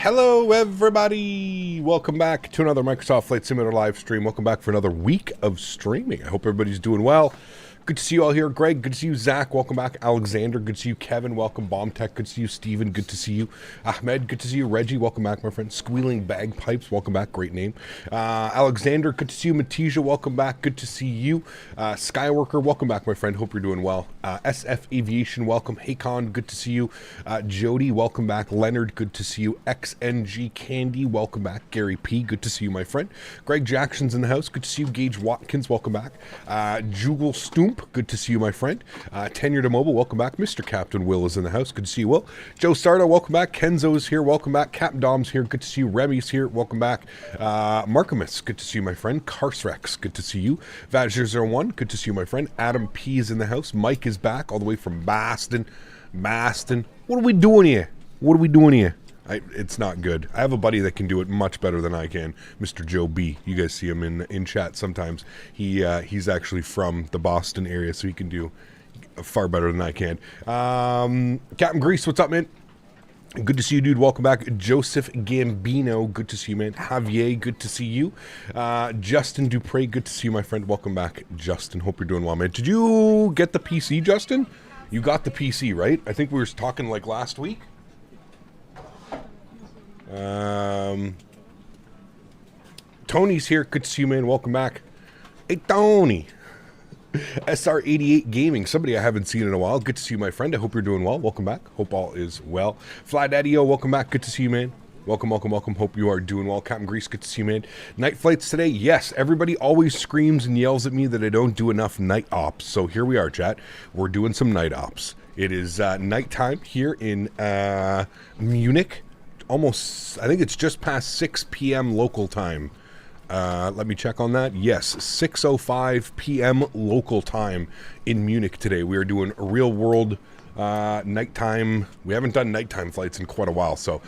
Hello, everybody. Welcome back to another Microsoft Flight Simulator live stream. Welcome back for another week of streaming. I hope everybody's doing well. Good to see you all here. Greg, good to see you. Zach, welcome back. Alexander, good to see you. Kevin, welcome. Bomb Tech, good to see you. Steven, good to see you. Ahmed, good to see you. Reggie, welcome back, my friend. Squealing Bagpipes, welcome back. Great name. Alexander, good to see you. Matija, welcome back. Good to see you. Skyworker, welcome back, my friend. Hope you're doing well. SF Aviation, welcome. Haycon, good to see you. Jody, welcome back. Leonard, good to see you. XNG Candy, welcome back. Gary P, good to see you, my friend. Greg Jackson's in the house, good to see you. Gage Watkins, welcome back. Jugel Stoomp, good to see you, my friend. Tenure to Mobile, welcome back. Mr. Captain Will is in the house, good to see you, Will. Joe Sarda, welcome back. Kenzo's here, welcome back. Captain Dom's here, good to see you. Remy's here, welcome back. Markamus, good to see you, my friend. Carsrex, good to see you. Vazir01, good to see you, my friend. Adam P is in the house. Mike is back all the way from Boston. What are we doing here? It's not good. I have a buddy that can do it much better than I can, Mr. Joe B. You guys see him in chat sometimes. He's actually from the Boston area, so he can do far better than I can. Captain Grease, what's up, man? Good to see you, dude. Welcome back. Joseph Gambino, good to see you, man. Javier, good to see you. Justin Dupre, good to see you, my friend. Welcome back, Justin. Hope you're doing well, man. Did you get the PC, Justin? You got the PC, right? I think we were talking like last week. Tony's here. Good to see you, man. Welcome back. Hey, Tony. SR88 Gaming. Somebody I haven't seen in a while. Good to see you, my friend. I hope you're doing well. Welcome back. Hope all is well. Fly Daddy-O, welcome back. Good to see you, man. Welcome. Hope you are doing well. Captain Grease, good to see you, man. Night flights today? Yes. Everybody always screams and yells at me that I don't do enough night ops. So here we are, chat. We're doing some night ops. It is nighttime here in Munich. almost, I think it's just past 6 p.m. local time. Let me check on that. Yes, 6:05 p.m. local time in Munich today. We are doing a real world nighttime. We haven't done nighttime flights in quite a while, so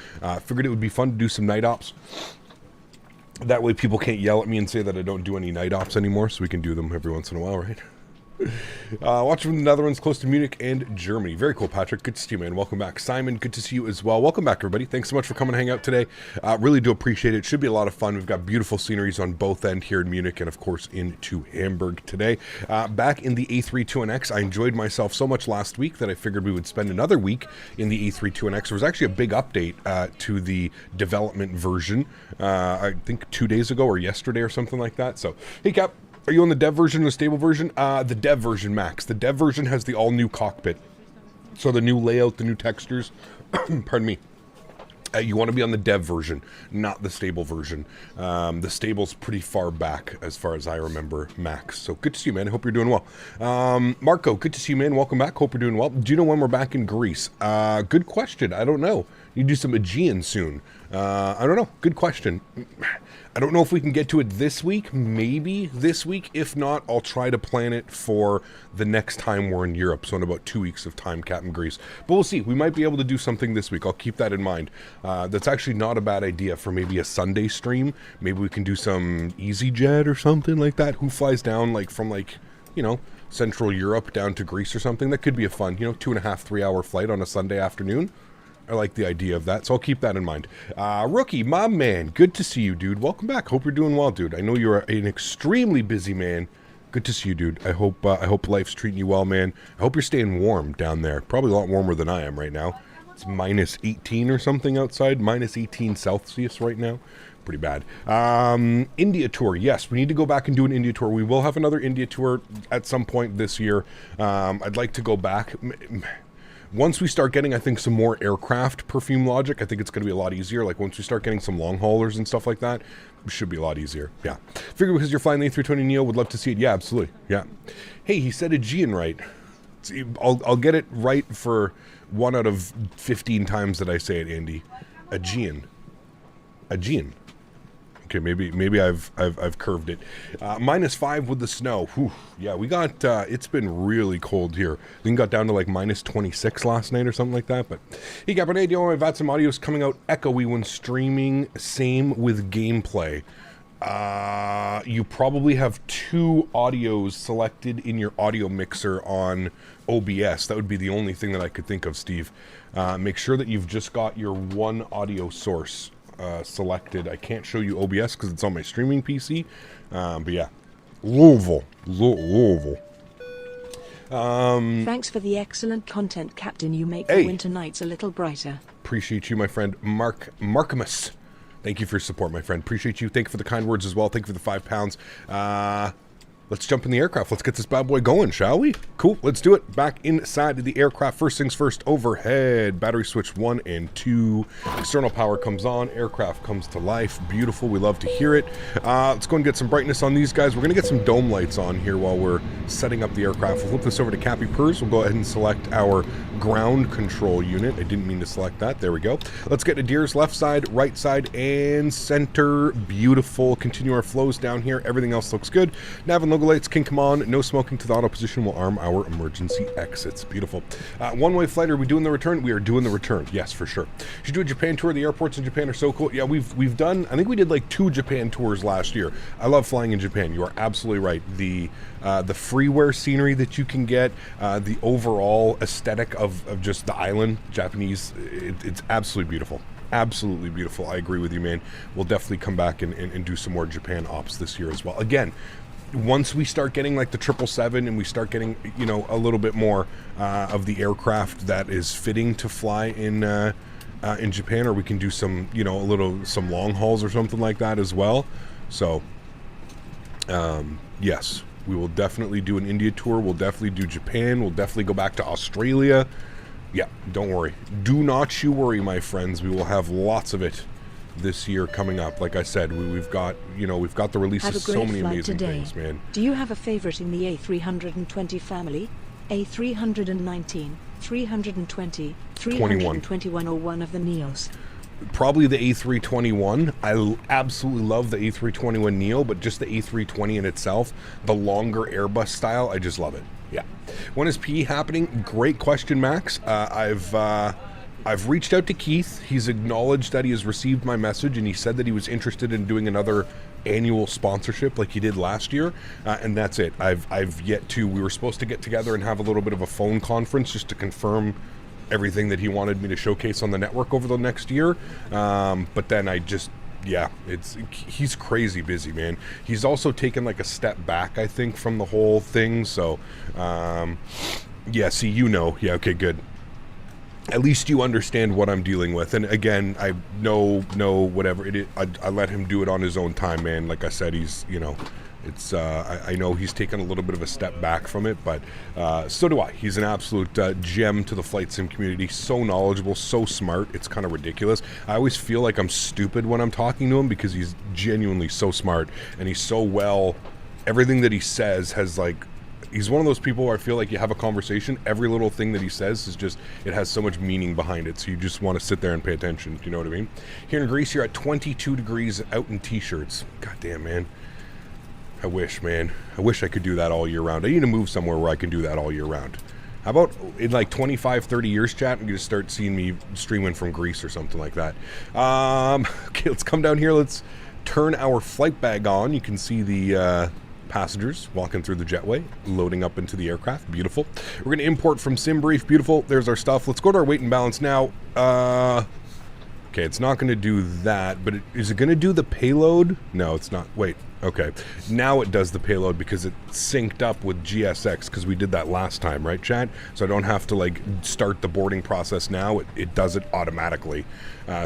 figured it would be fun to do some night ops. That way people can't yell at me and say that I don't do any night ops anymore, so we can do them every once in a while, right? Watching from the Netherlands, close to Munich and Germany. Very cool, Patrick. Good to see you, man. Welcome back. Simon, good to see you as well. Welcome back, everybody. Thanks so much for coming to hang out today. Really do appreciate it. Should be a lot of fun. We've got beautiful sceneries on both end here in Munich and, of course, into Hamburg today. Back in the A32NX, I enjoyed myself so much last week that I figured we would spend another week in the A32NX. There was actually a big update to the development version, I think 2 days ago or yesterday or something like that. So, hey, Cap. Are you on the dev version or the stable version? The dev version, Max. The dev version has the all-new cockpit. So the new layout, the new textures. Pardon me. You want to be on the dev version, not the stable version. The stable's pretty far back as far as I remember, Max. So good to see you, man. I hope you're doing well. Marco, good to see you, man. Welcome back. Hope you're doing well. Do you know when we're back in Greece? Good question. I don't know. You do some Aegean soon. I don't know. Good question. I don't know if we can get to it this week. Maybe this week. If not, I'll try to plan it for the next time we're in Europe. So in about 2 weeks of time, Captain Greece. But we'll see. We might be able to do something this week. I'll keep that in mind. That's actually not a bad idea for maybe a Sunday stream. Maybe we can do some EasyJet or something like that. Who flies down from Central Europe down to Greece or something? That could be a fun, 2.5, 3 hour flight on a Sunday afternoon. I like the idea of that, so I'll keep that in mind. Rookie, my man, good to see you, dude. Welcome back. Hope you're doing well, dude. I know you're an extremely busy man. Good to see you, dude. I hope life's treating you well, man. I hope you're staying warm down there. Probably a lot warmer than I am right now. It's minus 18 or something outside. Minus 18 Celsius right now. Pretty bad. India tour. Yes, we need to go back and do an India tour. We will have another India tour at some point this year. I'd like to go back. Once we start getting, I think, some more aircraft perfume logic, I think it's going to be a lot easier. Like, once we start getting some long haulers and stuff like that, it should be a lot easier. Yeah. Figure because you're flying the A320neo, would love to see it. Yeah, absolutely. Yeah. Hey, he said Aegean right. See, I'll get it right for 1 out of 15 times that I say it, Andy. Aegean. Aegean. Okay, maybe I've curved it. -5 with the snow. Whew. Yeah, we got, it's been really cold here. We got down to like -26 last night or something like that. But hey, Cabernet, I've had some audios coming out echoey when streaming. Same with gameplay. You probably have 2 audios selected in your audio mixer on OBS. That would be the only thing that I could think of, Steve. Make sure that you've just got your one audio source selected. I can't show you OBS because it's on my streaming PC, but yeah, Louisville. Thanks for the excellent content, Captain. You make the winter nights a little brighter. Appreciate you, my friend. Markamus. Thank you for your support, my friend. Appreciate you. Thank you for the kind words as well. Thank you for the £5. Let's jump in the aircraft. Let's get this bad boy going, shall we? Cool. Let's do it. Back inside of the aircraft. First things first, overhead. Battery switch 1 and 2. External power comes on. Aircraft comes to life. Beautiful. We love to hear it. Let's go and get some brightness on these guys. We're going to get some dome lights on here while we're setting up the aircraft. We'll flip this over to Cappy Pers. We'll go ahead and select our ground control unit. I didn't mean to select that. There we go. Let's get Nadir's left side, right side, and center. Beautiful. Continue our flows down here. Everything else looks good. Nav and logo lights can come on. No smoking to the auto position will arm our emergency exits. Beautiful. One-way flight. Are we doing the return? We are doing the return. Yes, for sure. Should do a Japan tour. The airports in Japan are so cool. Yeah, we've done, I think we did like 2 Japan tours last year. I love flying in Japan. You are absolutely right. The freeware scenery that you can get, the overall aesthetic of just the island, Japanese, it's absolutely beautiful. Absolutely beautiful. I agree with you, man. We'll definitely come back and do some more Japan ops this year as well. Again, once we start getting like the 777 and we start getting, a little bit more of the aircraft that is fitting to fly in Japan, or we can do some, some long hauls or something like that as well. So, yes, we will definitely do an India tour. We'll definitely do Japan. We'll definitely go back to Australia. Yeah, don't worry. Do not you worry, my friends. We will have lots of it this year coming up. Like I said, we've got the releases of so many amazing things, man. Do you have a favorite in the A320 family? A319, 320, 321, or one of the Neos? probably the A321. I absolutely love the A321neo, but just the A320 in itself, the longer Airbus style, I just love it. Yeah. When is PE happening? Great question, Max. I've reached out to Keith. He's acknowledged that he has received my message, and he said that he was interested in doing another annual sponsorship like he did last year, and that's it. I've yet to. We were supposed to get together and have a little bit of a phone conference just to confirm everything that he wanted me to showcase on the network over the next year, but then I just, yeah, he's crazy busy, man. He's also taken like a step back, I think, from the whole thing, so yeah, see, yeah, okay, good. At least you understand what I'm dealing with. And again, I know whatever it is, I let him do it on his own time, man. Like I said, he's, it's I know he's taken a little bit of a step back from it, but so do I. He's an absolute gem to the flight sim community. So knowledgeable, so smart. It's kind of ridiculous. I always feel like I'm stupid when I'm talking to him because he's genuinely so smart, and he's so well. Everything that he says has like. He's one of those people where I feel like you have a conversation, every little thing that he says is just, it has so much meaning behind it, so you just want to sit there and pay attention, do you know what I mean? Here in Greece, you're at 22 degrees out in t-shirts. God damn, man. I wish, man. I wish I could do that all year round. I need to move somewhere where I can do that all year round. How about in like 25, 30 years, chat, and you just start seeing me streaming from Greece or something like that. Okay, let's come down here. Let's turn our flight bag on. You can see the... passengers walking through the jetway, loading up into the aircraft. Beautiful. We're going to import from SimBrief. Beautiful. There's our stuff. Let's go to our weight and balance now. Okay, it's not going to do that, but is it going to do the payload? No, it's not. Wait. Okay. Now it does the payload because it synced up with GSX because we did that last time, right, Chad? So I don't have to like start the boarding process now. It does it automatically.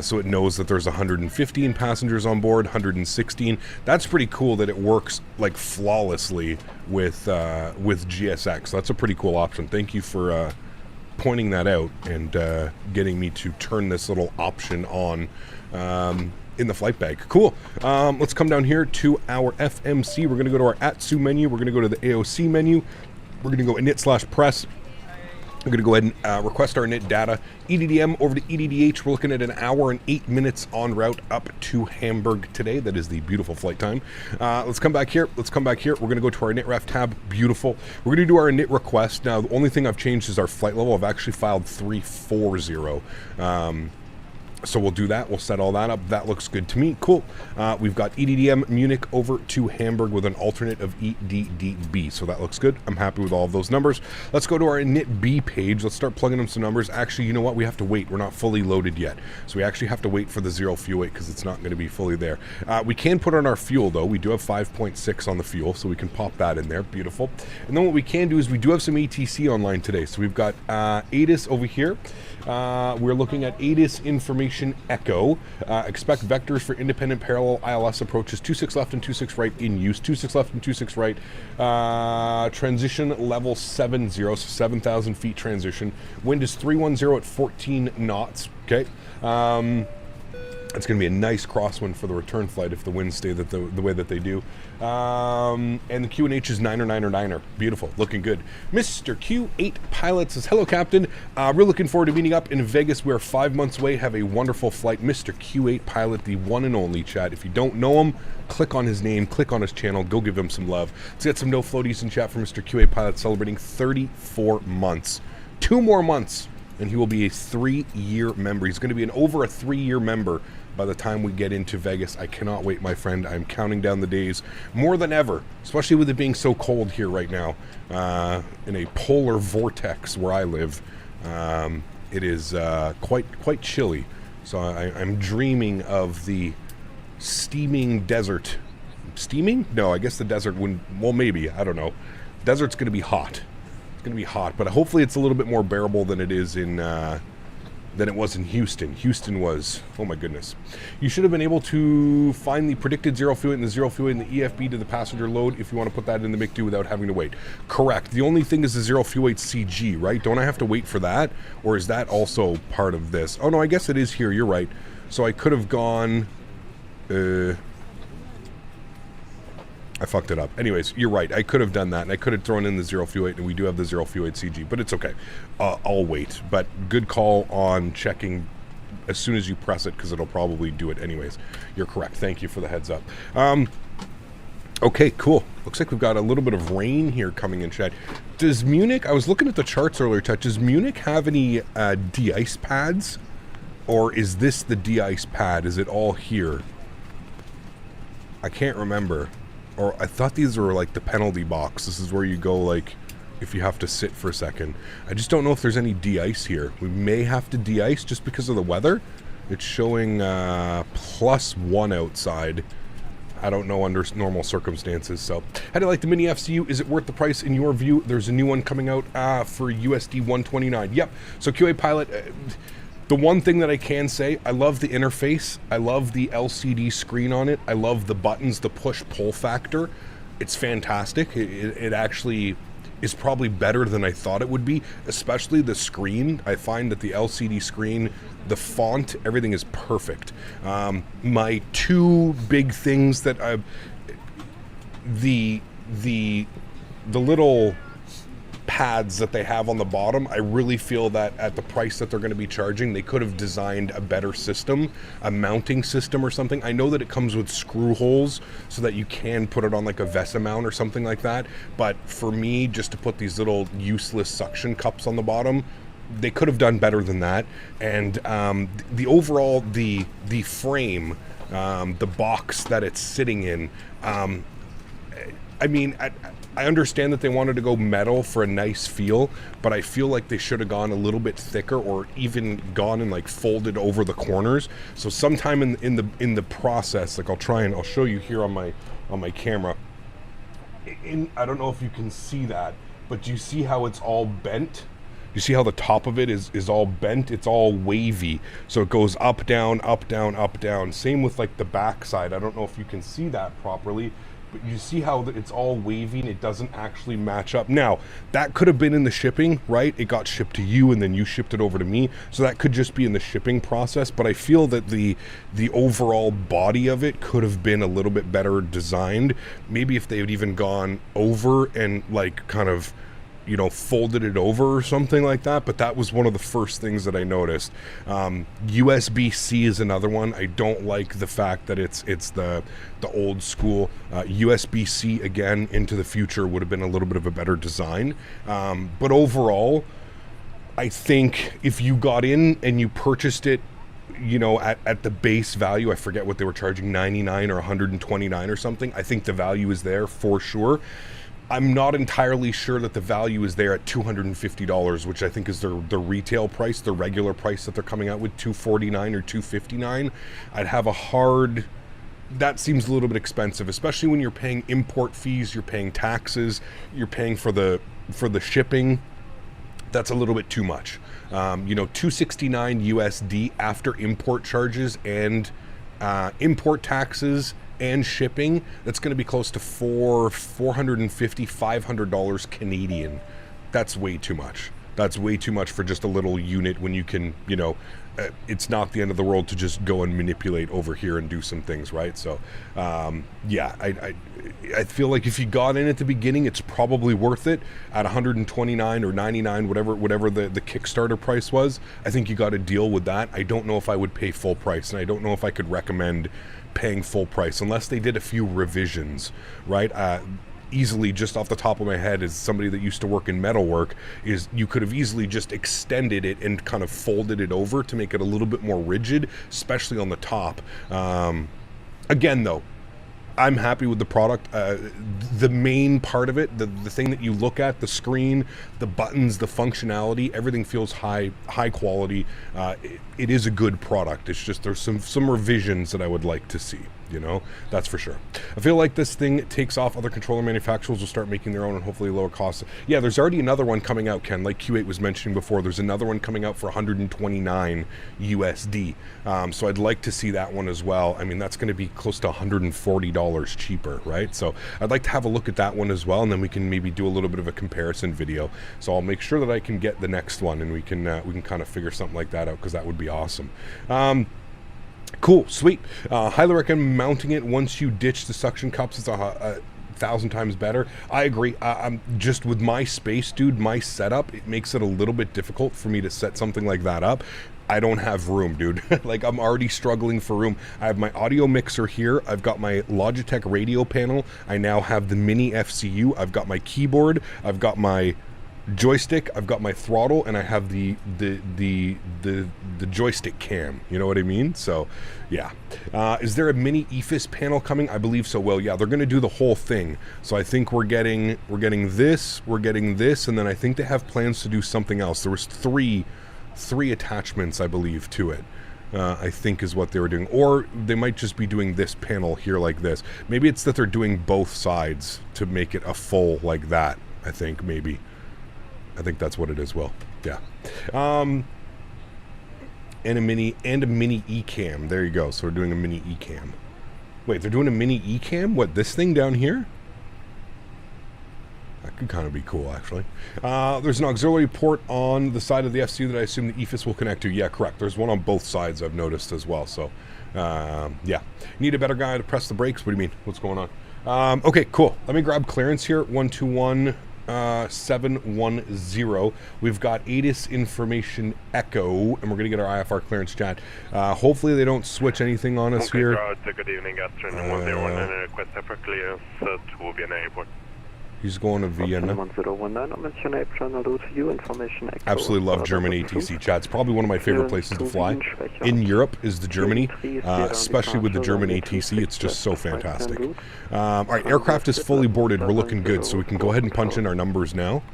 So it knows that there's 115 passengers on board, 116. That's pretty cool that it works like flawlessly with GSX. That's a pretty cool option. Thank you for pointing that out and getting me to turn this little option on in the flight bag. Cool. Let's come down here to our FMC. We're going to go to our AtSiu menu. We're going to go to the AOC menu. We're going to go init/press. We're going to go ahead and request our init data. EDDM over to EDDH. We're looking at an hour and 8 minutes en route up to Hamburg today. That is the beautiful flight time. Let's come back here. Let's come back here. We're going to go to our init ref tab. Beautiful. We're going to do our init request. Now, the only thing I've changed is our flight level. I've actually filed 340. So we'll do that. We'll set all that up. That looks good to me. Cool. We've got EDDM Munich over to Hamburg with an alternate of EDDB. So that looks good. I'm happy with all of those numbers. Let's go to our init B page. Let's start plugging in some numbers. Actually, you know what? We have to wait. We're not fully loaded yet. So we actually have to wait for the 0 fuel weight because it's not going to be fully there. We can put on our fuel, though. We do have 5.6 on the fuel, so we can pop that in there. Beautiful. And then what we can do is we do have some ATC online today. So we've got ATIS over here. We're looking at ATIS information echo. Expect vectors for independent parallel ILS approaches 26 left and 26 right in use. 26 left and 26 right. Transition level 70, so 7,000 feet transition. Wind is 310 at 14 knots. Okay. It's going to be a nice crosswind for the return flight if the winds stay the way that they do. And the QNH is 9er. Beautiful. Looking good. Mr. Q8 Pilot says, hello, Captain. We're looking forward to meeting up in Vegas. We're 5 months away. Have a wonderful flight. Mr. Q8 Pilot, the one and only, chat. If you don't know him, click on his name, click on his channel, go give him some love. Let's get some no floaties in chat for Mr. Q8 Pilot celebrating 34 months. 2 more months, and he will be a 3-year member. He's going to be over a 3-year member by the time we get into Vegas. I cannot wait, my friend. I'm counting down the days more than ever, especially with it being so cold here right now in a polar vortex where I live. It is quite chilly. So I'm dreaming of the steaming desert. Steaming? No, I guess the desert wouldn't. Well, maybe. I don't know. Desert's going to be hot. It's going to be hot, but hopefully it's a little bit more bearable than it is in than it was in Houston. Houston was, oh my goodness. You should have been able to find the predicted 0 fuel weight and the 0 fuel weight and the EFB to the passenger load if you want to put that in the MiC-2 without having to wait. Correct. The only thing is the 0 fuel weight CG, right? Don't I have to wait for that? Or is that also part of this? Oh no, I guess it is here. You're right. So I could have gone... I fucked it up. Anyways, you're right. I could have done that, and I could have thrown in the 0 fuel weight, and we do have the 0 fuel weight CG, but it's okay. I'll wait. But good call on checking as soon as you press it, because it'll probably do it anyways. You're correct. Thank you for the heads up. Okay, cool. Looks like we've got a little bit of rain here coming in, chat. Does Munich, I was looking at the charts earlier, chat, does Munich have any de-ice pads? Or is this the de-ice pad? Is it all here? I can't remember. Or I thought these were like the penalty box. This is where you go, like, if you have to sit for a second. I just don't know if there's any de-ice here. We may have to de-ice just because of the weather. It's showing +1 outside. I don't know under normal circumstances. So, how do you like the miniFCU? Is it worth the price in your view? There's a new one coming out for USD 129. Yep. So QA Pilot... the one thing that I can say, I love the interface. I love the LCD screen on it. I love the buttons, the push-pull factor. It's fantastic. It actually is probably better than I thought it would be, especially the screen. I find that the LCD screen, the font, everything is perfect. My two big things that the little pads that they have on the bottom, I really feel that at the price that they're going to be charging, they could have designed a better system, a mounting system or something. I know that it comes with screw holes so that you can put it on like a VESA mount or something like that, but for me, just to put these little useless suction cups on the bottom, they could have done better than that. And the overall, the frame, the box that it's sitting in, I mean, I understand that they wanted to go metal for a nice feel, but I feel like they should have gone a little bit thicker, or even gone and like folded over the corners. So sometime in the process, like I'll show you here on my camera. I don't know if you can see that, but do you see how it's all bent? You see how the top of it is all bent? It's all wavy. So it goes up, down, up, down, up, down. Same with like the back side. I don't know if you can see that properly, but you see how it's all wavy and it doesn't actually match up. Now, that could have been in the shipping, right? It got shipped to you and then you shipped it over to me. So that could just be in the shipping process. But I feel that the overall body of it could have been a little bit better designed. Maybe if they had even gone over and like kind of, you know, folded it over or something like that. But that was one of the first things that I noticed. USB-C is another one. I don't like the fact that it's the old school. USB-C again into the future would have been a little bit of a better design. But overall, I think if you got in and you purchased it, you know, at the base value, I forget what they were charging, 99 or 129 or something. I think the value is there for sure. I'm not entirely sure that the value is there at $250, which I think is their retail price, the regular price that they're coming out with, $249 or $259. I'd have a hard... That seems a little bit expensive, especially when you're paying import fees, you're paying taxes, you're paying for the shipping. That's a little bit too much. You know, $269 USD after import charges and import taxes and shipping, that's going to be close to $450, $500 Canadian. That's way too much. That's way too much for just a little unit when you can, you know, it's not the end of the world to just go and manipulate over here and do some things, right? So, yeah, I feel like if you got in at the beginning, it's probably worth it at 129 or 99, whatever the Kickstarter price was. I think you got a deal with that. I don't know if I would pay full price, and I don't know if I could recommend paying full price unless they did a few revisions, right? Easily, just off the top of my head, as somebody that used to work in metalwork, is you could have easily just extended it and kind of folded it over to make it a little bit more rigid, especially on the top. Again, though, I'm happy with the product. The main part of it, the thing that you look at, the screen, the buttons, the functionality, everything feels high quality. It is a good product. It's just there's some revisions that I would like to see. You know, that's for sure. I feel like this thing takes off. Other controller manufacturers will start making their own and hopefully lower costs. Yeah, there's already another one coming out, Ken, like Q8 was mentioning before. There's another one coming out for 129 USD. So I'd like to see that one as well. I mean, that's going to be close to $140 cheaper, right? So I'd like to have a look at that one as well, and then we can maybe do a little bit of a comparison video. So I'll make sure that I can get the next one, and we can kind of figure something like that out, because that would be awesome. Cool, sweet. Highly recommend mounting it once you ditch the suction cups. It's 1,000 times better. I agree. I'm just with my space, dude, my setup, it makes it a little bit difficult for me to set something like that up. I don't have room, dude. Like, I'm already struggling for room. I have my audio mixer here. I've got my Logitech radio panel. I now have the miniFCU. I've got my keyboard. I've got my joystick. I've got my throttle, and I have the joystick cam. You know what I mean? So, yeah. Is there a mini EFIS panel coming? I believe so. Well, yeah, they're going to do the whole thing. So I think we're getting this, and then I think they have plans to do something else. There was three attachments, I believe, to it. I think is what they were doing. Or they might just be doing this panel here like this. Maybe it's that they're doing both sides to make it a full like that, I think, maybe. I think that's what it is, Will. Yeah. And a mini eCam. There you go. So we're doing a mini eCam. Wait, they're doing a mini eCam? What, this thing down here? That could kind of be cool, actually. There's an auxiliary port on the side of the FCU that I assume the EFIS will connect to. Yeah, correct. There's one on both sides, I've noticed as well. So, yeah. Need a better guy to press the brakes? What do you mean? What's going on? Okay, cool. Let me grab clearance here. 121710. We've got ATIS information echo, and we're going to get our IFR clearance chat. Hopefully they don't switch anything on us here. Good evening, Astron 101, and request for clearance to Vienna Airport. He's going to Vienna. Absolutely love German ATC chats. Probably one of my favorite places to fly in Europe is the Germany, especially with the German ATC. It's just so fantastic. All right, aircraft is fully boarded. We're looking good, so we can go ahead and punch in our numbers now.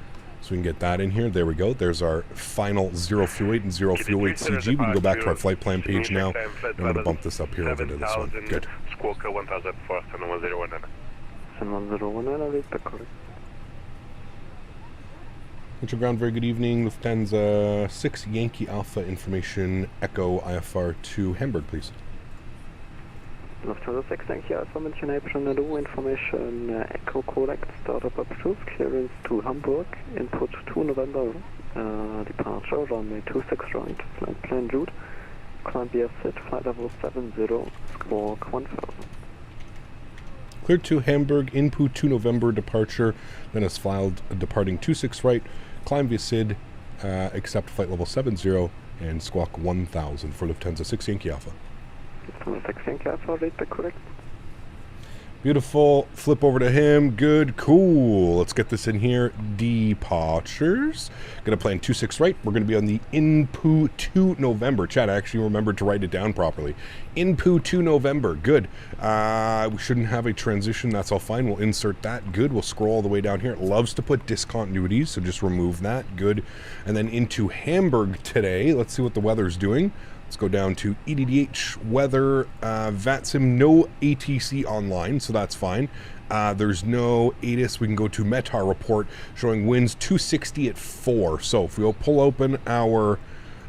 So we can get that in here. There we go. There's our final 0 fuel weight and 0 fuel weight CG. We can go back to our flight plan page now. I'm going to bump this up here over to this one. Good. Squawka 1004, 7101. 7101, Control ground, very good evening. Lufthansa 6 Yankee Alpha information, Echo IFR to Hamburg, please. Lufthansa 6 Yankee Alpha, München April information, Echo correct, startup approved, clearance to Hamburg, input 2 November, departure, runway 26 right, flight plan route, climb via SIT, flight level 70, squawk 1000. Cleared to Hamburg, input 2 November, departure, then is filed departing 26 right, climb via SID, accept flight level 70, and squawk 1000 for Lufthansa 6 Yankee Alpha. Lufthansa 6 Yankee Alpha, read the correct. Beautiful. Flip over to him. Good. Cool. Let's get this in here. Departures. Going to plan 26 right. We're going to be on the INPU 2 November. Chat, I actually remembered to write it down properly. INPU 2 November. Good. We shouldn't have a transition. That's all fine. We'll insert that. Good. We'll scroll all the way down here. It loves to put discontinuities, so just remove that. Good. And then into Hamburg today. Let's see what the weather's doing. Let's go down to EDDH, weather, VATSIM, no ATC online, so that's fine. There's no ATIS. We can go to METAR report showing winds 260 at 4. So if we'll pull open our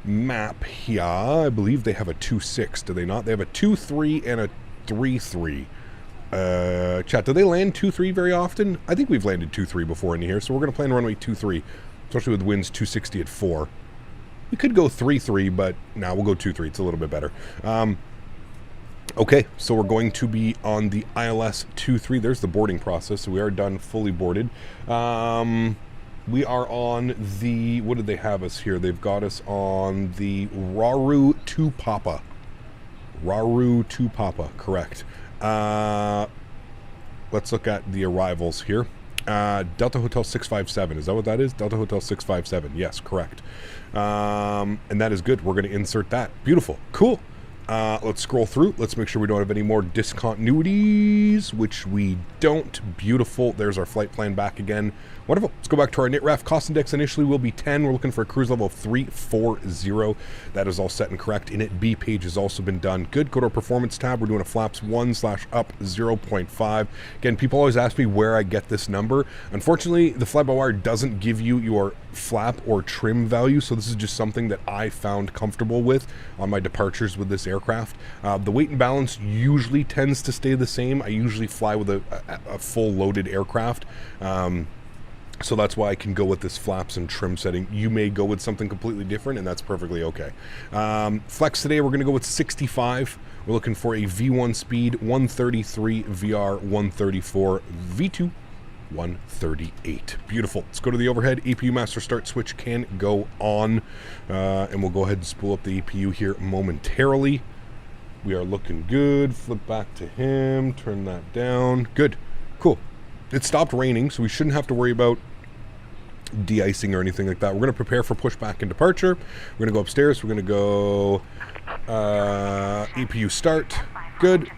map here, I believe they have a 2.6, do they not? They have a 2.3 and a 3.3. Chat, do they land 2.3 very often? I think we've landed 2.3 before in here, so we're going to plan runway 2.3, especially with winds 260 at 4. We could go 3-3, but now we'll go 2-3. It's a little bit better. Okay, so we're going to be on the ILS 23. There's the boarding process. So we are done, fully boarded. We are on the, what did they have us here? They've got us on the Raru 2 Papa. Raru 2 Papa, correct. Let's look at the arrivals here. Delta Hotel 657, is that what that is? Delta Hotel 657, yes, correct. And that is good. We're going to insert that. Beautiful. Cool. Let's scroll through. Let's make sure we don't have any more discontinuities, which we don't. Beautiful. There's our flight plan back again. Wonderful. Let's go back to our NITREF. Cost index initially will be 10. We're looking for a cruise level of 340. That is all set and correct. Init B page has also been done. Good. Go to our performance tab. We're doing a flaps 1/up 0.5. Again, people always ask me where I get this number. Unfortunately, the fly-by-wire doesn't give you your flap or trim value, so this is just something that I found comfortable with on my departures with this aircraft. The weight and balance usually tends to stay the same. I usually fly with a full loaded aircraft. So that's why I can go with this flaps and trim setting. You may go with something completely different, and that's perfectly okay. Flex today, we're going to go with 65. We're looking for a V1 speed, 133 VR, 134 V2. 138. Beautiful. Let's go to the overhead. APU master start switch can go on. And we'll go ahead and spool up the APU here momentarily. We are looking good. Flip back to him. Turn that down. Good. Cool. It stopped raining, so we shouldn't have to worry about de-icing or anything like that. We're going to prepare for pushback and departure. We're going to go upstairs. We're going to go APU start. Good.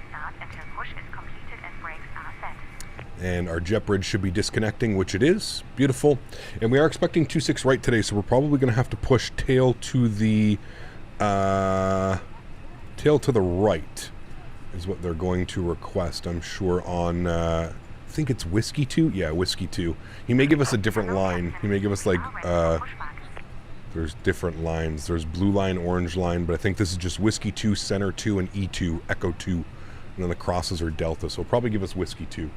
And our jet bridge should be disconnecting, which it is. Beautiful. And we are expecting 26 right today, so we're probably going to have to push tail to the right is what they're going to request, I'm sure, on I think it's Whiskey 2. Yeah, Whiskey 2. He may give us a different line. He may give us like there's different lines. There's blue line, orange line, but I think this is just Whiskey 2, Center 2, and E2, Echo 2. And then the crosses are Delta, so it'll probably give us Whiskey 2.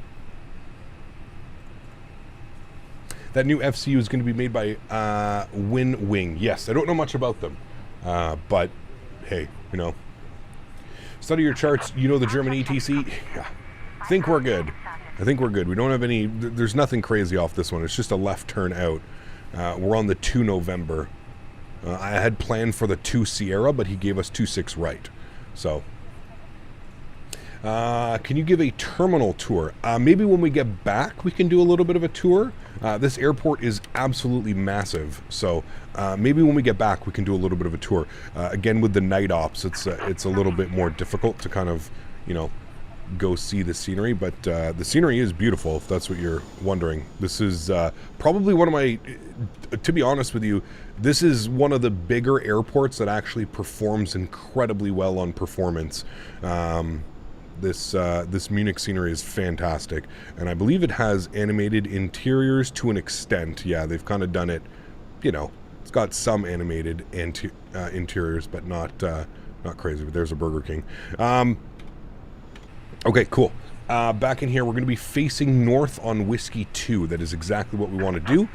That new FCU is going to be made by Wing. Yes, I don't know much about them, but hey, you know. Study your charts. You know the German ETC. Yeah. I think we're good. I think we're good. We don't have any. There's nothing crazy off this one. It's just a left turn out. We're on the 2 November. I had planned for the 2 Sierra, but he gave us 26 right. So, can you give a terminal tour? Maybe when we get back, we can do a little bit of a tour. This airport is absolutely massive, so maybe when we get back, we can do a little bit of a tour. Again, with the night ops, it's a little bit more difficult to kind of, you know, go see the scenery, but the scenery is beautiful, if that's what you're wondering. This is probably one of my, to be honest with you, this is one of the bigger airports that actually performs incredibly well on performance. This Munich scenery is fantastic, and I believe it has animated interiors to an extent. Yeah, they've kind of done it, you know, it's got some animated interiors, but not crazy. But there's a Burger King. Okay, cool. Back in here, we're going to be facing north on Whiskey 2. That is exactly what we want to do.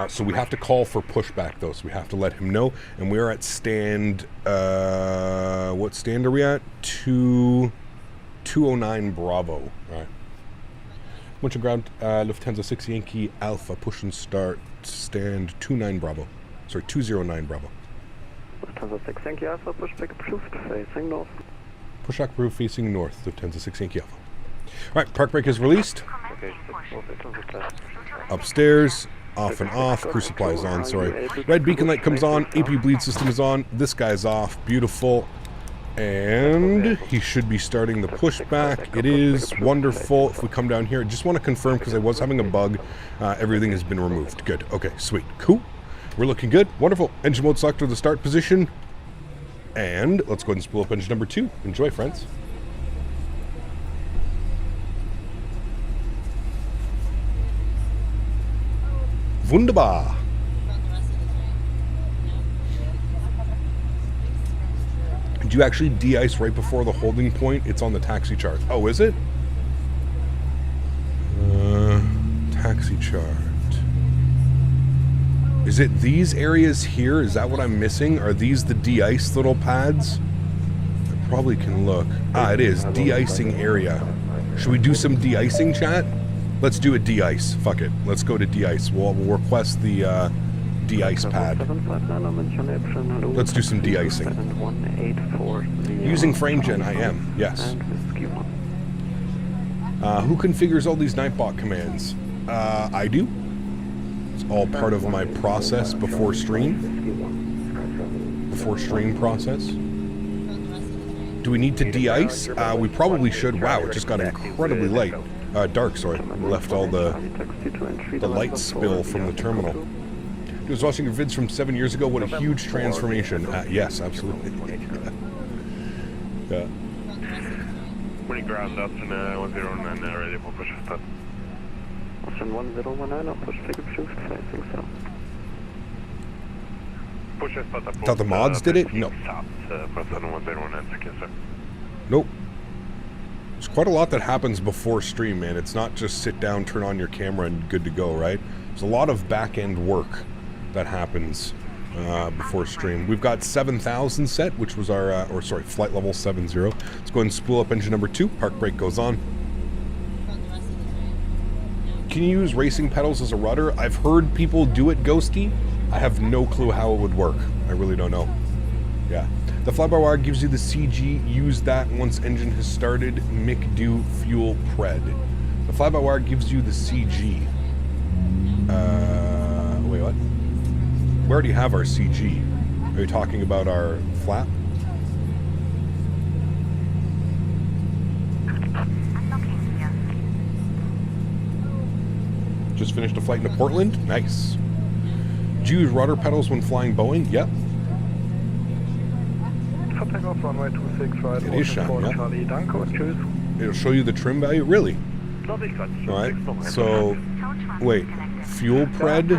So we have to call for pushback, though, so we have to let him know. And we are at stand, what stand are we at? 209 Bravo. All right. Munich ground, Lufthansa 6 Yankee Alpha, push and start, stand 29 Bravo. Sorry, 209 Bravo. Lufthansa 6 Yankee Alpha, pushback approved, facing north. Pushback approved, facing north, Lufthansa 6 Yankee Alpha. All right, park brake is released. Upstairs, off and off, crew supply is on, sorry. Red beacon light comes on, AP bleed system is on, this guy's off, beautiful. And he should be starting the pushback. It is wonderful. If we come down here, I just want to confirm, because I was having a bug, everything has been removed. Good, okay, sweet, cool. We're looking good, wonderful. Engine mode selector, the start position. And let's go ahead and spool up engine number 2. Enjoy, friends. Wunderbar. Do you actually de-ice right before the holding point? It's on the taxi chart. Oh, is it? Taxi chart. Is it these areas here? Is that what I'm missing? Are these the de-ice little pads? I probably can look. Ah, it is. De-icing area. Should we do some de-icing, chat? Let's do a de-ice. Fuck it. Let's go to de-ice. We'll request the de-ice pad. Let's do some de-icing. Using FrameGen, I am. Yes. Who configures all these Nightbot commands? I do. It's all part of my process before stream. Before stream process. Do we need to de-ice? We probably should. Wow, it just got incredibly light. Dark, sorry. Left all the light spill from the terminal. I was watching your vids from 7 years ago. What a huge transformation. Yes, absolutely. Yeah. Munich ground, Austin 109, ready for push start. Austin 1019, push figure approved, facing south. Push start approved. Thought the mods did it? No. Nope. There's quite a lot that happens before stream, man. It's not just sit down, turn on your camera, and good to go, right? There's a lot of back-end work that happens before stream. We've got 7,000 set, which was our, flight level 70. Let's go ahead and spool up engine number 2. Park brake goes on. can you use racing pedals as a rudder? I've heard people do it, Ghosty. I have no clue how it would work. I really don't know. Yeah. The fly-by-wire gives you the CG. Use that once engine has started. McDo fuel pred. The fly-by-wire gives you the CG. Wait, what? We already have our CG. Are you talking about our flap? Just finished a flight into Portland? Nice. Do you use rudder pedals when flying Boeing? Yep. For takeoff, runway 26, right. It is shot, yeah. Charlie, danke und tschüss. It'll show you the trim value? Really? Alright, so, wait, fuel pred?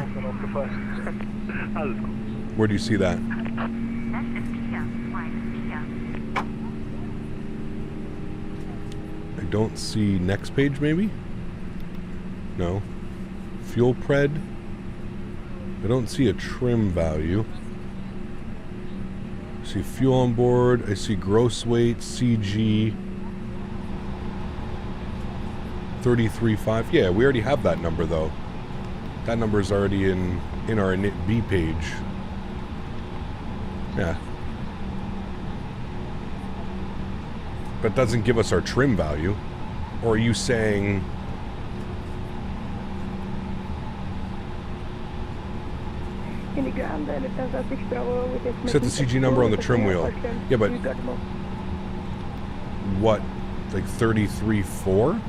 Where do you see that? I don't see next page, maybe? No. Fuel pred? I don't see a trim value. I see fuel on board. I see gross weight, CG. 33.5. Yeah, we already have that number though. That number is already in our init B page. Yeah. But doesn't give us our trim value. Or are you saying... Set the CG number on the trim wheel. Yeah, but... What? Like 33.4?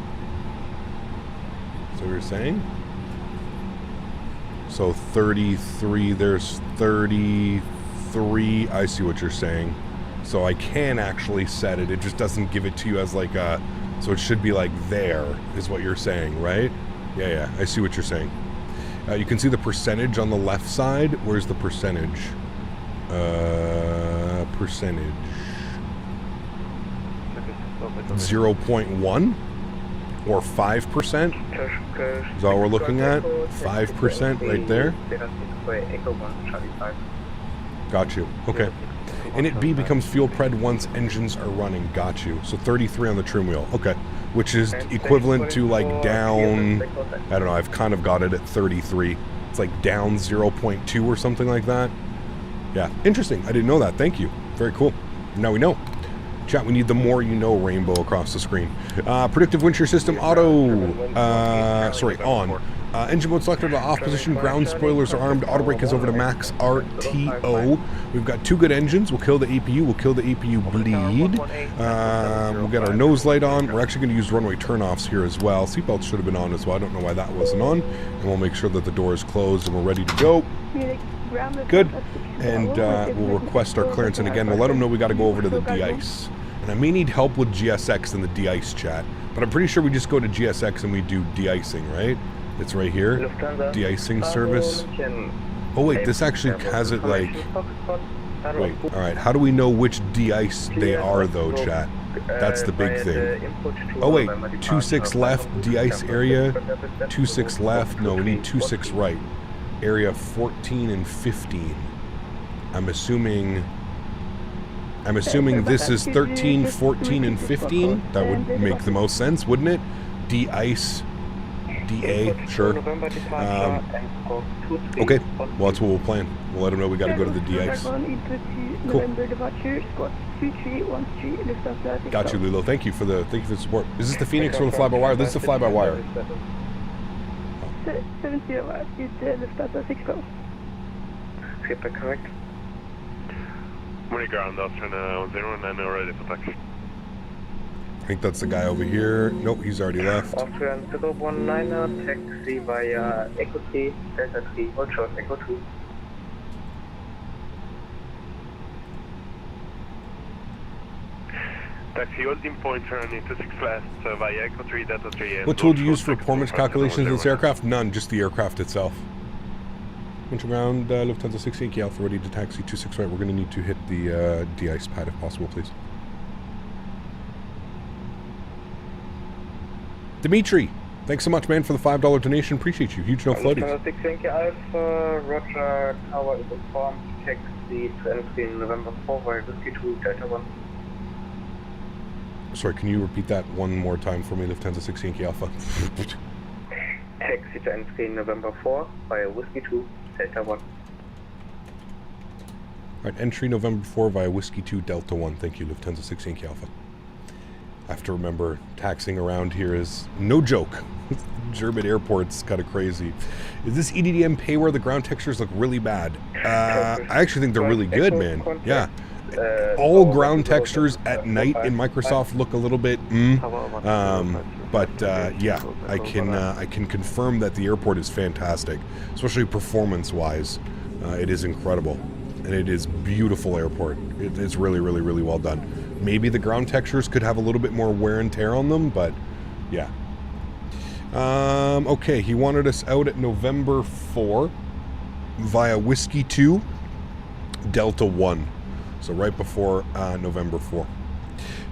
Is that what you're saying? So 33, there's 33, I see what you're saying. So I can actually set it, it just doesn't give it to you as like a, so it should be like there, is what you're saying, right? Yeah, I see what you're saying. You can see the percentage on the left side. Where's the percentage? Percentage. 0.1? Or 5%? Is all we're looking at? 5% right there? Got you. Okay. Init B becomes fuel pred once engines are running. Got you. So 33 on the trim wheel. Okay. Which is equivalent to like down, I don't know, I've kind of got it at 33. It's like down 0.2 or something like that. Yeah. Interesting. I didn't know that. Thank you. Very cool. Now we know. Chat, we need the more you know rainbow across the screen. Predictive wind shear system auto, on. Engine mode selected to off position, ground spoilers are armed, auto brake is over to max RTO. We've got two good engines, we'll kill the APU, we'll kill the APU bleed. We'll get our nose light on, we're actually going to use runway turnoffs here as well. Seatbelts should have been on as well, I don't know why that wasn't on. And we'll make sure that the door is closed and we're ready to go. Good. And we'll request our clearance, and again, we'll let them know we got to go over to the de-ice. And I may need help with GSX in the de-ice chat, but I'm pretty sure we just go to GSX and we do de-icing, right? It's right here, de-icing service. Oh wait, this actually has it like, wait, alright, how do we know which de-ice they are though, chat? That's the big thing. Oh wait, 26 left, de-ice area, 26 left, no, we need 26 right. Area 14 and 15. I'm assuming this is 13, 14, and 15. That would make the most sense, wouldn't it? De-ice, DA, sure. Okay, well that's what we'll plan. We'll let them know we got to go to the de-ice. Cool. Got you, Lilo. Thank you for the support. Is this the Phoenix or the fly-by-wire? This is the fly-by-wire. 70 is Lufthansa 6 Golf. Correct. Munich ground, Austrian 09, ready for taxi. I think that's the guy over here. Nope, he's already left. Austrian 019, taxi via Echo T, Delta 3, hold short, Echo 2. Taxi holding point turning to 6 left via Echo 3, Delta 3. What tool do you use for performance calculations of this aircraft? None, just the aircraft itself. Winter ground, Lufthansa 68 Alpha, ready to taxi 26 right. We're going to need to hit the de-ice pad if possible, please. Dimitri, thanks so much, man, for the $5 donation. Appreciate you. Huge no floaties. Lufthansa 68 Alpha, Roger, tower is informed, taxi to entry in November 4 via Whiskey 2, Delta 1. Sorry, can you repeat that one more time for me, Lufthansa 6 Yankee Alpha? taxi to entry November 4 via Whiskey 2, Delta 1. Alright, entry November 4 via Whiskey 2, Delta 1. Thank you, Lufthansa 6 Yankee Alpha. I have to remember, taxiing around here is no joke. German airports kind of crazy. Is this EDDM pay where the ground textures look really bad? I actually think they're really good, man. Yeah. All ground textures at night in Microsoft look a little bit but yeah, I can confirm that the airport is fantastic, especially performance-wise. It is incredible, and it is beautiful airport. It's really, really, really well done. Maybe the ground textures could have a little bit more wear and tear on them, but yeah. Okay, he wanted us out at November 4 via Whiskey 2, Delta 1. So right before November 4.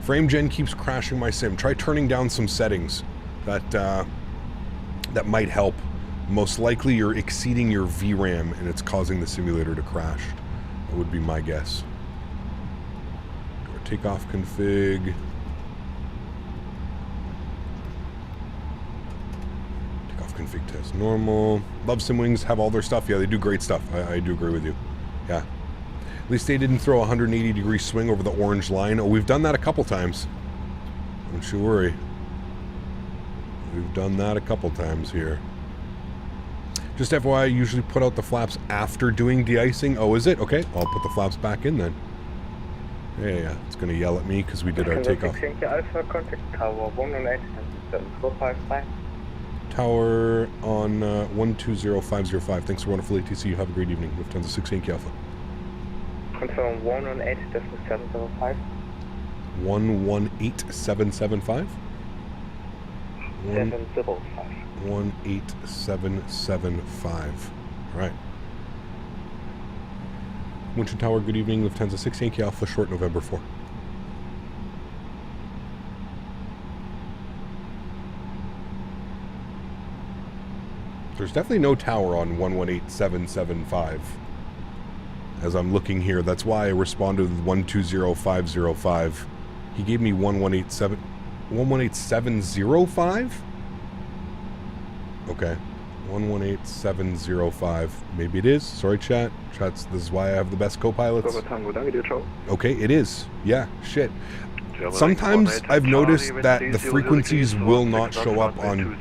Frame gen keeps crashing my sim. Try turning down some settings. That might help. Most likely you're exceeding your VRAM and it's causing the simulator to crash. That would be my guess. Do our takeoff config. Takeoff config test normal. Love SimWings, have all their stuff. Yeah, they do great stuff. I do agree with you. Yeah. At least they didn't throw a 180-degree swing over the orange line. Oh, we've done that a couple times. Don't you worry. We've done that a couple times here. Just FYI, I usually put out the flaps after doing de-icing. Oh, is it? Okay, I'll put the flaps back in then. Yeah. It's going to yell at me because we did our takeoff. Alpha, contact Tower 118-455. Tower on 120505. Thanks for wonderful ATC. You have a great evening. Lufthansa 6 Yankee Alpha. Confirm 118-775. 118775? 705. 18775. Alright. Winchell Tower, good evening. Lufthansa 6 Yankee Alpha, short November 4. There's definitely no tower on 118775. As I'm looking here, that's why I responded with 120505. He gave me 118705? Okay. 118705. Maybe it is. Sorry, chat. This is why I have the best co-pilots. Okay, it is. Yeah, shit. Sometimes I've noticed that the frequencies will not show up on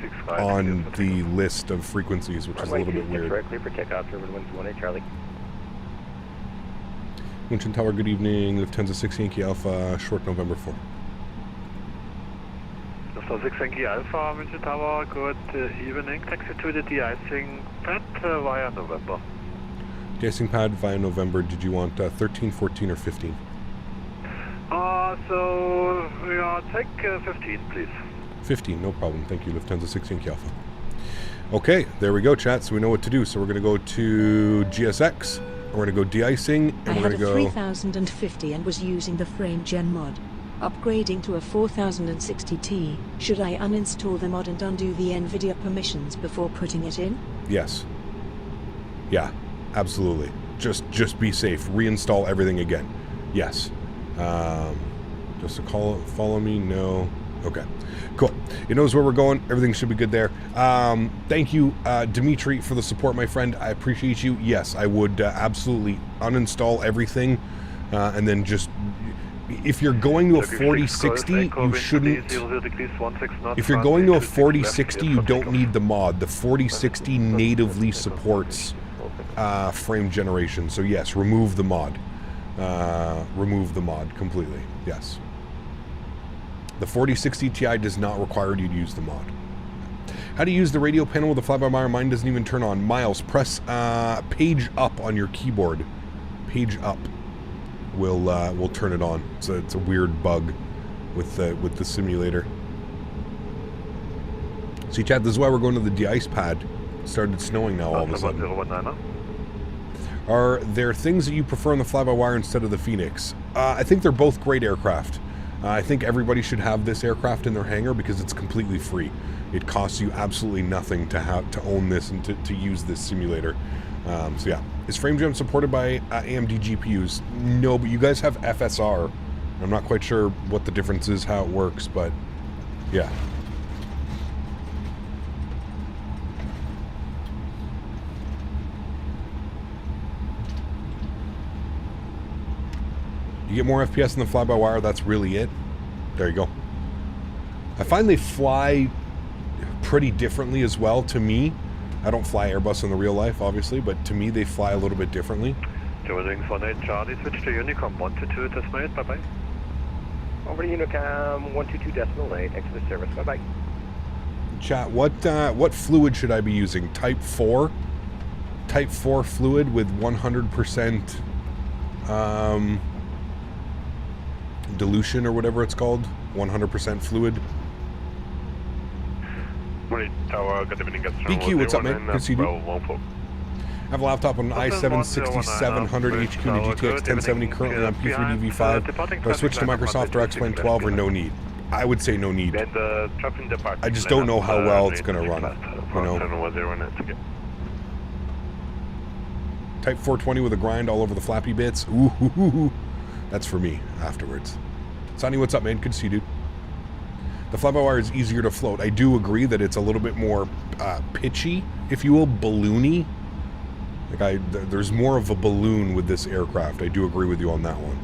the list of frequencies, which is a little bit weird. Winchell Tower, good evening. Lufthansa 6 Yankee Alpha, short November 4. Lufthansa 6 Yankee Alpha, Winchell Tower, good evening. Taxi to the de-icing pad via November. De-icing pad via November. Did you want 13, 14, or 15? So, take 15, please. 15, no problem. Thank you, Lufthansa 6 Yankee Alpha. Okay, there we go, chat. So we know what to do. So we're going to go to GSX. We're going to go de-icing, and we're going to go... I had a 3050 and was using the frame gen mod. Upgrading to a 4060T, should I uninstall the mod and undo the NVIDIA permissions before putting it in? Yes. Yeah, absolutely. Just be safe. Reinstall everything again. Yes. Just to follow me? No. Okay. Cool. It knows where we're going. Everything should be good there. Thank you, Dimitri, for the support, my friend. I appreciate you. Yes, I would absolutely uninstall everything, and then just... If you're going to a 4060, you shouldn't... If you're going to a 4060, you don't need the mod. The 4060 natively supports frame generation. So yes, remove the mod. Remove the mod completely. Yes. The 4060 Ti does not require you to use the mod. How do you use the radio panel with the fly-by-wire? Mine doesn't even turn on. Miles, press page up on your keyboard. Page up will turn it on. So it's a weird bug with the simulator. See, Chad, this is why we're going to the de-ice pad. It started snowing now all of a sudden. Are there things that you prefer on the fly-by-wire instead of the Phoenix? I think they're both great aircraft. I think everybody should have this aircraft in their hangar because it's completely free. It costs you absolutely nothing to own this and to use this simulator. So yeah, is FrameGem supported by AMD GPUs? No, but you guys have FSR. I'm not quite sure what the difference is, how it works, but yeah. You get more FPS in the fly-by-wire, that's really it. There you go. I find they fly pretty differently as well to me. I don't fly Airbus in the real life, obviously, but to me they fly a little bit differently. Joining 18 Charlie, switch to Unicom 122.8, bye-bye. Over to Unicom 122.8, exit the service, bye-bye. Chat, what fluid should I be using? Type 4? Type 4 fluid with 100% dilution or whatever it's called. 100% fluid. BQ, what's up, man? Good to see you. I have a laptop on an i7-6700 HQ and a GTX 1070 currently on P3DV5. Do I switch to Microsoft or X-Plane 12 or no need? I would say no need. I just don't know how well it's going to run. You know? Type 420 with a grind all over the flappy bits. Ooh, that's for me afterwards. Sonny, what's up, man? Good to see you, dude. The fly-by-wire is easier to float. I do agree that it's a little bit more pitchy, if you will, balloony. Like there's more of a balloon with this aircraft. I do agree with you on that one.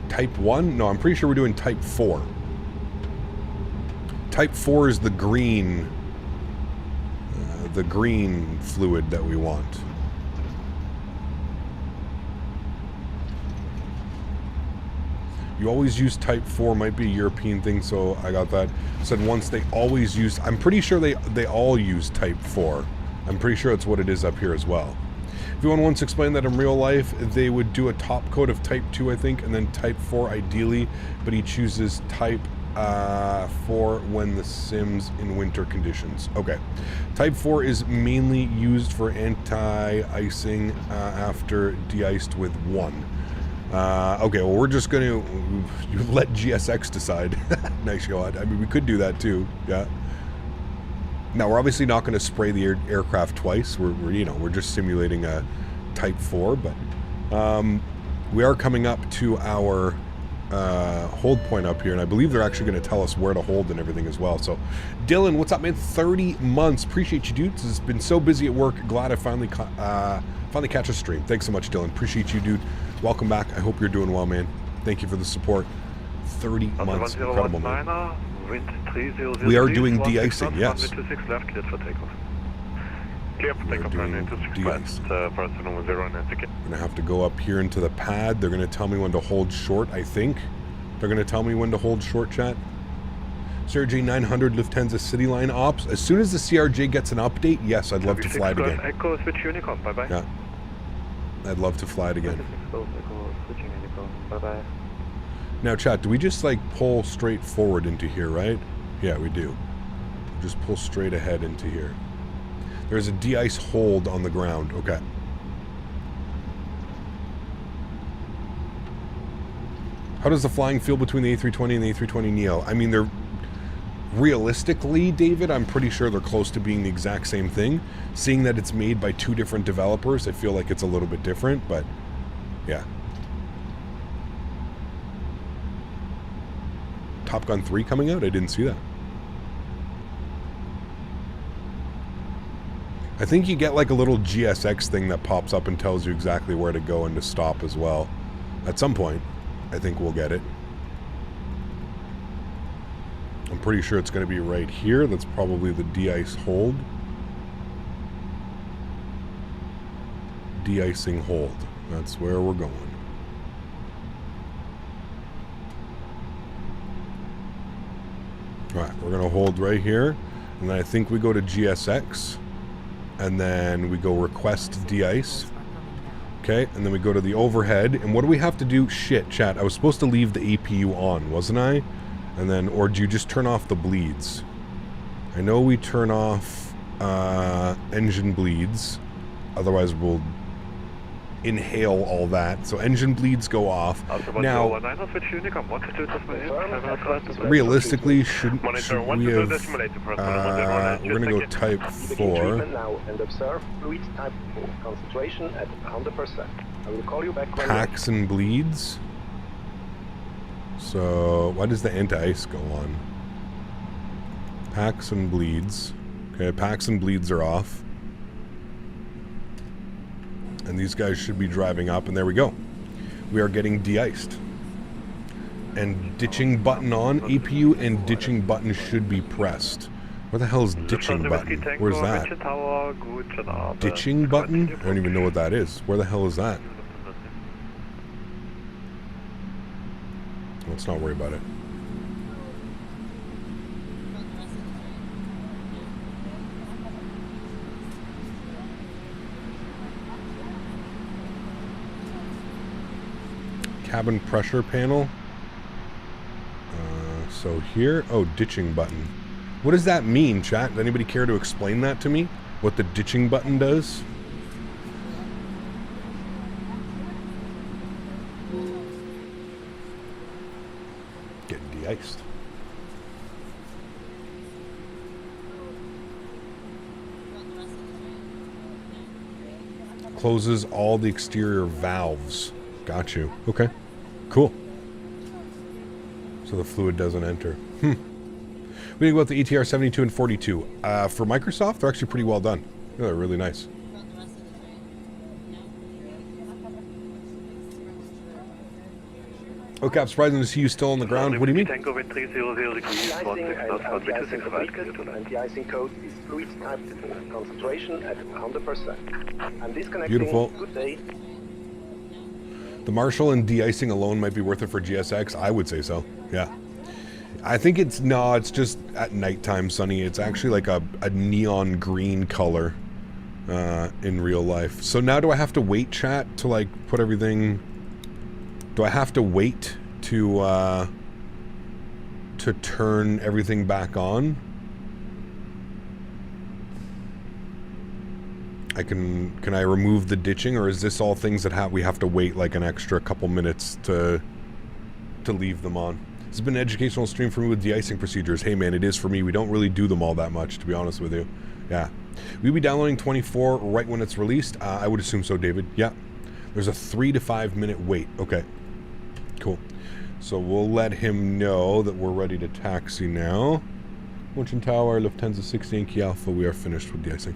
Type 1? No, I'm pretty sure we're doing Type 4. Type 4 is the green fluid that we want. You always use Type 4, might be a European thing, so I got that. Said once they always use, I'm pretty sure they all use Type 4. I'm pretty sure it's what it is up here as well. If you want to once explain that in real life, they would do a top coat of Type 2, I think, and then Type 4 ideally, but he chooses Type 4 when the sim's in winter conditions. Okay. Type 4 is mainly used for anti-icing after de-iced with 1. Okay, well, we're just going to let GSX decide. Nice shot. I mean, we could do that too. Yeah. Now, we're obviously not going to spray the aircraft twice. We're just simulating a Type 4, but we are coming up to our hold point up here, and I believe they're actually going to tell us where to hold and everything as well. So, Dylan, what's up, man? 30 months. Appreciate you, dudes. It's been so busy at work. Glad I finally catch a stream. Thanks so much, Dylan. Appreciate you, dude. Welcome back. I hope you're doing well, man. Thank you for the support. 30 months. Incredible, man. We are doing de-icing, yes. We are doing de-icing. We're going to have to go up here into the pad. They're going to tell me when to hold short, I think. They're going to tell me when to hold short, chat. CRJ 900 Lufthansa City Line Ops. As soon as the CRJ gets an update, yes, I'd love to fly it again. Echo, switch Unicom, bye-bye. Yeah. I'd love to fly it again. Bye-bye. Now, chat, do we just, like, pull straight forward into here, right? Yeah, we do. Just pull straight ahead into here. There's a de-ice hold on the ground. Okay. How does the flying feel between the A320 and the A320neo? I mean, they're... Realistically, David, I'm pretty sure they're close to being the exact same thing. Seeing that it's made by 2 different developers, I feel like it's a little bit different, but... Yeah. Top Gun 3 coming out? I didn't see that. I think you get like a little GSX thing that pops up and tells you exactly where to go and to stop as well. At some point, I think we'll get it. I'm pretty sure it's going to be right here. That's probably the de-ice hold. De-icing hold. That's where we're going. Alright, we're going to hold right here. And then I think we go to GSX. And then we go request de-ice. Okay, and then we go to the overhead. And what do we have to do? Shit, chat. I was supposed to leave the APU on, wasn't I? And then, or do you just turn off the bleeds? I know we turn off engine bleeds. Otherwise we'll inhale all that. So engine bleeds go off. Now, realistically, should we have... we're going to go Type 4. Now and observe fluid Type 4. Concentration at 100%. I will call you back when... Packs and bleeds. So, why does the anti-ice go on? Packs and bleeds. Okay, packs and bleeds are off. And these guys should be driving up, and there we go. we are getting de-iced. And ditching button on, APU and ditching button should be pressed. Where the hell is ditching button? Where's that? Ditching button? I don't even know what that is. Where the hell is that? Let's not worry about it. Cabin pressure panel. So here, oh, ditching button. What does that mean, chat? Does anybody care to explain that to me? What the ditching button does? Getting de-iced. Closes all the exterior valves. Got you. Okay. Cool. So the fluid doesn't enter. What do you think about the ETR 72 and 42? For Microsoft, they're actually pretty well done. Yeah, they're really nice. Okay, I'm surprising to see you still on the ground. What do you mean? De-icing and de-icing code is fluid type 4. Concentration at 100%. I'm disconnecting. Beautiful. Good day. The Marshall and de-icing alone might be worth it for GSX. I would say so. Yeah. I think it's just at nighttime, Sunny. It's actually like a neon green color in real life. So now do I have to wait, chat, to like put everything... Do I have to wait to turn everything back on? Can I remove the ditching, or is this all things that we have to wait like an extra couple minutes to leave them on? This has been an educational stream for me with de-icing procedures. Hey man, it is for me. We don't really do them all that much, to be honest with you. Yeah. We'll be downloading 24 right when it's released. I would assume so, David. Yeah. There's a 3 to 5 minute wait. Okay. Cool. So we'll let him know that we're ready to taxi now. Munchen Tower, Lufthansa 60 Yankee Alpha. We are finished with de-icing.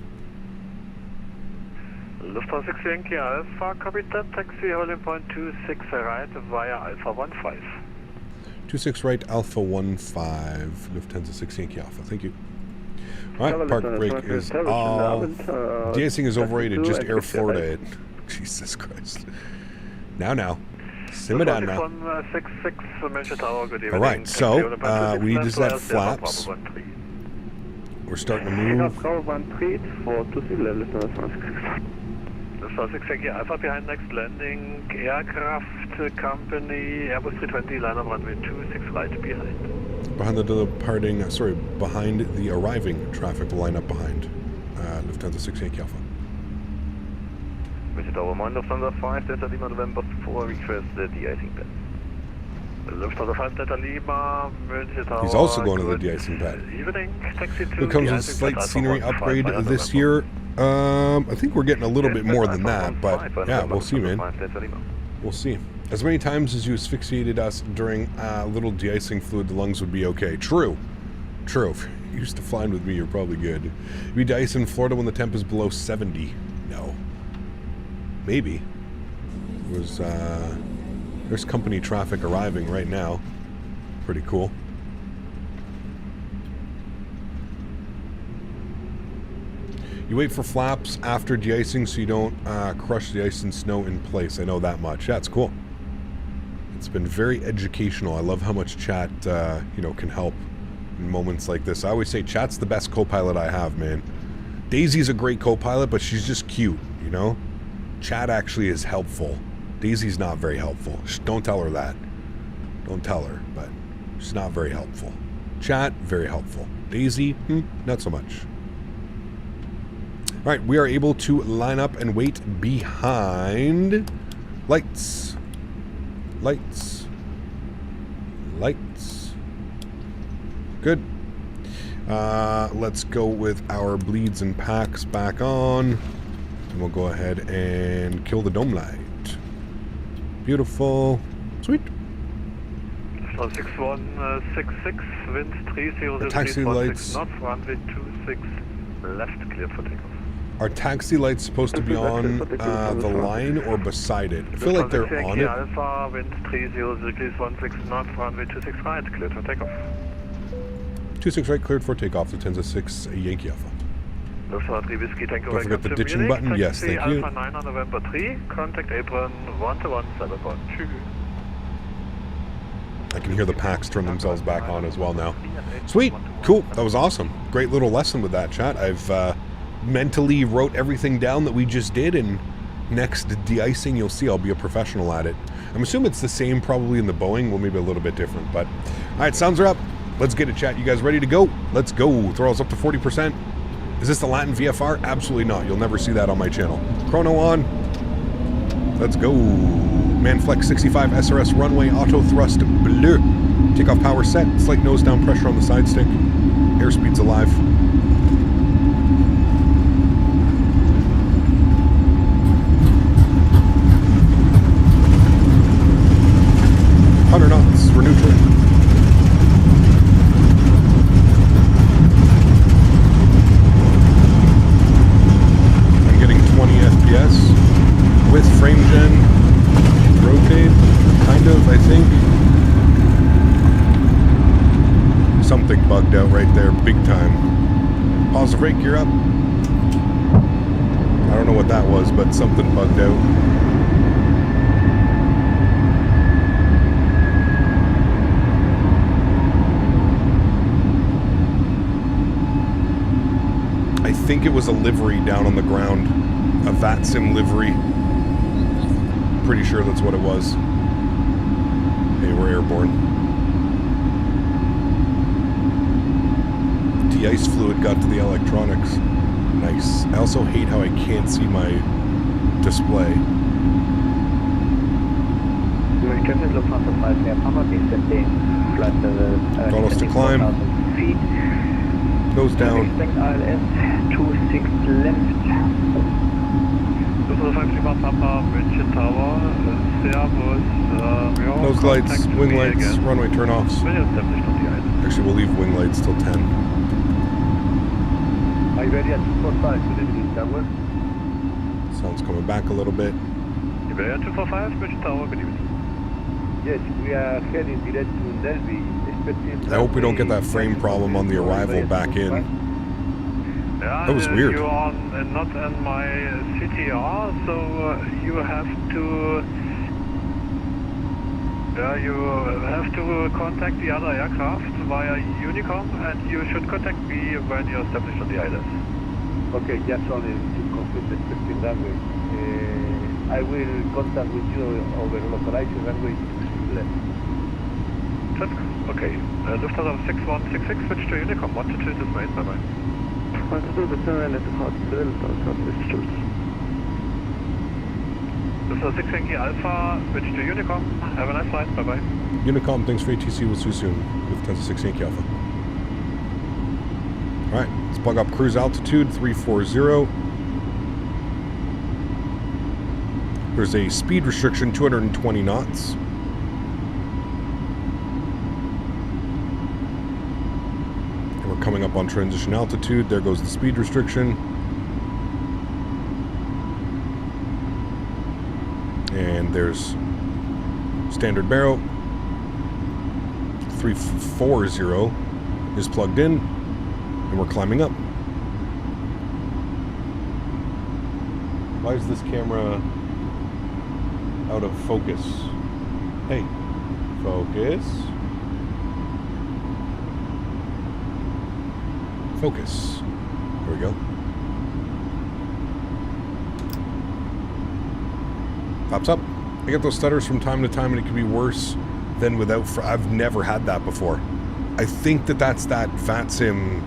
Lufthansa 60 Yankee Alpha, Captain, taxi holding point 26 right via Alpha 15. 26 right, Alpha 15, Lufthansa 6 Yankee Alpha. Thank you. Alright, park brake is off. De-icing is overrated, just Air Florida it. Jesus Christ. Now. Simmer down now. Alright, so, we need to set flaps. We're starting to move. Lufthansa 6 Alpha behind next landing, aircraft company, Airbus 320, line up runway 26 right behind. Behind the arriving traffic, line up behind Lufthansa 6 Yankee Alpha. Mr. Tower 9, Lufthansa 5, Delta Lima November 4, request the de-icing pad. Lufthansa 5, Delta Lima, München Tower. He's also going to the de-icing pad. Evening, taxi 2. It comes with a slight scenery upgrade this year. I think we're getting a little bit more than that, but yeah, we'll see, man. We'll see. As many times as you asphyxiated us during a little de-icing fluid, the lungs would be okay. True. If you're used to flying with me, you're probably good. We de-ice in Florida when the temp is below 70. No. Maybe. There's company traffic arriving right now. Pretty cool. You wait for flaps after de-icing so you don't crush the ice and snow in place. I know that much. Yeah, it's cool. It's been very educational. I love how much chat, can help in moments like this. I always say chat's the best co-pilot I have, man. Daisy's a great co-pilot, but she's just cute, you know? Chat actually is helpful. Daisy's not very helpful. Don't tell her that. Don't tell her, but she's not very helpful. Chat, very helpful. Daisy, not so much. All right, we are able to line up and wait behind lights. Good. Let's go with our bleeds and packs back on. And we'll go ahead and kill the dome light. Beautiful. Sweet. 6166, wind 30, taxi lights. knots, runway 26, left, clear for takeoff. Are taxi lights supposed to be on the line or beside it? I feel like they're on it. Alpha, wind 30 degrees 16 knots, runway 26 right, cleared for takeoff. 26 right, cleared for takeoff. Lufthansa 6, Yankee Alpha. Lufthansa 3 Whiskey, Tango, Don't forget the welcome to ditching Munich. button. Yes, Taxi thank you. Alpha 9 on November 3, contact apron 12171. I can hear the packs turn themselves back on as well now. Sweet. Cool. That was awesome. Great little lesson with that, chat. I've mentally wrote everything down that we just did, and next de-icing, you'll see I'll be a professional at it. I'm assuming it's the same probably in the Boeing. Well, maybe a little bit different, but... All right, sounds are up. Let's get it, chat. You guys ready to go? Let's go. Throttles up to 40%. Is this the Latin VFR? Absolutely not. You'll never see that on my channel. Chrono on. Let's go. Manflex 65 SRS runway auto thrust bleu. Takeoff power set. Slight nose down pressure on the side stick. Airspeed's alive. Knots. We're neutral. I'm getting 20 FPS with frame gen. Rotate, kind of, I think. Something bugged out right there, big time. Pause the brake, gear up. I don't know what that was, but something bugged out. I think it was a livery down on the ground. A VATSIM livery. Pretty sure that's what it was. Hey, we're airborne. De-ice fluid got to the electronics. Nice. I also hate how I can't see my display. Throttles to climb. Nose down. Expect ILS 26 left. Nose lights, wing lights, runway turn-offs. Actually, we'll leave wing lights till 10. Are you ready at 245 to the Green Tower? Sound's coming back a little bit. Iberia 245, Bridge Tower, good evening. Yes, we are heading direct to Delby. I hope we don't get that frame problem on the arrival back in. Yeah, that was weird. You are not in my CTR, so you have to contact the other aircraft via Unicom, and you should contact me when you're established on the ILS. Okay, just only to complete the expected runway. I will contact with you over localized runway 26 left. Okay, Lufthansa 6166, switch to Unicom, 122 is made, bye-bye. Lufthansa 6 Yankee Alpha, switch to Unicom, have a nice flight, bye-bye. Unicom, thanks for ATC, we'll see you soon. Lufthansa 6 Yankee Alpha. Alright, let's plug up cruise altitude, 340. There's a speed restriction, 220 knots. Coming up on transition altitude, there goes the speed restriction. And there's standard barrel. 340 is plugged in, and we're climbing up. Why is this camera out of focus? Hey, focus. Focus. There we go. Pops up. I get those stutters from time to time, and it can be worse than without. I've never had that before. I think that's that VATSIM.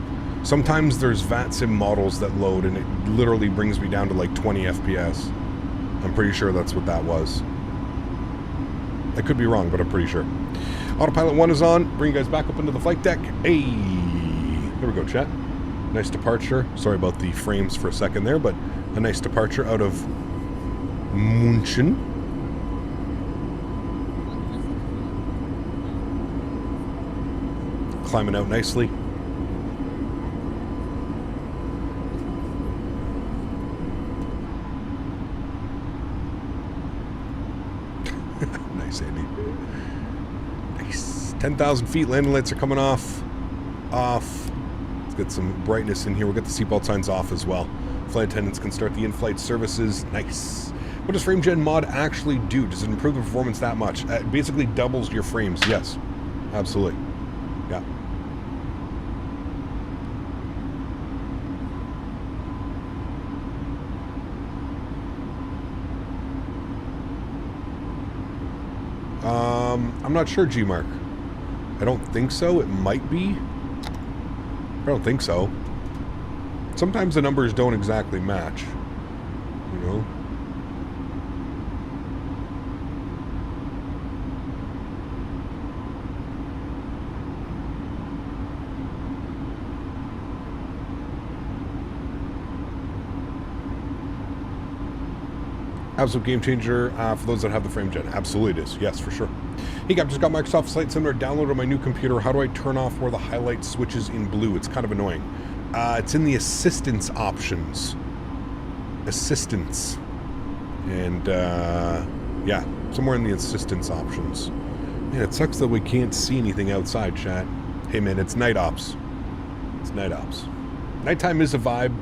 Sometimes there's VATSIM models that load, and it literally brings me down to like 20 FPS. I'm pretty sure that's what that was. I could be wrong, but I'm pretty sure. Autopilot 1 is on. Bring you guys back up into the flight deck. Hey, there we go, chat. Nice departure. Sorry about the frames for a second there, but a nice departure out of München. Climbing out nicely. 10,000 feet. Landing lights are coming off. Off. Let's get some brightness in here. We'll get the seatbelt signs off as well. Flight attendants can start the in-flight services. Nice. What does frame gen mod actually do? Does it improve the performance that much? It basically doubles your frames. Yes. Absolutely. Yeah. I'm not sure, G-Mark. I don't think so. It might be. I don't think so. Sometimes the numbers don't exactly match. You know? Absolute game changer for those that have the frame gen. Absolutely it is. Yes, for sure. Hey, Cap, just got Microsoft Flight Simulator downloaded on my new computer. How do I turn off where the highlight switches in blue? It's kind of annoying. It's in the assistance options. Assistance. And, yeah, somewhere in the assistance options. Man, it sucks that we can't see anything outside, chat. Hey, man, it's night ops. It's night ops. Nighttime is a vibe.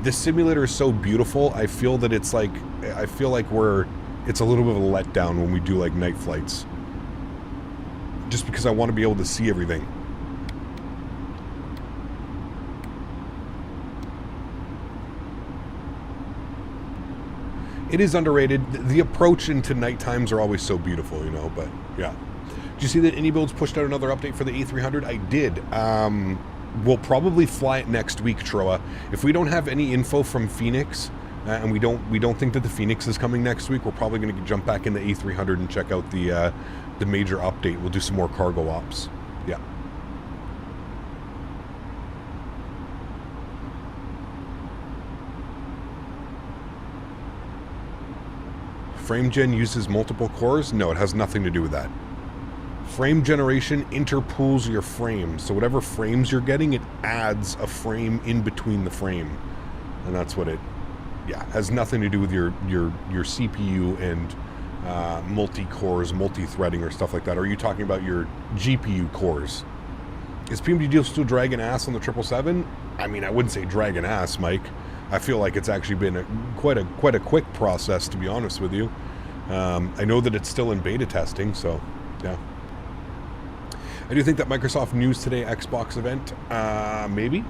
This simulator is so beautiful. I feel that it's like, it's a little bit of a letdown when we do like night flights. Just because I want to be able to see everything. It is underrated. The approach into night times are always so beautiful, you know, but yeah. Did you see that AnyBuilds pushed out another update for the A300? I did. We'll probably fly it next week, Troa. If we don't have any info from Phoenix, and we don't think that the Phoenix is coming next week, we're probably going to jump back in the A300 and check out the major update. We'll do some more cargo ops. Yeah. Frame gen uses multiple cores? No, it has nothing to do with that. Frame generation interpools your frames. So whatever frames you're getting, it adds a frame in between the frame. And that's what it, yeah, has nothing to do with your CPU and multi-cores, multi-threading or stuff like that. Or are you talking about your GPU cores? Is PMD still dragging ass on the 777? I mean, I wouldn't say dragging ass, Mike. I feel like it's actually been quite a quick process, to be honest with you. I know that it's still in beta testing, so yeah. I do think that Microsoft News Today Xbox event, maybe.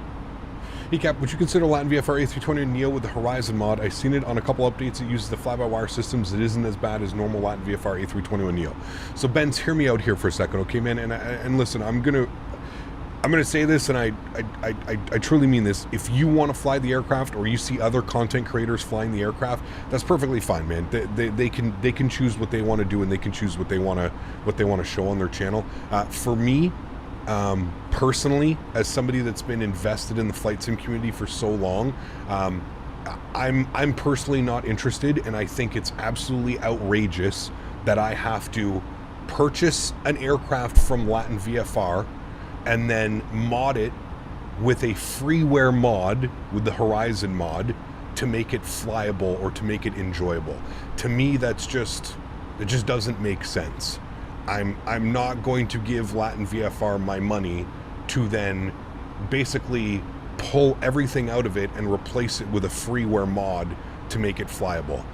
Hey Cap, would you consider Latin VFR A320 Neo with the Horizon mod? I've seen it on a couple updates. It uses the fly-by-wire systems. It isn't as bad as normal Latin VFR A321 Neo. So Benz, hear me out here for a second, okay, man? And listen, I'm gonna say this, and I truly mean this. If you want to fly the aircraft, or you see other content creators flying the aircraft, that's perfectly fine, man. They can choose what they want to do, and they can choose what they want to show on their channel. For me, personally, as somebody that's been invested in the flight sim community for so long, I'm personally not interested, and I think it's absolutely outrageous that I have to purchase an aircraft from Latin VFR and then mod it with a freeware mod, with the Horizon mod, to make it flyable or to make it enjoyable. To me, it just doesn't make sense. I'm not going to give Latin VFR my money to then basically pull everything out of it and replace it with a freeware mod to make it flyable.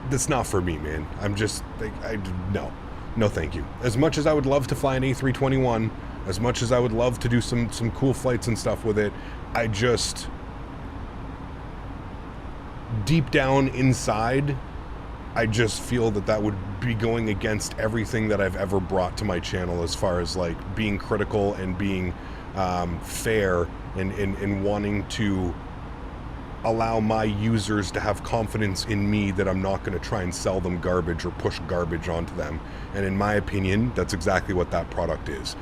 That's not for me, man. I'm just, no thank you. As much as I would love to fly an A321, as much as I would love to do some cool flights and stuff with it, I just, deep down inside, I just feel that would be going against everything that I've ever brought to my channel, as far as like being critical and being fair and wanting to allow my users to have confidence in me that I'm not going to try and sell them garbage or push garbage onto them. And in my opinion, that's exactly what that product is.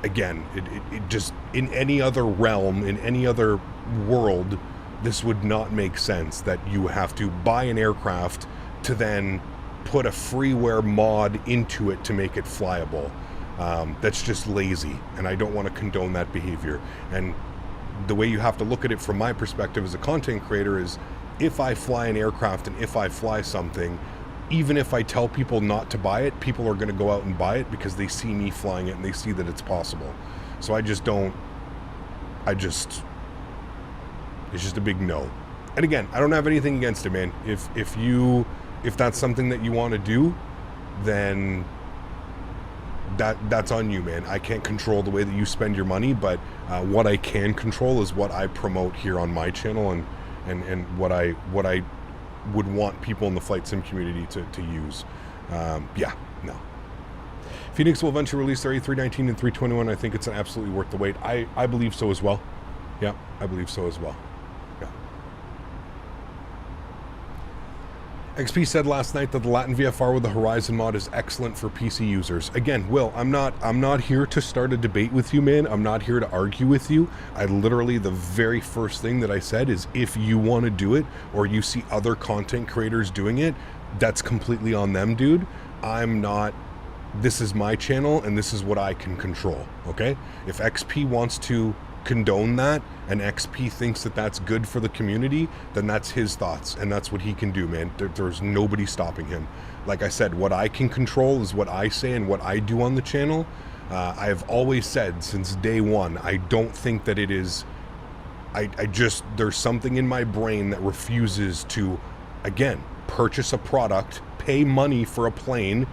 Again, it just, in any other realm, in any other world, this would not make sense that you have to buy an aircraft to then put a freeware mod into it to make it flyable. That's just lazy, and I don't want to condone that behavior. And the way you have to look at it from my perspective as a content creator is, if I fly an aircraft and if I fly something, even if I tell people not to buy it, people are going to go out and buy it because they see me flying it and they see that it's possible. So it's just a big no. And again, I don't have anything against it, man. If that's something that you want to do, then that's on you, man. I can't control the way that you spend your money, but what I can control is what I promote here on my channel and what I would want people in the flight sim community to use. Yeah, no. Phoenix will eventually release their A319 and 321. I think it's absolutely worth the wait. I believe so as well. Yeah, I believe so as well. Yeah. XP said last night that the Latin VFR with the Horizon mod is excellent for PC users. Again, Will, I'm not here to start a debate with you, man. I'm not here to argue with you. I literally, the very first thing that I said is if you want to do it or you see other content creators doing it, that's completely on them, dude. This is my channel and this is what I can control, okay? If XP wants to condone that and XP thinks that that's good for the community, then that's his thoughts and that's what he can do, man. There's nobody stopping him. Like I said, what I can control is what I say and what I do on the channel. I have always said since day one, I don't think that it is, there's something in my brain that refuses to, again, purchase a product, pay money for a plane,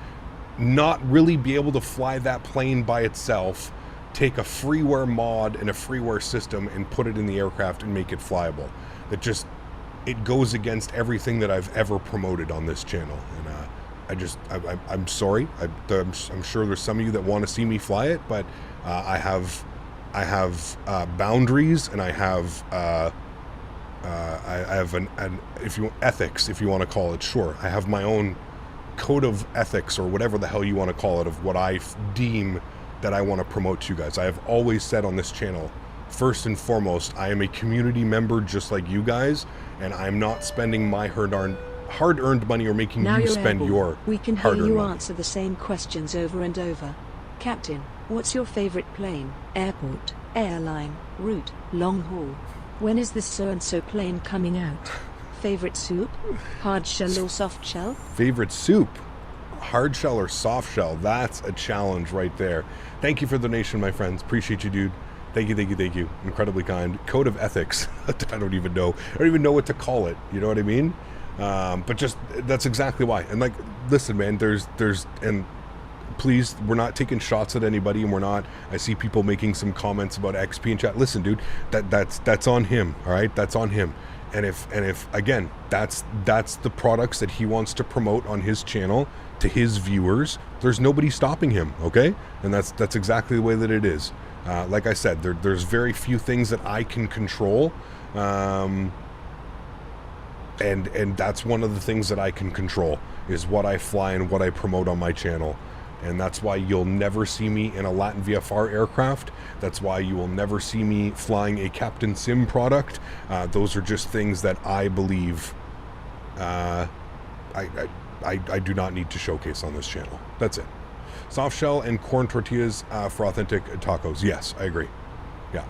not really be able to fly that plane by itself, take a freeware mod and a freeware system and put it in the aircraft and make it flyable. It goes against everything that I've ever promoted on this channel. And I'm sorry. I'm sure there's some of you that want to see me fly it, but I have boundaries and I have an if you ethics, if you want to call it. Sure, I have my own code of ethics or whatever the hell you want to call it of what I deem that I want to promote to you guys. I have always said on this channel, first and foremost, I am a community member just like you guys, and I'm not spending my hard-earned money or making now you spend your We can hear hard-earned you money. answer the same questions over and over. Captain, what's your favorite plane, airport, airline, route, long haul? When is this so-and-so plane coming out? Favorite soup? Hard shell or soft shell? Favorite soup? Hard shell or soft shell? That's a challenge right there. Thank you for the donation, my friends. Appreciate you, dude. Thank you. Incredibly kind. Code of ethics. I don't even know what to call it. You know what I mean? But just, that's exactly why. And like, listen, man, and please, we're not taking shots at anybody, and I see people making some comments about XP in chat. Listen, dude, that's on him, all right? That's on him. And if again, that's the products that he wants to promote on his channel to his viewers, there's nobody stopping him, okay? And that's exactly the way that it is. Like I said, there's very few things that I can control, and that's one of the things that I can control is what I fly and what I promote on my channel. And that's why you'll never see me in a Latin VFR aircraft. That's why you will never see me flying a Captain Sim product. Those are just things that I believe I do not need to showcase on this channel. That's it. Soft shell and corn tortillas for authentic tacos. Yes, I agree. Yeah.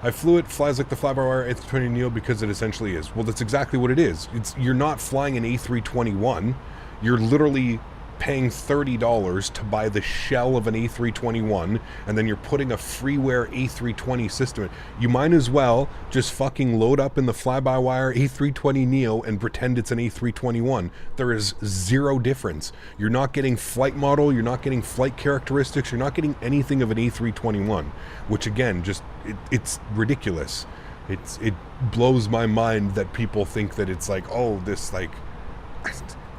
I flew it, flies like the fly-by-wire A320neo because it essentially is. Well, that's exactly what it is. You're not flying an A321. You're literally paying $30 to buy the shell of an A321, and then you're putting a freeware A320 system in. You might as well just fucking load up in the fly-by-wire A320neo and pretend it's an A321. There is zero difference. You're not getting flight model, you're not getting flight characteristics, you're not getting anything of an A321, which again, just it's ridiculous. It blows my mind that people think that it's like, oh, this like,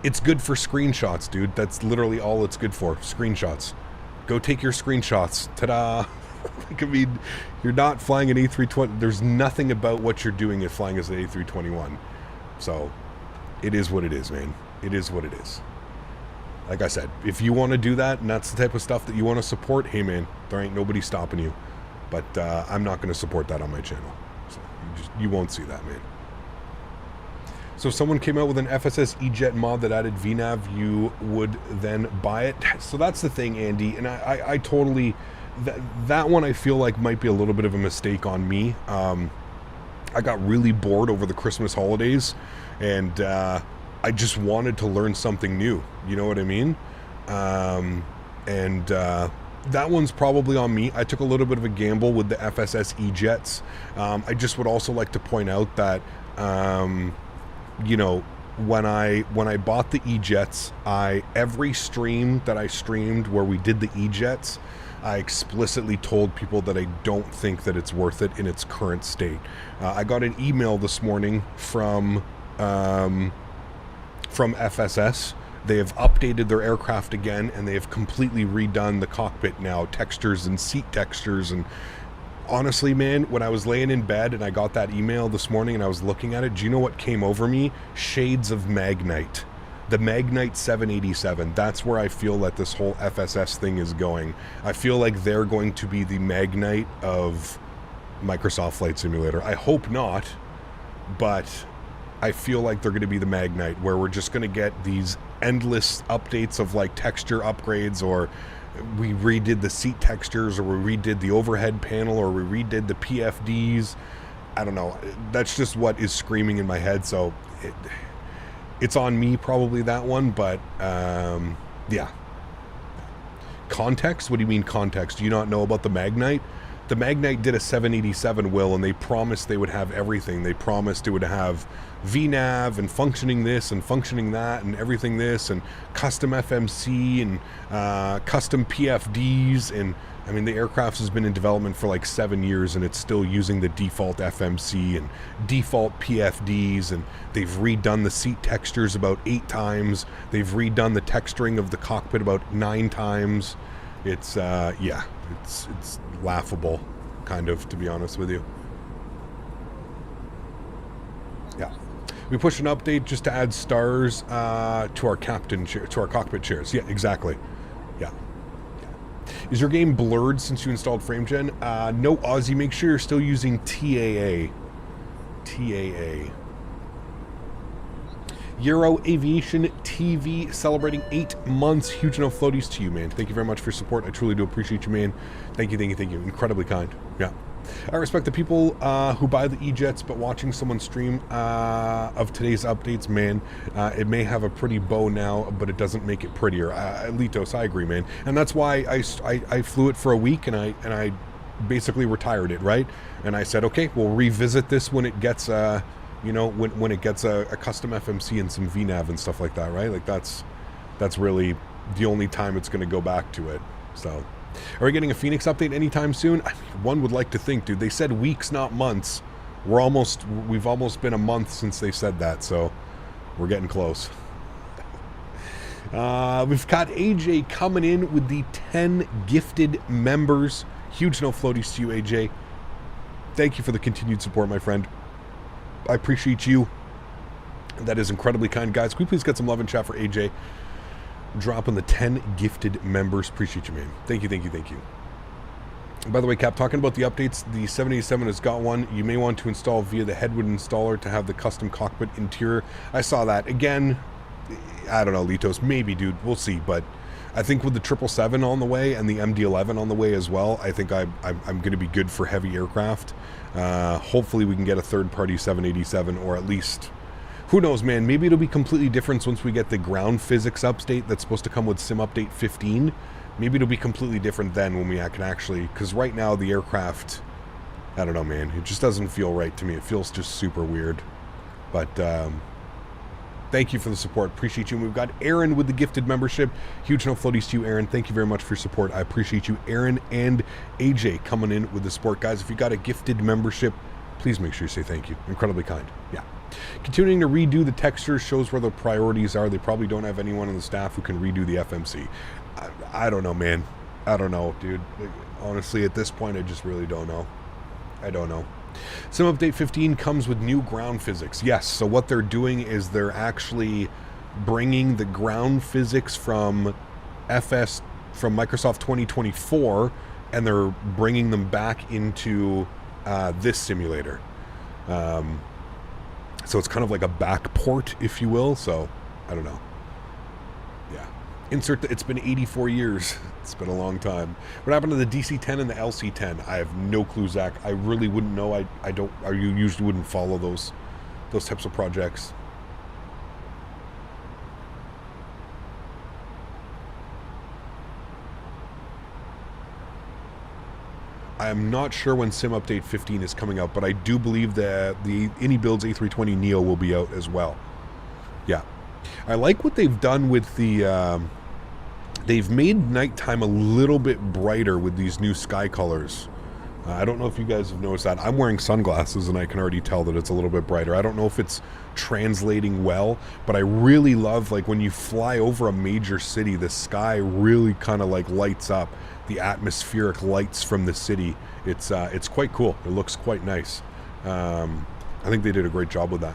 it's good for screenshots, dude. That's literally all it's good for. Screenshots. Go take your screenshots. Ta-da. Like, I mean, you're not flying an A320. There's nothing about what you're doing at flying as an A321. So, it is what it is, man. It is what it is. Like I said, if you want to do that and that's the type of stuff that you want to support, hey, man, there ain't nobody stopping you. But I'm not going to support that on my channel. So, you won't see that, man. So if someone came out with an FSS E-Jet mod that added VNAV, you would then buy it. So that's the thing, Andy, and I totally, that one I feel like might be a little bit of a mistake on me. I got really bored over the Christmas holidays, and I just wanted to learn something new. You know what I mean? That one's probably on me. I took a little bit of a gamble with the FSS E-Jets. I just would also like to point out that, you know, when I bought the E-Jets, every stream that I streamed where we did the E-Jets, I explicitly told people that I don't think that it's worth it in its current state. I got an email this morning from FSS. They have updated their aircraft again, and they have completely redone the cockpit now, textures and seat textures. And honestly, man, when I was laying in bed and I got that email this morning and I was looking at it, do you know what came over me? Shades of Magnite. The Magnite 787. That's where I feel that this whole FSS thing is going. I feel like they're going to be the Magnite of Microsoft Flight Simulator. I hope not, but I feel like they're going to be the Magnite, where we're just going to get these endless updates of like texture upgrades, or we redid the seat textures, or we redid the overhead panel, or we redid the PFDs. I don't know. That's just what is screaming in my head. So it's on me, probably, that one. But yeah. Context? What do you mean context? Do you not know about the Magnite? The Magnite did a 787, Will, and they promised they would have everything. They promised it would have VNAV and functioning this and functioning that and everything this, and custom FMC and custom PFDs. And I mean, the aircraft has been in development for like 7 years, and it's still using the default FMC and default PFDs, and they've redone the seat textures about 8 times. They've redone the texturing of the cockpit about 9 times. It's yeah, it's laughable, kind of, to be honest with you. Yeah, we pushed an update just to add stars to our captain chair, to our cockpit chairs. Yeah, exactly. Yeah. Is your game blurred since you installed FrameGen? No, Aussie. Make sure you're still using TAA. TAA. Euro Aviation TV celebrating 8 months. Huge enough floaties to you, man. Thank you very much for your support. I truly do appreciate you, man. Thank you, thank you, thank you. Incredibly kind. Yeah. I respect the people who buy the E-Jets, but watching someone stream of today's updates, man, it may have a pretty bow now, but it doesn't make it prettier. Litos, I agree, man. And that's why I flew it for a week, and I basically retired it, right? And I said, okay, we'll revisit this when it gets you know, when it gets a custom FMC and some VNAV and stuff like that, right? Like that's really the only time it's going to go back to it. So, are we getting a Phoenix update anytime soon? I mean, one would like to think, dude. They said weeks, not months. We've almost been a month since they said that, so we're getting close. We've got AJ coming in with the 10 gifted members. Huge no floaties to you, AJ. Thank you for the continued support, my friend. I appreciate you. That is incredibly kind. Guys, can we please get some love and chat for AJ? Dropping the 10 gifted members. Appreciate you, man. Thank you, thank you, thank you. By the way, Cap, talking about the updates, the 787 has got one. You may want to install via the Headwood installer to have the custom cockpit interior. I saw that. Again, I don't know, Litos. Maybe, dude. We'll see. But I think with the 777 on the way and the MD-11 on the way as well, I think I'm going to be good for heavy aircraft. Hopefully we can get a third-party 787, or at least, who knows, man, maybe it'll be completely different once we get the ground physics update that's supposed to come with Sim Update 15. Maybe it'll be completely different then when we can actually, because right now the aircraft, I don't know, man, it just doesn't feel right to me. It feels just super weird. But thank you for the support. Appreciate you. And we've got Erin with the gifted membership. Huge no floaties to you, Erin. Thank you very much for your support. I appreciate you. Erin and AJ coming in with the support. Guys, if you got a gifted membership, please make sure you say thank you. Incredibly kind. Yeah. Continuing to redo the textures shows where the priorities are. They probably don't have anyone on the staff who can redo the FMC. I don't know, man. I don't know, dude. Honestly, at this point, I just really don't know. I don't know. Sim Update 15 comes with new ground physics. Yes, so what they're doing is they're actually bringing the ground physics from Microsoft 2024, and they're bringing them back into this simulator. So it's kind of like a back port, if you will. So, I don't know. Yeah. It's been 84 years. It's been a long time. What happened to the DC-10 and the LC-10? I have no clue, Zach. I really wouldn't know. You usually wouldn't follow those types of projects. I'm not sure when Sim Update 15 is coming out, but I do believe that the AnyBuilds A320neo will be out as well. Yeah. I like what they've done with the... they've made nighttime a little bit brighter with these new sky colors. I don't know if you guys have noticed that. I'm wearing sunglasses and I can already tell that it's a little bit brighter. I don't know if it's translating well, but I really love, like, when you fly over a major city, the sky really kind of like lights up. The atmospheric lights from the city. It's quite cool. It looks quite nice. I think they did a great job with that.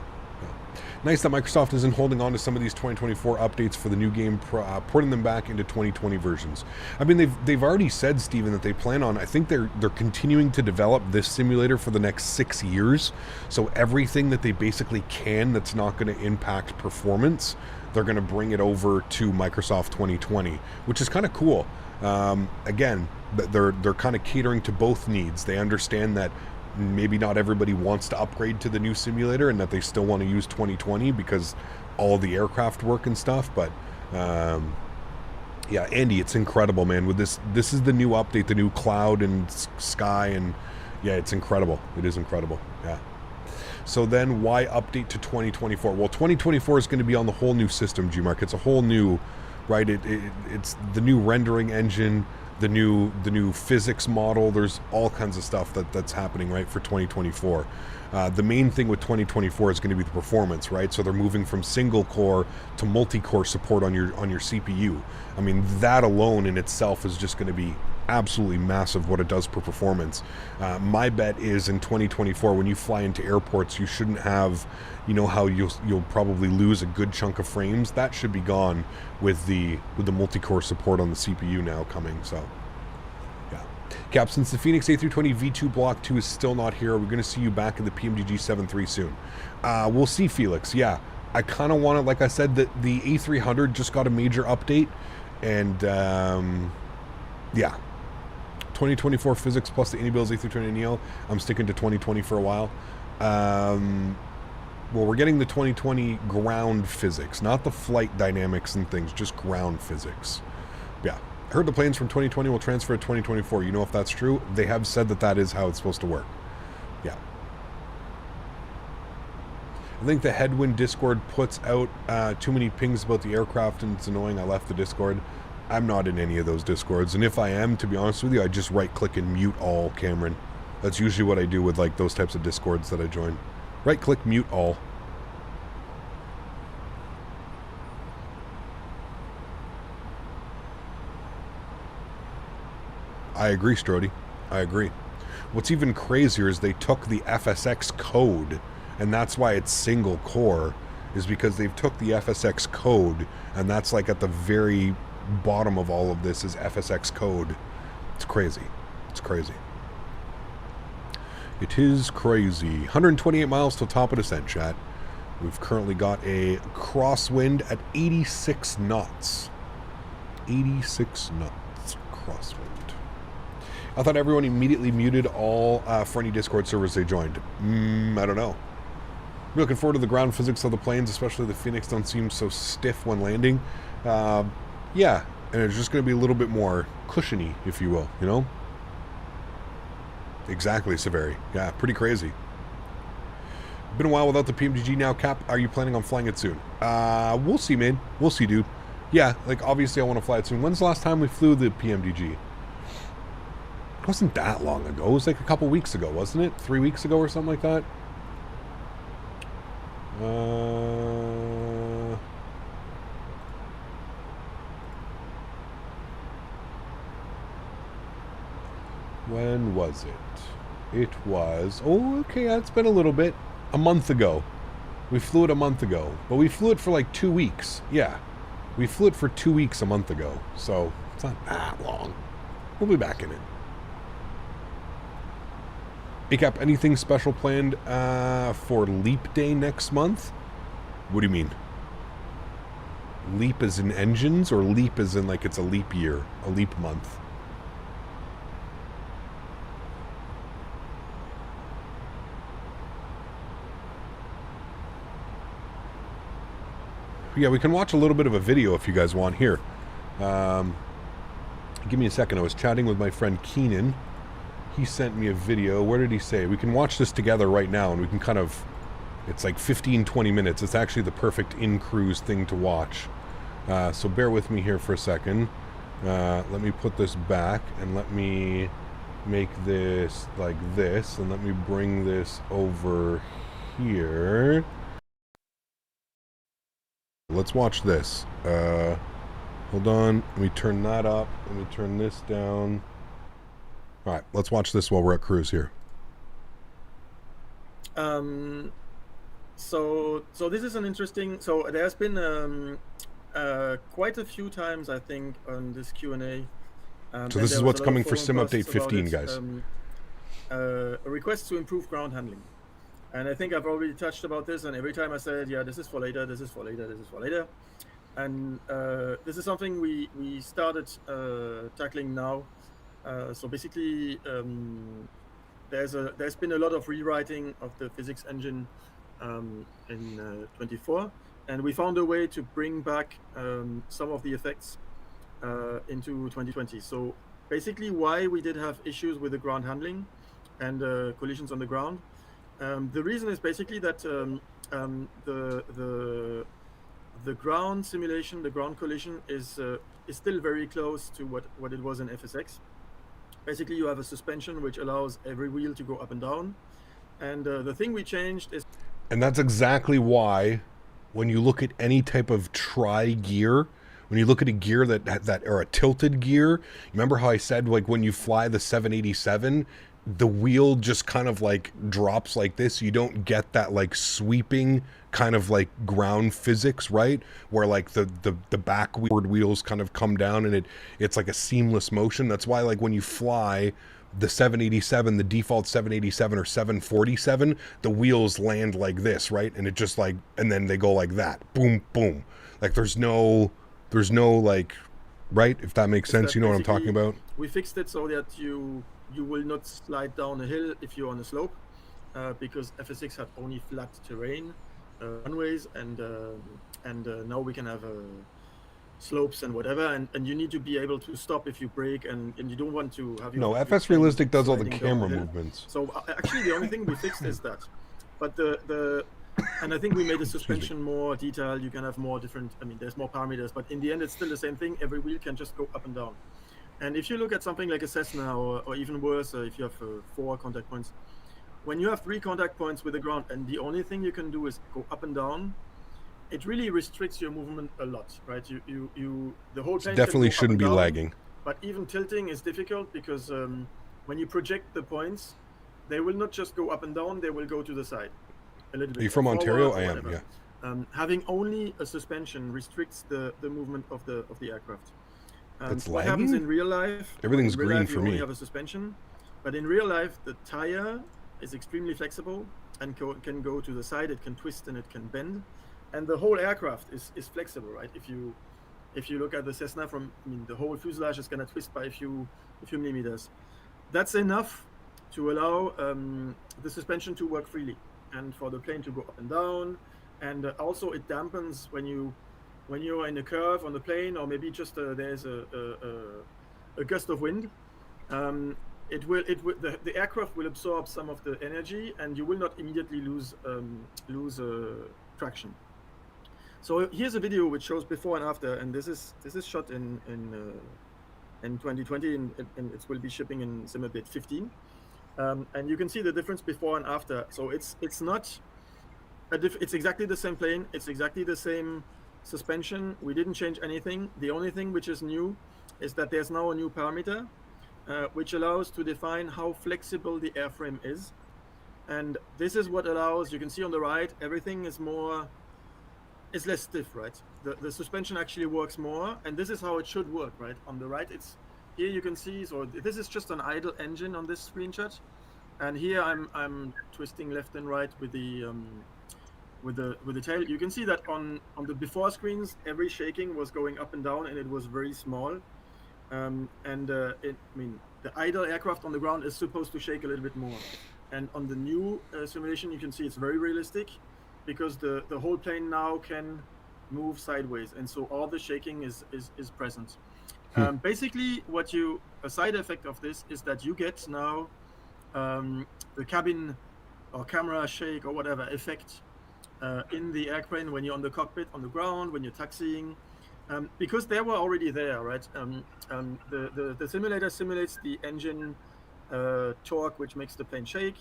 Nice that Microsoft isn't holding on to some of these 2024 updates for the new game, porting them back into 2020 versions. I mean, they've already said, Steven, that they plan on, I think they're continuing to develop this simulator for the next 6 years. So everything that they basically can that's not going to impact performance, they're going to bring it over to Microsoft 2020, which is kind of cool. Again, they're kind of catering to both needs. They understand that maybe not everybody wants to upgrade to the new simulator and that they still want to use 2020 because all the aircraft work and stuff. But yeah, Andy, it's incredible, man. With this is the new update, the new cloud and sky, and yeah, it's incredible. It is incredible. Yeah. So then why update to 2024? Well, 2024 is going to be on the whole new system, G-Mark. It's a whole new, right? It's the new rendering engine, the new physics model. There's all kinds of stuff that's happening, right, for 2024. The main thing with 2024 is going to be the performance, right? So they're moving from single core to multi-core support on your CPU. I mean, that alone in itself is just going to be absolutely massive what it does per performance. My bet is in 2024, when you fly into airports, you shouldn't have, you know how you'll probably lose a good chunk of frames. That should be gone with the multi-core support on the CPU now coming. So yeah. Cap, since the Phoenix A320 V2 Block 2 is still not here, we're going to see you back in the PMDG 7.3 soon. We'll see, Felix. Yeah, I kind of want to, like I said, that the A300 just got a major update, and yeah, 2024 physics plus the AnyBuilds A320neo. I'm sticking to 2020 for a while. Well, we're getting the 2020 ground physics, not the flight dynamics and things, just ground physics. Yeah. I heard the planes from 2020 will transfer to 2024. You know if that's true? They have said that is how it's supposed to work. Yeah. I think the Headwind Discord puts out too many pings about the aircraft, and it's annoying. I left the Discord. I'm not in any of those Discords, and if I am, to be honest with you, I just right-click and mute all, Cameron. That's usually what I do with, like, those types of Discords that I join. Right-click, mute all. I agree, Strody. I agree. What's even crazier is they took the FSX code, and that's why it's single core, is because they've took the FSX code, and that's like at the very bottom of all of this is FSX code. It's crazy. It's crazy. It is crazy. 128 miles till top of descent, chat. We've currently got a crosswind at 86 knots. 86 knots crosswind. I thought everyone immediately muted all for any Discord servers they joined. I don't know. I'm looking forward to the ground physics of the planes, especially the Phoenix don't seem so stiff when landing. Yeah, and it's just going to be a little bit more cushiony, if you will, you know? Exactly, Severi. Yeah, pretty crazy. Been a while without the PMDG now, Cap. Are you planning on flying it soon? We'll see, man. We'll see, dude. Yeah, like, obviously I want to fly it soon. When's the last time we flew the PMDG? It wasn't that long ago. It was like a couple weeks ago, wasn't it? 3 weeks ago or something like that? When was it? It was... Oh, okay, that's been a little bit. A month ago. We flew it a month ago. But we flew it for like 2 weeks. Yeah. We flew it for 2 weeks a month ago. So, it's not that long. We'll be back in it. ACAP, anything special planned for Leap Day next month? What do you mean? Leap as in engines, or leap as in like it's a leap year, a leap month? Yeah, we can watch a little bit of a video if you guys want here. Give me a second. I was chatting with my friend Keenan. he sent me a video. Where did he say? We can watch this together right now, and we can kind of... It's like 15-20 minutes. It's actually the perfect in-cruise thing to watch. So bear with me here for a second. Let me put this back, and let me make this like this, and let me bring this over here. Let's watch this. Hold on. Let me turn that up. Let me turn this down. All right, let's watch this while we're at cruise here. So this is an interesting. So there's been quite a few times, I think, on this Q&A. So this is what's coming for Sim Update 15, guys. A request to improve ground handling. And I think I've already touched about this, and every time I said, yeah, this is for later, this is for later, this is for later. And this is something we started tackling now. So basically, there's been a lot of rewriting of the physics engine in 24, and we found a way to bring back some of the effects into 2020. So basically, why we did have issues with the ground handling and collisions on the ground. The reason is basically that the ground simulation, the ground collision is still very close to what it was in FSX. Basically, you have a suspension which allows every wheel to go up and down. And the thing we changed is... And that's exactly why when you look at any type of tri-gear, when you look at a gear that or a tilted gear, remember how I said, like, when you fly the 787, the wheel just kind of like drops like this. You don't get that like sweeping kind of like ground physics, right? Where like the backward wheels kind of come down and it's like a seamless motion. That's why, like, when you fly the 787, the default 787 or 747, the wheels land like this, right? And it just like, and then they go like that, boom, boom. Like there's no like, right? If that makes sense, you know what I'm talking about? We fixed it so that you will not slide down a hill if you're on a slope, because FSX had only flat terrain, runways, and now we can have slopes and whatever, and you need to be able to stop if you brake, and you don't want to have your... No, FS Realistic does all the camera movements. So actually the only thing we fixed is that. But and I think we made the suspension more detailed. You can have more different, I mean, there's more parameters, but in the end it's still the same thing. Every wheel can just go up and down. And if you look at something like a Cessna, or even worse, if you have 4 contact points, when you have 3 contact points with the ground and the only thing you can do is go up and down, it really restricts your movement a lot, right? The whole plane definitely shouldn't be down, lagging. But even tilting is difficult because when you project the points, they will not just go up and down; they will go to the side a little bit. Are you from Ontario? I am. Yeah. Having only a suspension restricts the movement of the aircraft. It's what lagging? happens in real life? Everything's in real green life, for you me. only have a suspension, but in real life, the tire is extremely flexible and can go to the side. It can twist and it can bend, and the whole aircraft is flexible, right? If you look at the Cessna from, I mean, the whole fuselage is going to twist by a few millimeters. That's enough to allow the suspension to work freely and for the plane to go up and down, and also it dampens when you're in a curve on the plane, or maybe just there's a gust of wind. The aircraft will absorb some of the energy, and you will not immediately lose traction. So here's a video which shows before and after, and this is shot in 2020, and it will be shipping in Sim Update 15. And you can see the difference before and after. So it's not it's exactly the same plane. It's exactly the same suspension. We didn't change anything. The only thing which is new is that there's now a new parameter which allows to define how flexible the airframe is, and this is what allows, you can see on the right, everything is less stiff, right? The suspension actually works more, and this is how it should work, right? On the right, it's here you can see, so this is just an idle engine on this screenshot, and here I'm twisting left and right with the tail. You can see that on the before screens, every shaking was going up and down, and it was very small. I mean, the idle aircraft on the ground is supposed to shake a little bit more. And on the new simulation, you can see it's very realistic, because the whole plane now can move sideways, and so all the shaking is present. Basically, a side effect of this is that you get now the cabin or camera shake or whatever effect in the airplane when you're on the cockpit, on the ground, when you're taxiing, because they were already there, right? The simulator simulates the engine torque, which makes the plane shake.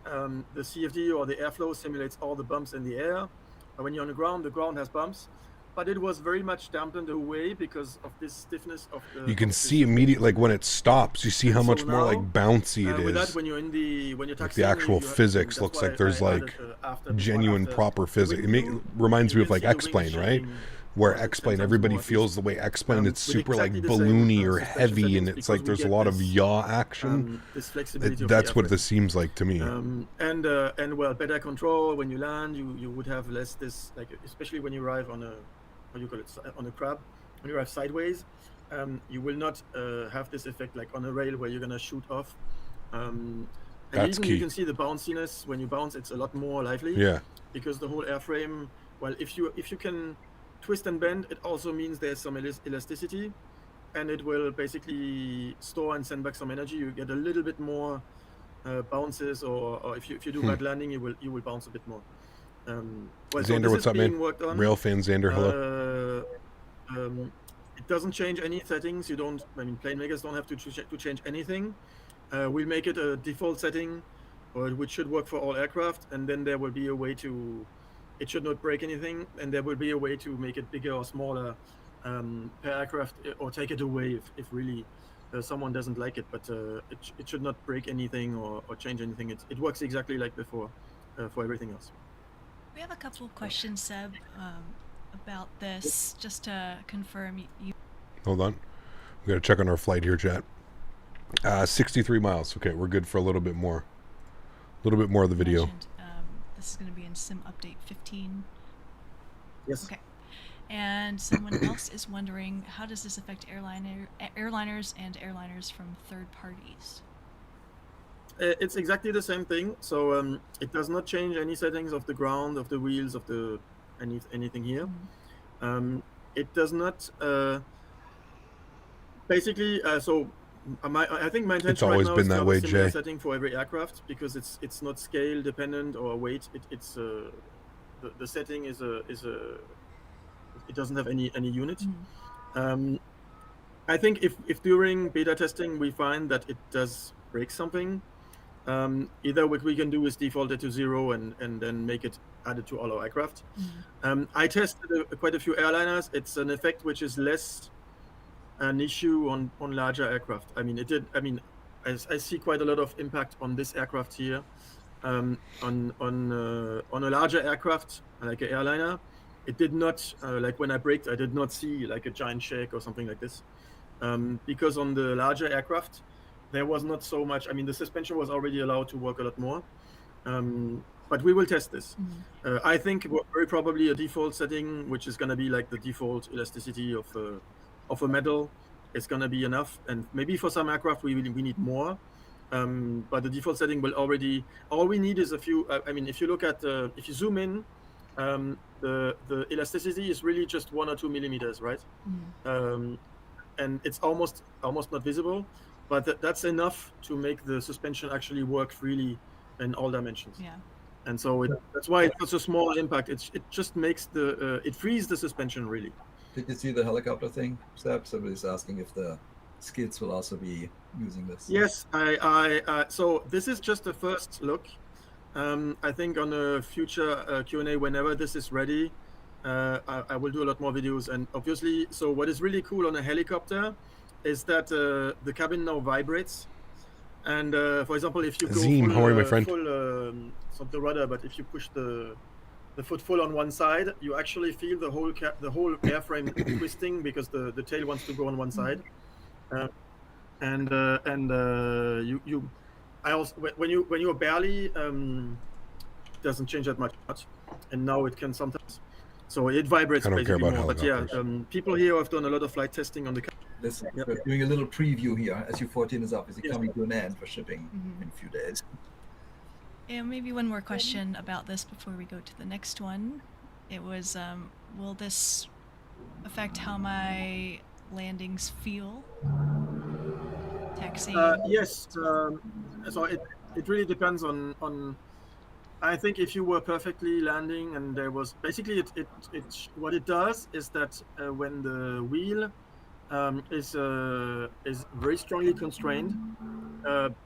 The CFD or the airflow simulates all the bumps in the air. When you're on the ground has bumps, but it was very much dampened away because of this stiffness of the. You can see immediately, like when it stops, you see how much more like bouncy it with is. that, when you're like the actual physics looks like there's like genuine proper physics. It reminds me of like X-Plane, right? Where X-Plane, everybody feels the way X-Plane, it's super like balloony or heavy, and it's like there's a lot of yaw action. That's what this seems like to me. And well, better control when you land. You would have less this, like, especially when you arrive on a, what do you call it, on a crab, when you arrive sideways, you will not have this effect like on a rail where you're gonna shoot off. And that's even key. You can see the bounciness when you bounce; it's a lot more lively. Yeah. Because the whole airframe, well, if you can twist and bend, it also means there's some elasticity, and it will basically store and send back some energy. You get a little bit more bounces, or if you do bad landing, you will bounce a bit more. Well, Xander, so what's up, man? Rail fan Xander, hello. It doesn't change any settings. You don't. I mean, plane makers don't have to change anything. We'll make it a default setting, which should work for all aircraft, and then there will be a way to. It should not break anything, and there will be a way to make it bigger or smaller per aircraft, or take it away if really someone doesn't like it. But it should not break anything or change anything. It works exactly like before for everything else. We have a couple of questions, Seb, about this, just to confirm. Hold on. We got to check on our flight here, chat. 63 miles. Okay, we're good for a little bit more. A little bit more of the video. This is going to be in Sim Update 15. Yes. Okay. And someone else is wondering, how does this affect airliners and airliners from third parties? It's exactly the same thing. So it does not change any settings of the ground, of the wheels, of the anything here. Mm-hmm. It does not. Basically, so. I think my intention it's always right now been is that to way, have a similar Jay. setting for every aircraft, because it's not scale dependent or weight. It's the setting is it doesn't have any unit. Mm-hmm. I think if during beta testing we find that it does break something, either what we can do is default it to 0 and then make it added to all our aircraft. Mm-hmm. I tested quite a few airliners. It's an effect which is less an issue on larger aircraft. I mean, I see quite a lot of impact on this aircraft here. On a larger aircraft like an airliner, it did not like when I braked, I did not see like a giant shake or something like this, because on the larger aircraft there was not so much. I mean, the suspension was already allowed to work a lot more, but we will test this. Mm-hmm. I think very probably a default setting, which is going to be like the default elasticity of a metal, is going to be enough, and maybe for some aircraft we need more, but the default setting will already. All we need is a few. I mean, if you look at if you zoom in, the elasticity is really just 1 or 2 millimeters, right? Mm-hmm. And it's almost not visible, but that's enough to make the suspension actually work freely in all dimensions. Yeah. And so that's why it's such a small impact. It just makes it frees the suspension really. Did you see the helicopter thing, Seb? Somebody's asking if the skids will also be using this. Yes, so this is just the first look. I think on a future Q&A, whenever this is ready, I will do a lot more videos. And obviously, so what is really cool on a helicopter is that the cabin now vibrates. And for example, if you go Azim, how are you, my friend? it's not the rudder, but if you push the foot full on one side, you actually feel the whole airframe twisting, because the tail wants to go on one side, I also when you're barely doesn't change that much, and now it can sometimes, so it vibrates. I don't care about more, but yeah, people here have done a lot of flight testing on the. Listen, we're doing a little preview here. SU-14 is obviously coming to an end for shipping in a few days. And maybe one more question about this before we go to the next one. It was, will this affect how my landings feel? Taxiing? Yes. So it really depends on. I think if you were perfectly landing and there was basically what it does is that when the wheel is very strongly constrained,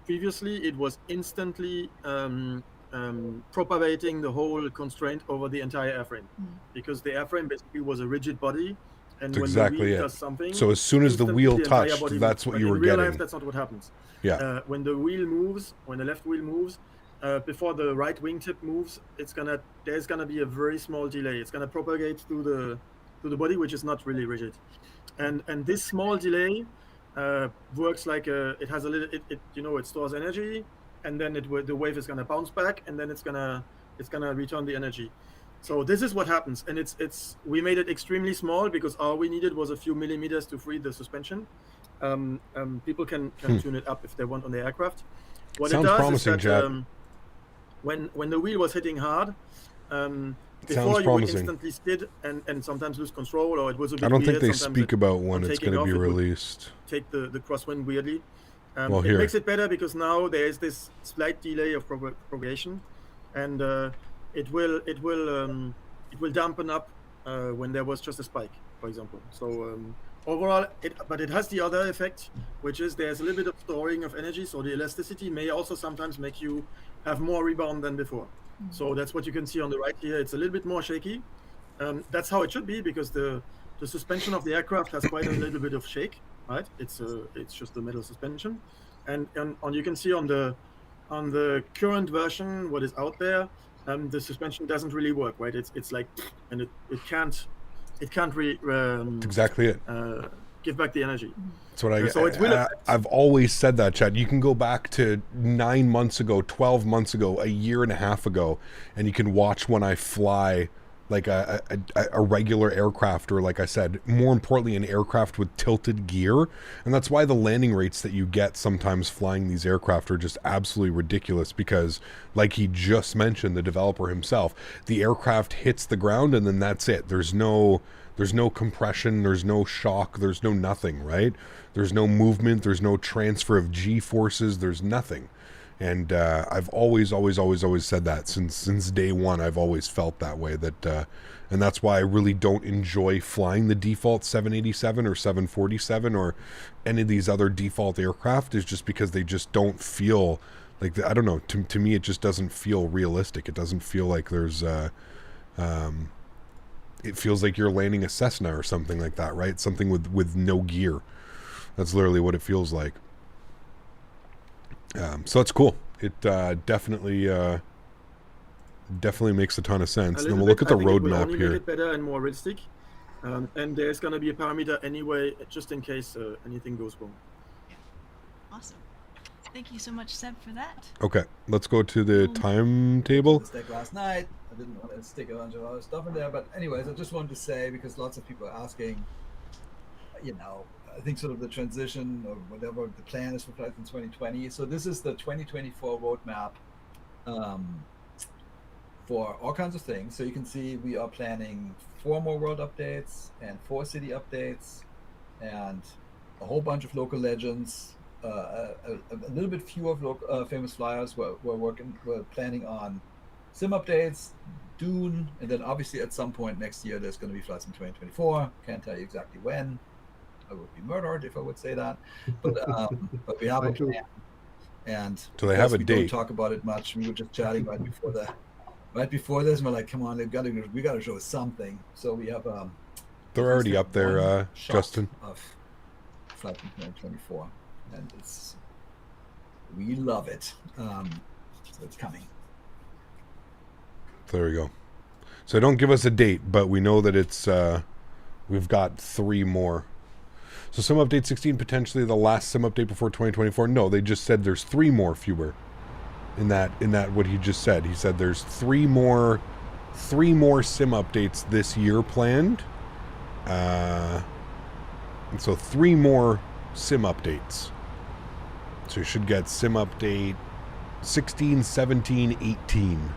previously it was instantly propagating the whole constraint over the entire airframe, because the airframe basically was a rigid body, and That's when exactly the wheel it. does something, So as soon as the instantly wheel entire touched, body that's moves. what you But were in real getting. life, that's not what happens. Yeah. When the wheel moves, when the left wheel moves, before the right wingtip moves, there's gonna be a very small delay. It's gonna propagate through the body, which is not really rigid, and this small delay works like it has a little it stores energy, and then the wave is gonna bounce back, and then it's gonna return the energy. So this is what happens, and we made it extremely small because all we needed was a few millimeters to free the suspension. People can tune it up if they want on the aircraft. What Sounds it does promising, is that when the wheel was hitting hard, before you would instantly skid and sometimes lose control, or it was a bit I don't weird. think they speak about when it's going to be released. Take the crosswind weirdly. Well, it here. makes it better because now there is this slight delay of propagation, and it will dampen up when there was just a spike, for example. So overall, but it has the other effect, which is there's a little bit of storing of energy. So the elasticity may also sometimes make you have more rebound than before. So that's what you can see on the right here. It's a little bit more shaky. That's how it should be, because the suspension of the aircraft has quite a little bit of shake, right? It's just the metal suspension, and you can see on the current version what is out there, the suspension doesn't really work, right? It's like, and it can't exactly it. Give back the energy. That's what I get. So it will I've always said that, Chad. You can go back to 9 months ago, 12 months ago, a year and a half ago, and you can watch when I fly like a regular aircraft, or like I said, more importantly, an aircraft with tilted gear. And that's why the landing rates that you get sometimes flying these aircraft are just absolutely ridiculous, because like he just mentioned, the developer himself, the aircraft hits the ground and then that's it. There's no compression, there's no shock, there's no nothing, right? There's no movement, there's no transfer of G forces, there's nothing. And I've always said that since day one. I've always felt that way, that and that's why I really don't enjoy flying the default 787 or 747 or any of these other default aircraft, is just because they just don't feel like I don't know, to me it just doesn't feel realistic. It doesn't feel like there's it feels like you're landing a Cessna or something like that, right? Something with no gear. That's literally what it feels like. So it's cool. It definitely makes a ton of sense. And then we'll look at the roadmap here. Make it better and more realistic. And there's going to be a parameter anyway, just in case anything goes wrong. Awesome. Thank you so much, Seb, for that. Okay, let's go to the timetable. Mistake last night. I didn't want to stick a bunch of other stuff in there, but anyways, I just wanted to say, because lots of people are asking, I think sort of the transition or whatever the plan is for flight in 2020. So this is the 2024 roadmap for all kinds of things. So you can see we are planning 4 more world updates and 4 city updates and a whole bunch of local legends. A little bit fewer of famous flyers. We're planning on sim updates, Dune, and then obviously at some point next year there's going to be flights in 2024. Can't tell you exactly when. I would be murdered if I would say that, but we have a plan. And so they have a date. Don't talk about it much. We were just chatting right before this, and we're like, come on, we got to show something. So we have they're already up there, Justin. Of flight in 2024, and we love it. So it's coming. There we go. So don't give us a date, but we know that it's we've got 3 more. So sim update 16, potentially the last sim update before 2024. No, they just said there's 3 more, fewer. In that what he just said. He said there's 3 more sim updates this year planned. And so 3 more sim updates. So you should get sim update 16, 17, 18.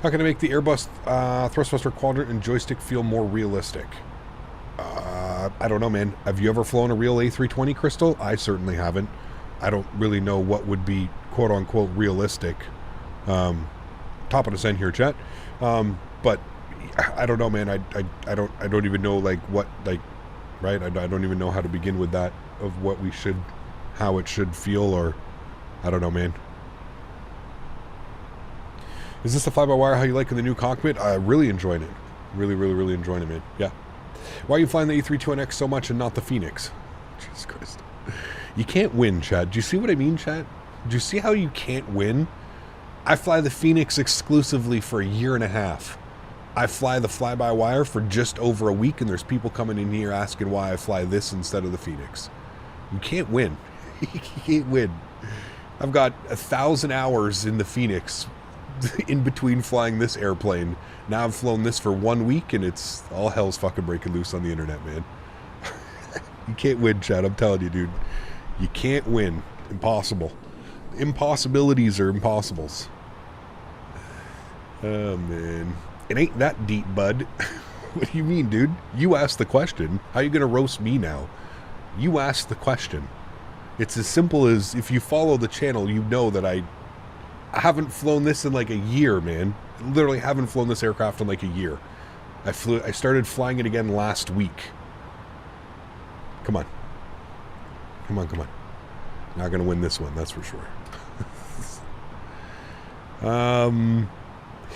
How can I make the Airbus Thrustmaster quadrant and joystick feel more realistic? I don't know, man. Have you ever flown a real A320, Crystal? I certainly haven't. I don't really know what would be quote-unquote realistic. Top of the scent here, chat. But I don't know, man. I don't even know, like, what, like, right? I don't even know how to begin with that, of what we should, how it should feel, or I don't know, man. Is this the fly-by-wire how you like in the new cockpit? Really enjoying it. Really enjoying it, man. Yeah. Why are you flying the A321X so much and not the Phoenix? Jesus Christ. You can't win, Chad. Do you see what I mean, Chad? Do you see how you can't win? I fly the Phoenix exclusively for a year and a half. I fly the fly-by-wire for just over a week, and there's people coming in here asking why I fly this instead of the Phoenix. You can't win. You can't win. I've got 1,000 hours in the Phoenix in between flying this airplane. Now I've flown this for 1 week, and it's all hell's fucking breaking loose on the internet, man. You can't win, Chad. I'm telling you, dude. You can't win. Impossible. Impossibilities are impossibles. Oh, man. It ain't that deep, bud. What do you mean, dude? You asked the question. How are you going to roast me now? You asked the question. It's as simple as, if you follow the channel, you know that I haven't flown this in like a year, man. Literally haven't flown this aircraft in like a year. I started flying it again last week. Come on. Come on. Not going to win this one, that's for sure.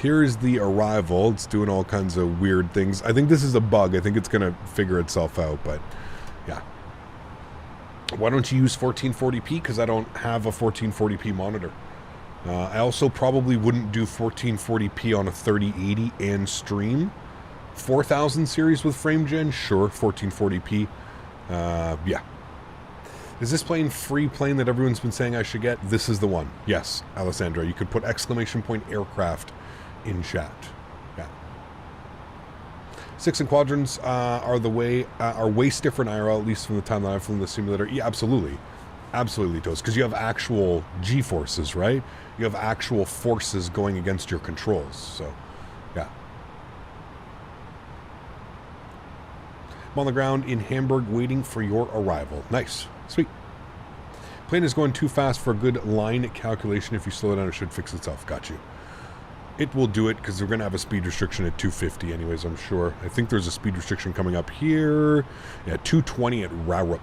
Here's the arrival. It's doing all kinds of weird things. I think this is a bug. I think it's going to figure itself out, but yeah. Why don't you use 1440p? Because I don't have a 1440p monitor. I also probably wouldn't do 1440p on a 3080 and stream. 4000 series with frame gen? Sure, 1440p. Yeah. Is this plane free plane that everyone's been saying I should get? This is the one. Yes, Alessandra. You could put exclamation point aircraft in chat. Yeah. 6 and quadrants are way different IRL, at least from the time that I've flown the simulator. Yeah, absolutely. Absolutely, Toast. Because you have actual G-forces, right? You have actual forces going against your controls. So, yeah. I'm on the ground in Hamburg waiting for your arrival. Nice. Sweet. Plane is going too fast for a good line calculation. If you slow it down, it should fix itself. Got you. It will do it because we're going to have a speed restriction at 250 anyways, I'm sure. I think there's a speed restriction coming up here. Yeah, 220 at Rarup.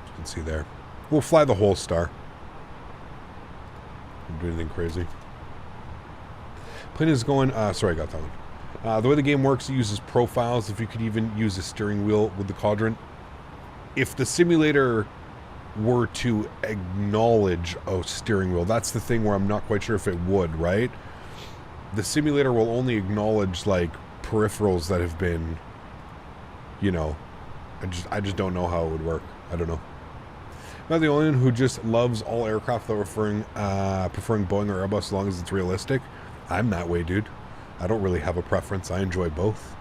You can see there. We'll fly the whole star. Don't do anything crazy. Plane is going... sorry, I got that one. The way the game works, it uses profiles. If you could even use a steering wheel with the quadrant. If the simulator were to acknowledge a steering wheel, that's the thing where I'm not quite sure if it would, right? The simulator will only acknowledge, like, peripherals that have been, you know, I just don't know how it would work. I don't know. Am I the only one who just loves all aircraft that preferring Boeing or Airbus as long as it's realistic? I'm that way, dude. I don't really have a preference. I enjoy both.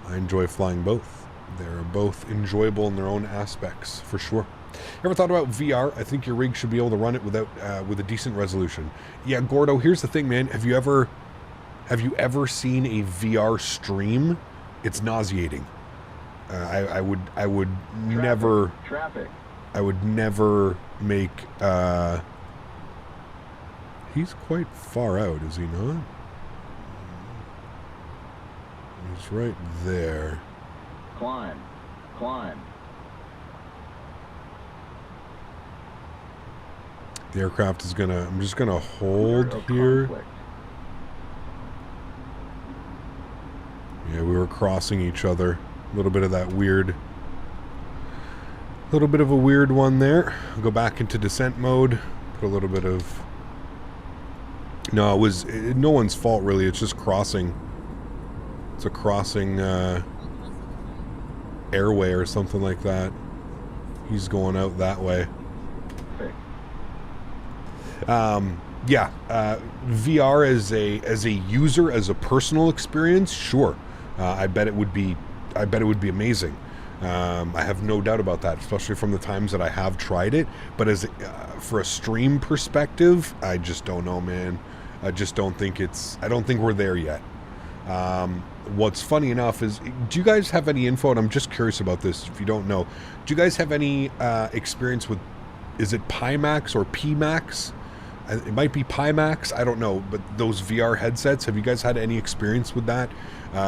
I enjoy flying both. They're both enjoyable in their own aspects, for sure. Ever thought about VR? I think your rig should be able to run it without with a decent resolution. Yeah, Gordo, here's the thing, man. Have you ever seen a VR stream? It's nauseating. I would never... Traffic. I would never make... He's quite far out, is he not? He's right there. Climb. The aircraft is gonna... I'm just gonna hold here. Conflict. Yeah, we were crossing each other. A little bit of that weird... little bit of a weird one there. Go back into descent mode. Put a little bit of... No, it was... no one's fault, really. It's just crossing. It's a crossing... airway or something like that. He's going out that way. Yeah, VR as a user, as a personal experience, sure. I bet it would be amazing. I have no doubt about that, especially from the times that I have tried it. But as for a stream perspective, I just don't know, man. I just don't think I don't think we're there yet. What's funny enough is, do you guys have any info, and I'm just curious about this if you don't know, do you guys have any experience with, is it Pimax or PMax? It might be Pimax, I don't know, but those VR headsets, have you guys had any experience with that?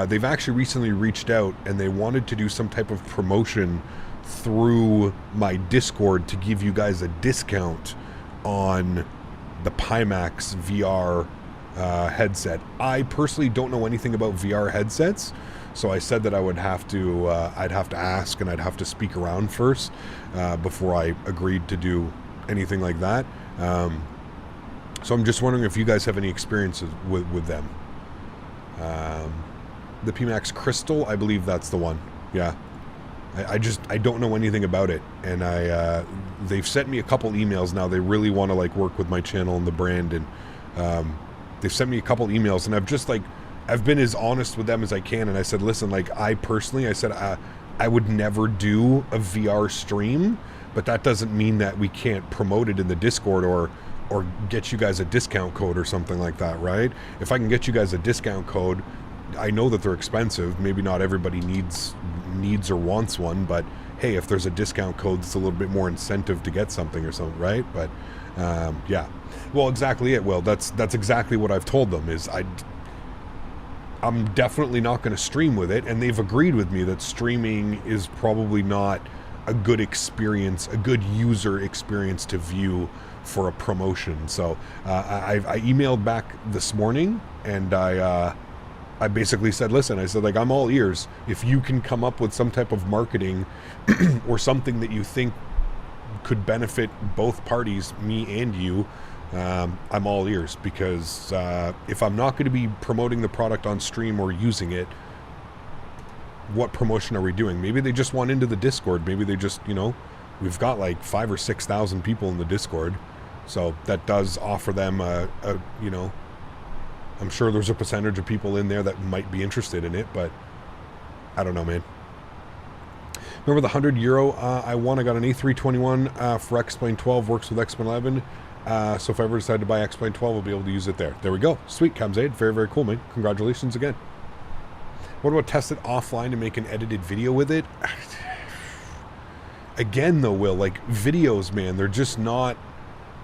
They've actually recently reached out and they wanted to do some type of promotion through my Discord to give you guys a discount on the Pimax VR headset. I personally don't know anything about VR headsets, so I said that I would have to, I'd have to ask and I'd have to speak around first before I agreed to do anything like that. So I'm just wondering if you guys have any experiences with them. The PMax Crystal, I believe that's the one. Yeah. I don't know anything about it, and they've sent me a couple emails now. They really want to like work with my channel and the brand, and they've sent me a couple emails, and I've been as honest with them as I can, and I said, listen, like I said I would never do a VR stream, but that doesn't mean that we can't promote it in the Discord or get you guys a discount code or something like that, right? If I can get you guys a discount code, I know that they're expensive. Maybe not everybody needs or wants one, but hey, if there's a discount code, it's a little bit more incentive to get something or something, right? But yeah, well, exactly it. Will, that's exactly what I've told them. Is I'm definitely not going to stream with it, and they've agreed with me that streaming is probably not a good experience, a good user experience to view for a promotion. So I emailed back this morning, and I basically said, listen, I said, like, I'm all ears. If you can come up with some type of marketing or something that you think could benefit both parties, me and you, I'm all ears, because if I'm not going to be promoting the product on stream or using it, what promotion are we doing? Maybe they just want into the Discord. Maybe they just, we've got like 5,000 or 6,000 people in the Discord. So that does offer them I'm sure there's a percentage of people in there that might be interested in it, but I don't know, man. Remember the €100 I won? I got an A321 for X-Plane 12, works with X-Plane 11. So if I ever decide to buy X-Plane 12, I'll be able to use it there. There we go. Sweet, Kamzaid. Very, very cool, man. Congratulations again. What about test it offline and make an edited video with it? Again, though, Will, like, videos, man, they're just not...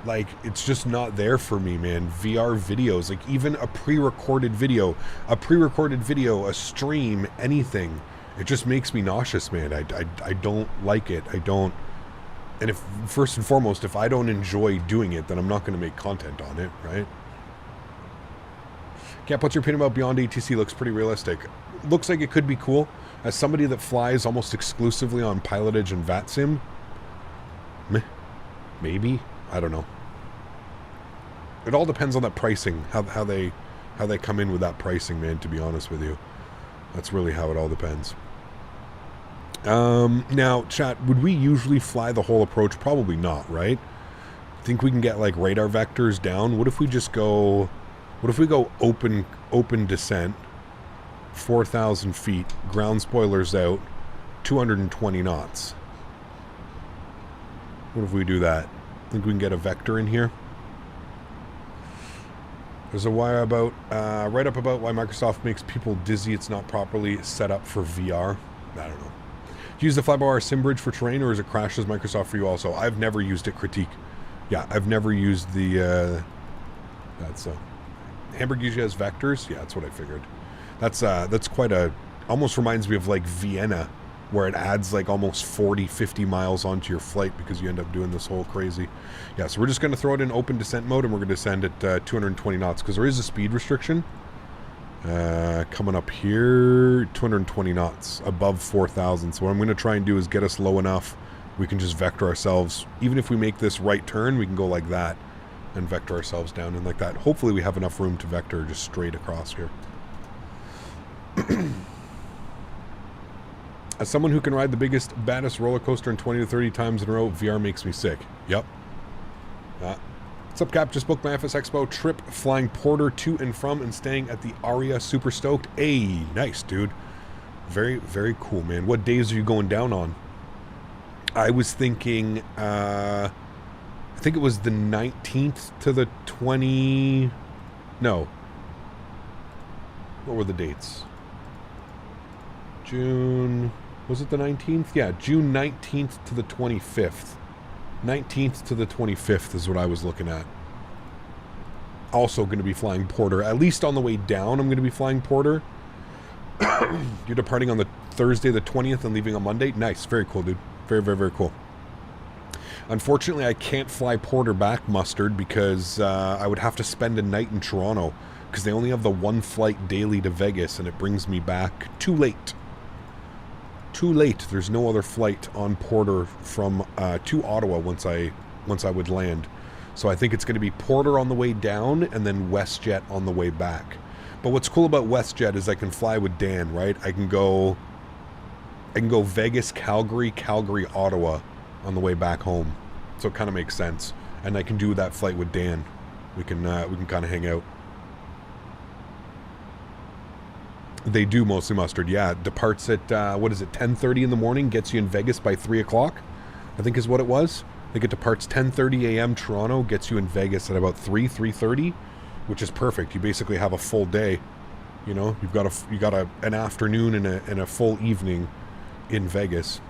Like, it's just not there for me, man. VR videos, like even a pre-recorded video, a stream, anything, it just makes me nauseous, man. I don't like it. I don't. And if, first and foremost, if I don't enjoy doing it, then I'm not going to make content on it, right? Cap, what's your opinion about Beyond ATC? Looks pretty realistic. Looks like it could be cool. As somebody that flies almost exclusively on Pilotage and VATSIM, maybe. I don't know. It all depends on that pricing, how they come in with that pricing, man, to be honest with you. That's really how it all depends. Now, chat, would we usually fly the whole approach? Probably not, right? Think we can get like radar vectors down? What if we go open descent, 4,000 feet, ground spoilers out, 220 knots? What if we do that? Think we can get a vector in here? There's a wire about write up about why Microsoft makes people dizzy. It's not properly set up for VR. I don't know. Do you use the flyby-wire sim bridge for terrain, or is it crashes Microsoft for you also? I've never used it. Critique. Yeah, I've never used the. That's Hamburg usually has vectors. Yeah, that's what I figured. That's quite a. Almost reminds me of like Vienna, where it adds like almost 40-50 miles onto your flight because you end up doing this whole crazy. Yeah, so we're just going to throw it in open descent mode, and we're going to descend at 220 knots because there is a speed restriction. Coming up here, 220 knots, above 4,000. So what I'm going to try and do is get us low enough we can just vector ourselves. Even if we make this right turn, we can go like that and vector ourselves down and like that. Hopefully we have enough room to vector just straight across here. As someone who can ride the biggest, baddest roller coaster in 20 to 30 times in a row, VR makes me sick. Yep. What's up, Cap? Just booked my FS Expo trip, flying Porter to and from and staying at the Aria. Super stoked. Hey, nice, dude. Very, very cool, man. What days are you going down on? I was thinking, I think it was the 19th to the 20... No. What were the dates? June, was it the 19th? Yeah, June 19th to the 25th. 19th to the 25th is what I was looking at. Also going to be flying Porter. At least on the way down, I'm going to be flying Porter. You're departing on the Thursday the 20th and leaving on Monday? Nice. Very cool, dude. Very, very, very cool. Unfortunately, I can't fly Porter back, Mustard, because I would have to spend a night in Toronto, because they only have the one flight daily to Vegas, and it brings me back too late. Too late. There's no other flight on Porter from to Ottawa once I would land. So I think it's going to be Porter on the way down and then WestJet on the way back. But what's cool about WestJet is I can fly with Dan, right? I can go Vegas, Calgary, Calgary, Ottawa on the way back home. So it kind of makes sense. And I can do that flight with Dan. We can kind of hang out. They do mostly, Mustard. Yeah, departs at what is it, 10:30 in the morning, gets you in Vegas by 3 o'clock, I think is what it was. I think it departs 10:30 a.m. Toronto, gets you in Vegas at about 3:30, which is perfect. You basically have a full day. You know, you got an afternoon and a full evening in Vegas.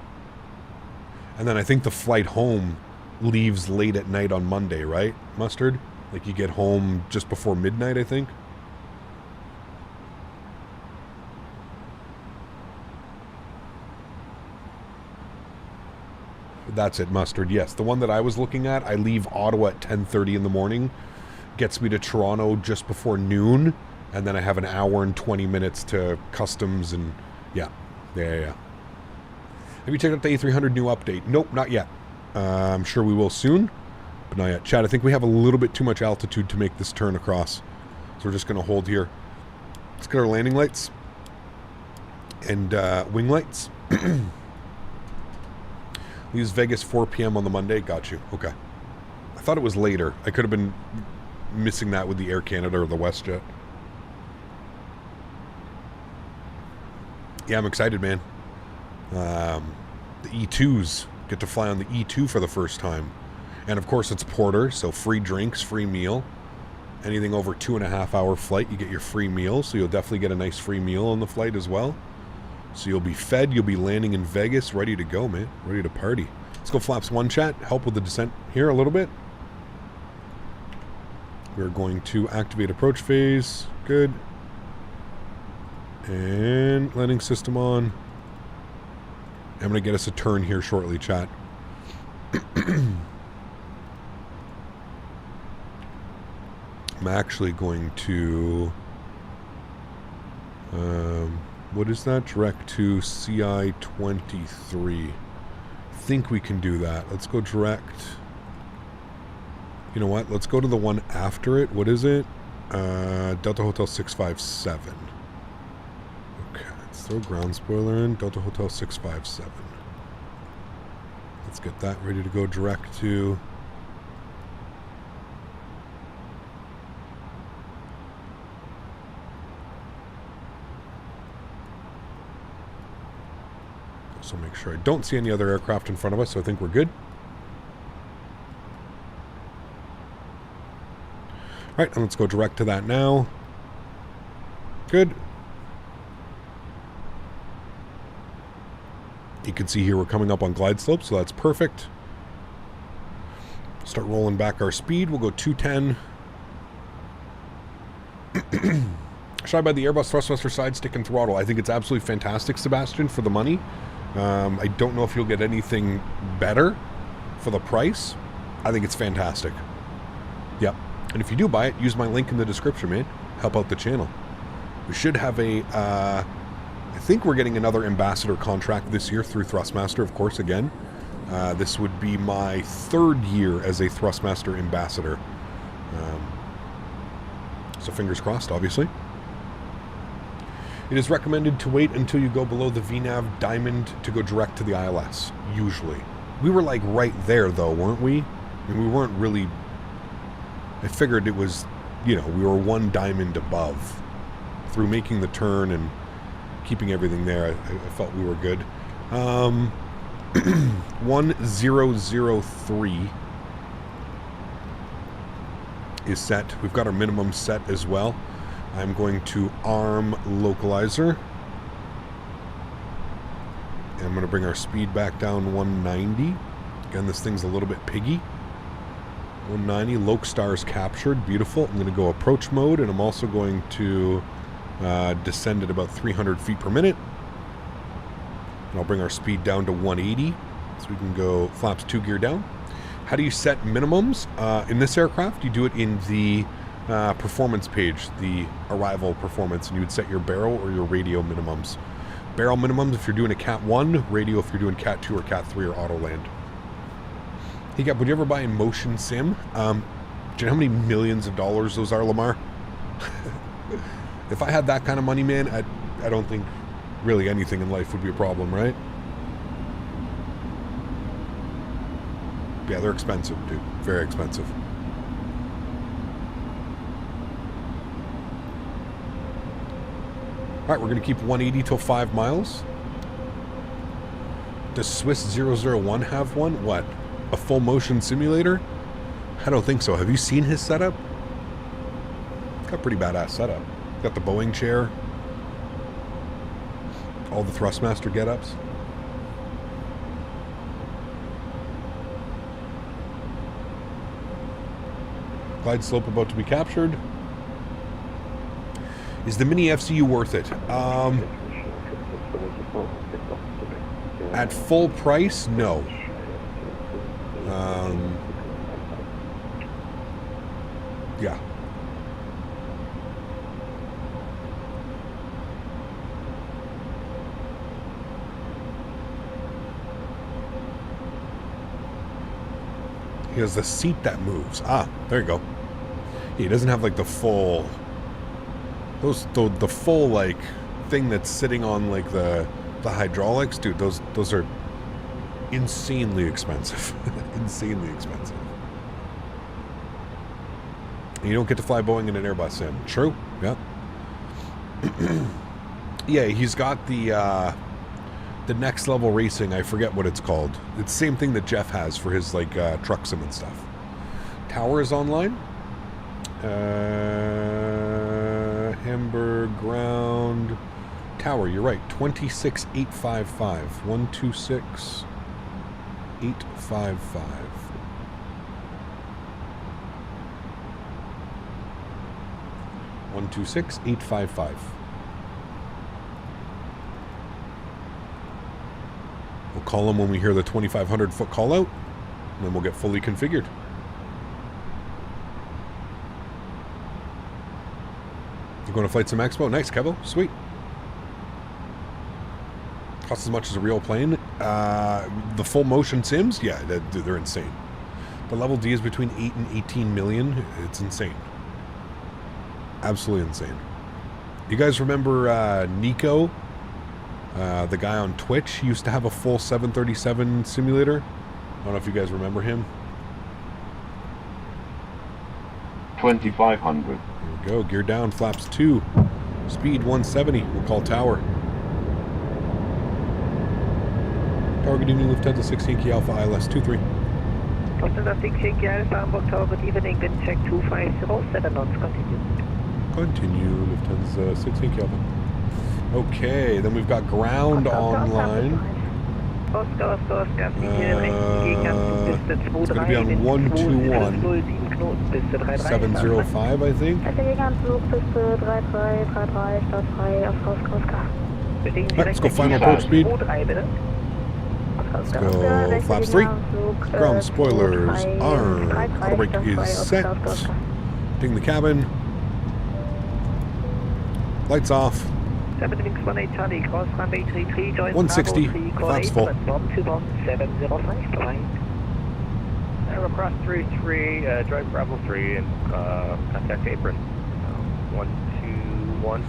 And then I think the flight home leaves late at night on Monday, right, Mustard? Like you get home just before midnight, I think. That's it, Mustard. Yes, the one that I was looking at, I leave Ottawa at 10:30 in the morning, gets me to Toronto just before noon, and then I have an hour and 20 minutes to customs and yeah. Have you checked out the A300 new update? Nope, not yet. I'm sure we will soon, but not yet. Chad, I think we have a little bit too much altitude to make this turn across, so we're just going to hold here. Let's get our landing lights and wing lights. Leaves Vegas 4 p.m. on the Monday. Got you. Okay. I thought it was later. I could have been missing that with the Air Canada or the WestJet. Yeah, I'm excited, man. The E2s. Get to fly on the E2 for the first time. And of course it's Porter, so free drinks, free meal. Anything over 2.5 hour flight, you get your free meal. So you'll definitely get a nice free meal on the flight as well. So you'll be fed, you'll be landing in Vegas, ready to go, man. Ready to party. Let's go flaps 1 chat, help with the descent here a little bit. We're going to activate approach phase. Good. And landing system on. I'm going to get us a turn here shortly, chat. I'm actually going to... what is that? Direct to CI-23. Think we can do that. Let's go direct. You know what? Let's go to the one after it. What is it? Delta Hotel 657. Okay, let's throw ground spoiler in. Delta Hotel 657. Let's get that ready to go direct to... So make sure I don't see any other aircraft in front of us, so I think we're good. Alright, and let's go direct to that now. Good. You can see here we're coming up on glide slope, so that's perfect. Start rolling back our speed. We'll go 210. Should I buy the Airbus Thrustmaster side stick and throttle? I think it's absolutely fantastic, Sebastian, for the money. I don't know if you'll get anything better for the price. I think it's fantastic. Yep. And if you do buy it, use my link in the description, man. Help out the channel. We should have a... I think we're getting another ambassador contract this year through Thrustmaster, of course, again. This would be my 3rd year as a Thrustmaster ambassador. So fingers crossed, obviously. It is recommended to wait until you go below the VNAV diamond to go direct to the ILS, usually. We were like right there though, weren't we? I mean, we weren't really... I figured it was, you know, we were 1 diamond above. Through making the turn and keeping everything there, I felt we were good. 1003 is set. We've got our minimum set as well. I'm going to arm localizer. And I'm going to bring our speed back down 190. Again, this thing's a little bit piggy. 190, Lokestar's captured, beautiful. I'm going to go approach mode, and I'm also going to descend at about 300 feet per minute. And I'll bring our speed down to 180, so we can go flaps 2 gear down. How do you set minimums? In this aircraft, you do it in the performance page, the arrival performance, and you would set your barrel or your radio minimums. Barrel minimums if you're doing a Cat 1, radio if you're doing Cat 2 or Cat 3 or auto land. Hey, Gab, would you ever buy a motion sim? Do you know how many millions of dollars those are, Lamar? If I had that kind of money, man, I don't think really anything in life would be a problem, right? Yeah, they're expensive, dude. Very expensive. Alright, we're going to keep 180 till 5 miles. Does Swiss 001 have one? What? A full motion simulator? I don't think so. Have you seen his setup? It's got a pretty badass setup. Got the Boeing chair. All the Thrustmaster get-ups. Glide slope about to be captured. Is the miniFCU worth it? At full price, no. Yeah. He has the seat that moves. Ah, there you go. He doesn't have like the full... the full like thing that's sitting on like the hydraulics, dude. Those are insanely expensive. Insanely expensive. And you don't get to fly Boeing in an Airbus sim. True. Yeah. Yeah, he's got the next level racing. I forget what it's called. It's the same thing that Jeff has for his like truck sim and stuff. Tower is online. Hamburg ground tower, you're right, 26855. 126855. $126,855. We'll call him when we hear the 2,500 foot call out, and then we'll get fully configured. You're going to Flight Sim Expo? Nice, Kevo. Sweet. Costs as much as a real plane. The full motion sims? Yeah, they're insane. The level D is between 8 and 18 million. It's insane. Absolutely insane. You guys remember Nico? The guy on Twitch? He used to have a full 737 simulator. I don't know if you guys remember him. 2,500. There we go. Gear down, flaps 2. Speed 170. We'll call tower. Tower, good evening, Lufthansa 16 Key Alpha ILS 23. Lufthansa 16 Key Alpha Hamburg Tower, good evening, wind check 250, knots, continue. Continue, Lufthansa 16 Key Alpha. Okay, then we've got ground online. Oscar, it's going to be on 121. 705, I think. Right, let's go final approach speed. Let's go flaps 3. Ground spoilers armed. Auto brake is set. Ding the cabin. Lights off. 160. Flaps full. Aircraft 33, drive Bravo 3 and contact apron. 121.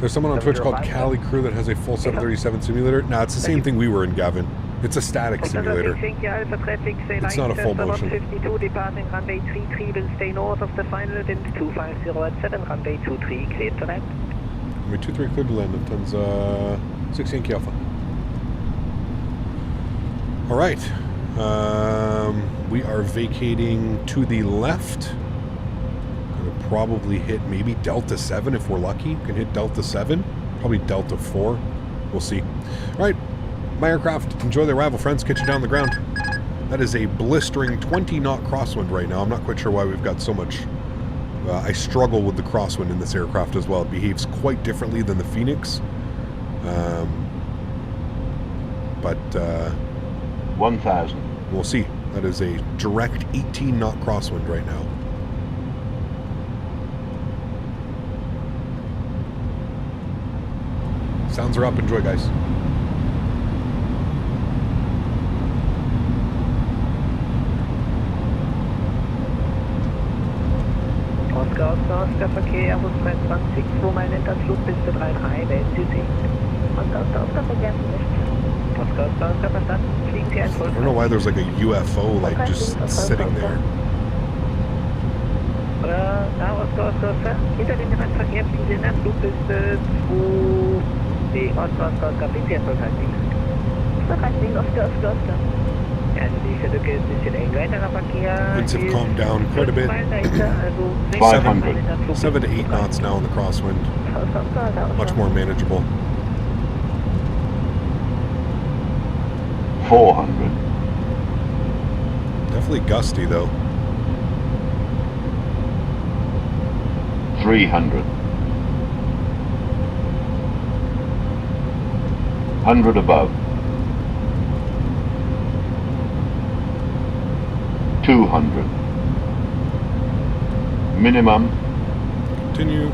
There's someone on Twitch called Cali Crew that has a full 737 simulator. Nah, it's the same thing we were in, Gavin. It's a static simulator. It's not a full motion. 52 departing runway 33 will stay north of the final wind 250 runway 23 cleared to land. Runway 23 cleared to land. Lufthansa 16 Key Alpha. All right. We are vacating to the left. Going to probably hit maybe Delta 7 if we're lucky. Can hit Delta 7, probably Delta 4. We'll see. All right, my aircraft, enjoy the arrival, friends. Get you down the ground. That is a blistering 20-knot crosswind right now. I'm not quite sure why we've got so much. I struggle with the crosswind in this aircraft as well. It behaves quite differently than the Phoenix. But 1,000. We'll see. That is a direct 18-knot crosswind right now. Sounds are up. Enjoy, guys. Oscar, Verkehr, Airbus 22, 2 Meilen Enterflug, Piste 33, wählen Sie sich. Oscar, vergessen nicht. Oscar, verstanden. Fliegen Sie ein I don't know why there's like a UFO like just sitting there. Oscar. Hinter dem Randverkehr fliegen Sie in der Flugpiste 2, Oscar, fliegen Sie erfolgreich links. Erfolgreich links, Oscar. Also die Lücke ist ein bisschen eng. Weiterer Verkehr. Winds have calmed down quite a bit. 7 to 8 knots now in the crosswind. Much more manageable. 400. Definitely gusty though. 300. 100 above. 200. Minimum. Continue.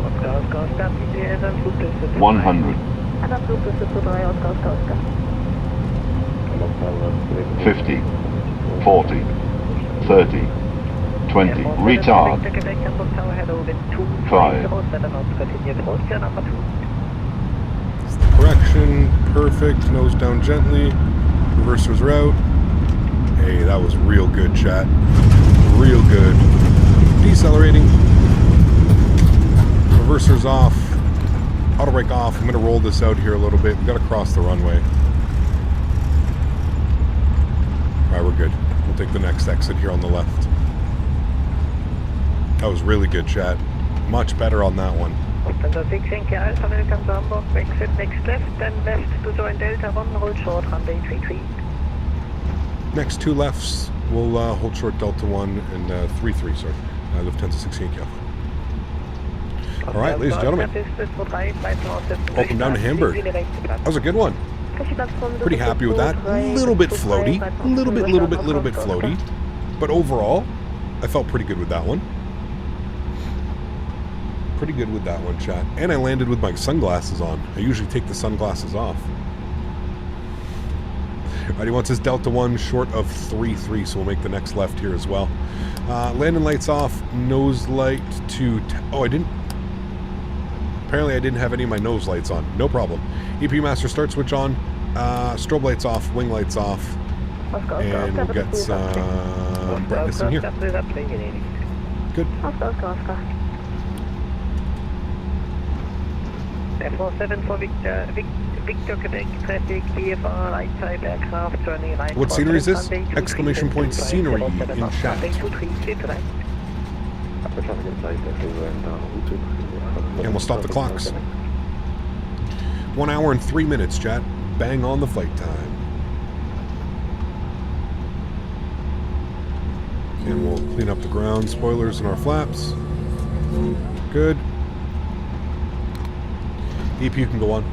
Oscar, fliegen Sie in der Flugpiste 2. 100. An der Flugpiste 2, Oscar. 50. 40. 30. 20. Retard. 5. Correction. Perfect. Nose down gently. Reversers are out. Hey, that was real good, chat. Real good. Decelerating. Reversers off. Auto brake off. I'm going to roll this out here a little bit. We've got to cross the runway. Alright, we're good. We'll take the next exit here on the left. That was really good, chat. Much better on that one. Lufthansa 6 Yankee Alpha, welcome to Hamburg, exit next left, then left to join Delta 1, hold short, runway 33. Next two lefts, we'll hold short Delta 1 and 33, sorry. Lufthansa 6 Yankee Alpha. Alright, ladies and gentlemen. Welcome down to Hamburg. That was a good one. Pretty happy with that. A little bit floaty. A little bit floaty. But overall, I felt pretty good with that one. Pretty good with that one, chat. And I landed with my sunglasses on. I usually take the sunglasses off. Alright, he wants his Delta 1 short of 33, so we'll make the next left here as well. Landing lights off, nose light to... oh, I didn't... apparently I didn't have any of my nose lights on. No problem. EP Master start switch on, strobe lights off, wing lights off, and we'll get some brightness in here. Good. F47 for Victor Quebec traffic, VFR, right side aircraft, turning right. What scenery is this? Exclamation point scenery in chat. And we'll stop the clocks. 1 hour and 3 minutes, chat. Bang on the flight time. And we'll clean up the ground spoilers and our flaps. Good. EP, you can go on.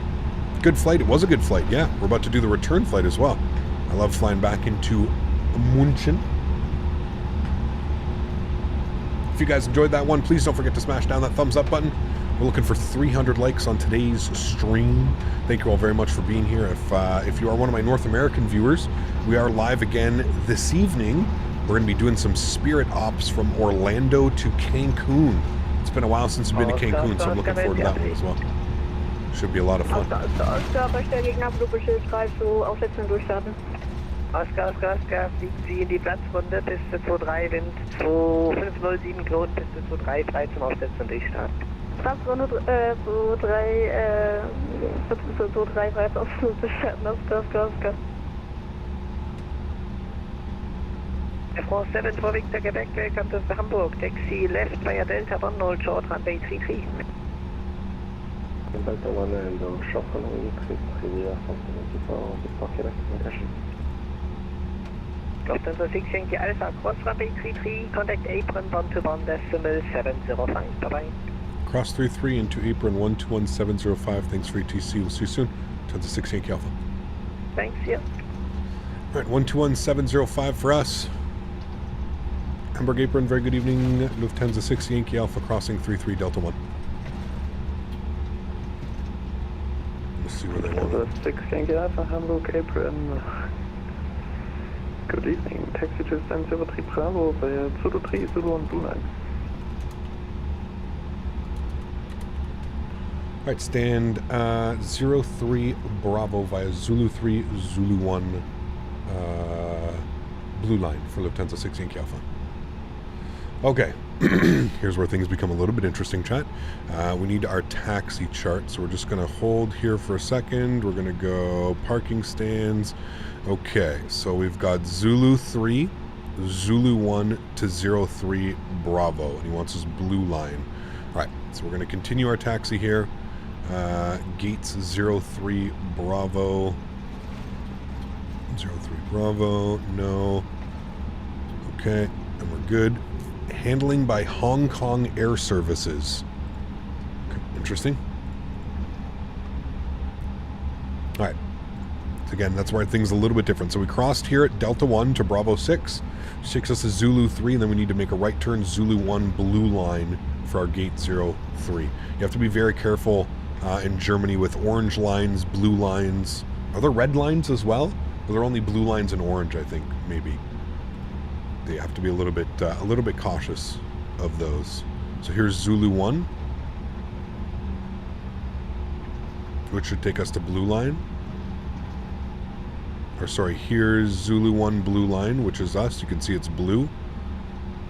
Good flight. It was a good flight, yeah. We're about to do the return flight as well. I love flying back into Munich. If you guys enjoyed that one, please don't forget to smash down that thumbs up button. We're looking for 300 likes on today's stream. Thank you all very much for being here. If you are one of my North American viewers, we are live again this evening. We're going to be doing some Spirit Ops from Orlando to Cancun. It's been a while since we've been to Cancun, so I'm looking forward to that one as well. Should be a lot of fun. Oscar, fliegen Sie in die Platzrunde, Piste 23, Wind 2507, Klon, Piste 23, frei zum Aufsetzen und Durchstart. Platzrunde 23, Piste 23, frei zum Aufsetzen und Durchstarten, Oscar. F47 for Victor Quebec, welcome to Hamburg. Taxi left via Delta 10 short runway 33. Delta 1 and short runway 33 for Victor Quebec, location. Lufthansa 6 Yankee Alpha, cross runway 33, contact apron 121.705, bye-bye. Cross 33 into apron 121.705. Thanks for ATC. We'll see you soon. Lufthansa 6 Yankee Alpha. Thanks, yeah. All right, 121.705 for us. Hamburg apron, very good evening. Lufthansa 6 Yankee Alpha crossing 33 Delta 1. Let's see where they want it. 6 Yankee Alpha, Hamburg apron. Good evening. Taxi to stand 03 Bravo via Zulu 3, Zulu 1 Blue Line. All right, stand 03 Bravo via Zulu 3, Zulu 1 Blue Line for Lufthansa 6 Yankee Alpha. Okay, here's where things become a little bit interesting, chat. We need our taxi chart, so we're just going to hold here for a second. We're going to go parking stands. Okay, so we've got Zulu 3, Zulu 1 to 03 Bravo, and he wants his blue line. All right, so we're going to continue our taxi here. Gates 03 Bravo. 03 Bravo, no. Okay, and we're good. Handling by Hong Kong Air Services. Okay, interesting. All right. So again, that's where things are a little bit different. So we crossed here at Delta 1 to Bravo 6. Which takes us to Zulu 3, and then we need to make a right turn Zulu 1 blue line for our gate 03. You have to be very careful in Germany with orange lines, blue lines. Are there red lines as well? Or are there only blue lines and orange, I think, maybe. They have to be a little bit cautious of those. So here's Zulu 1, which should take us to blue line. Or sorry, here's Zulu 1 blue line, which is us. You can see it's blue.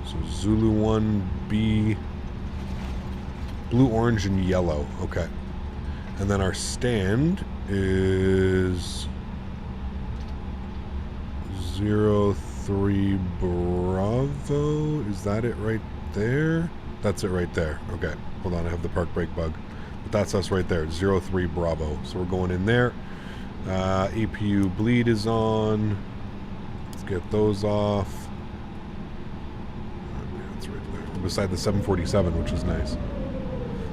So Zulu 1B, blue, orange, and yellow. Okay. And then our stand is 03 Bravo. Is that it right there? That's it right there. Okay. Hold on, I have the park brake bug. But that's us right there, 03 Bravo. So we're going in there. APU bleed is on. Let's get those off. That's right there. Beside the 747, which is nice.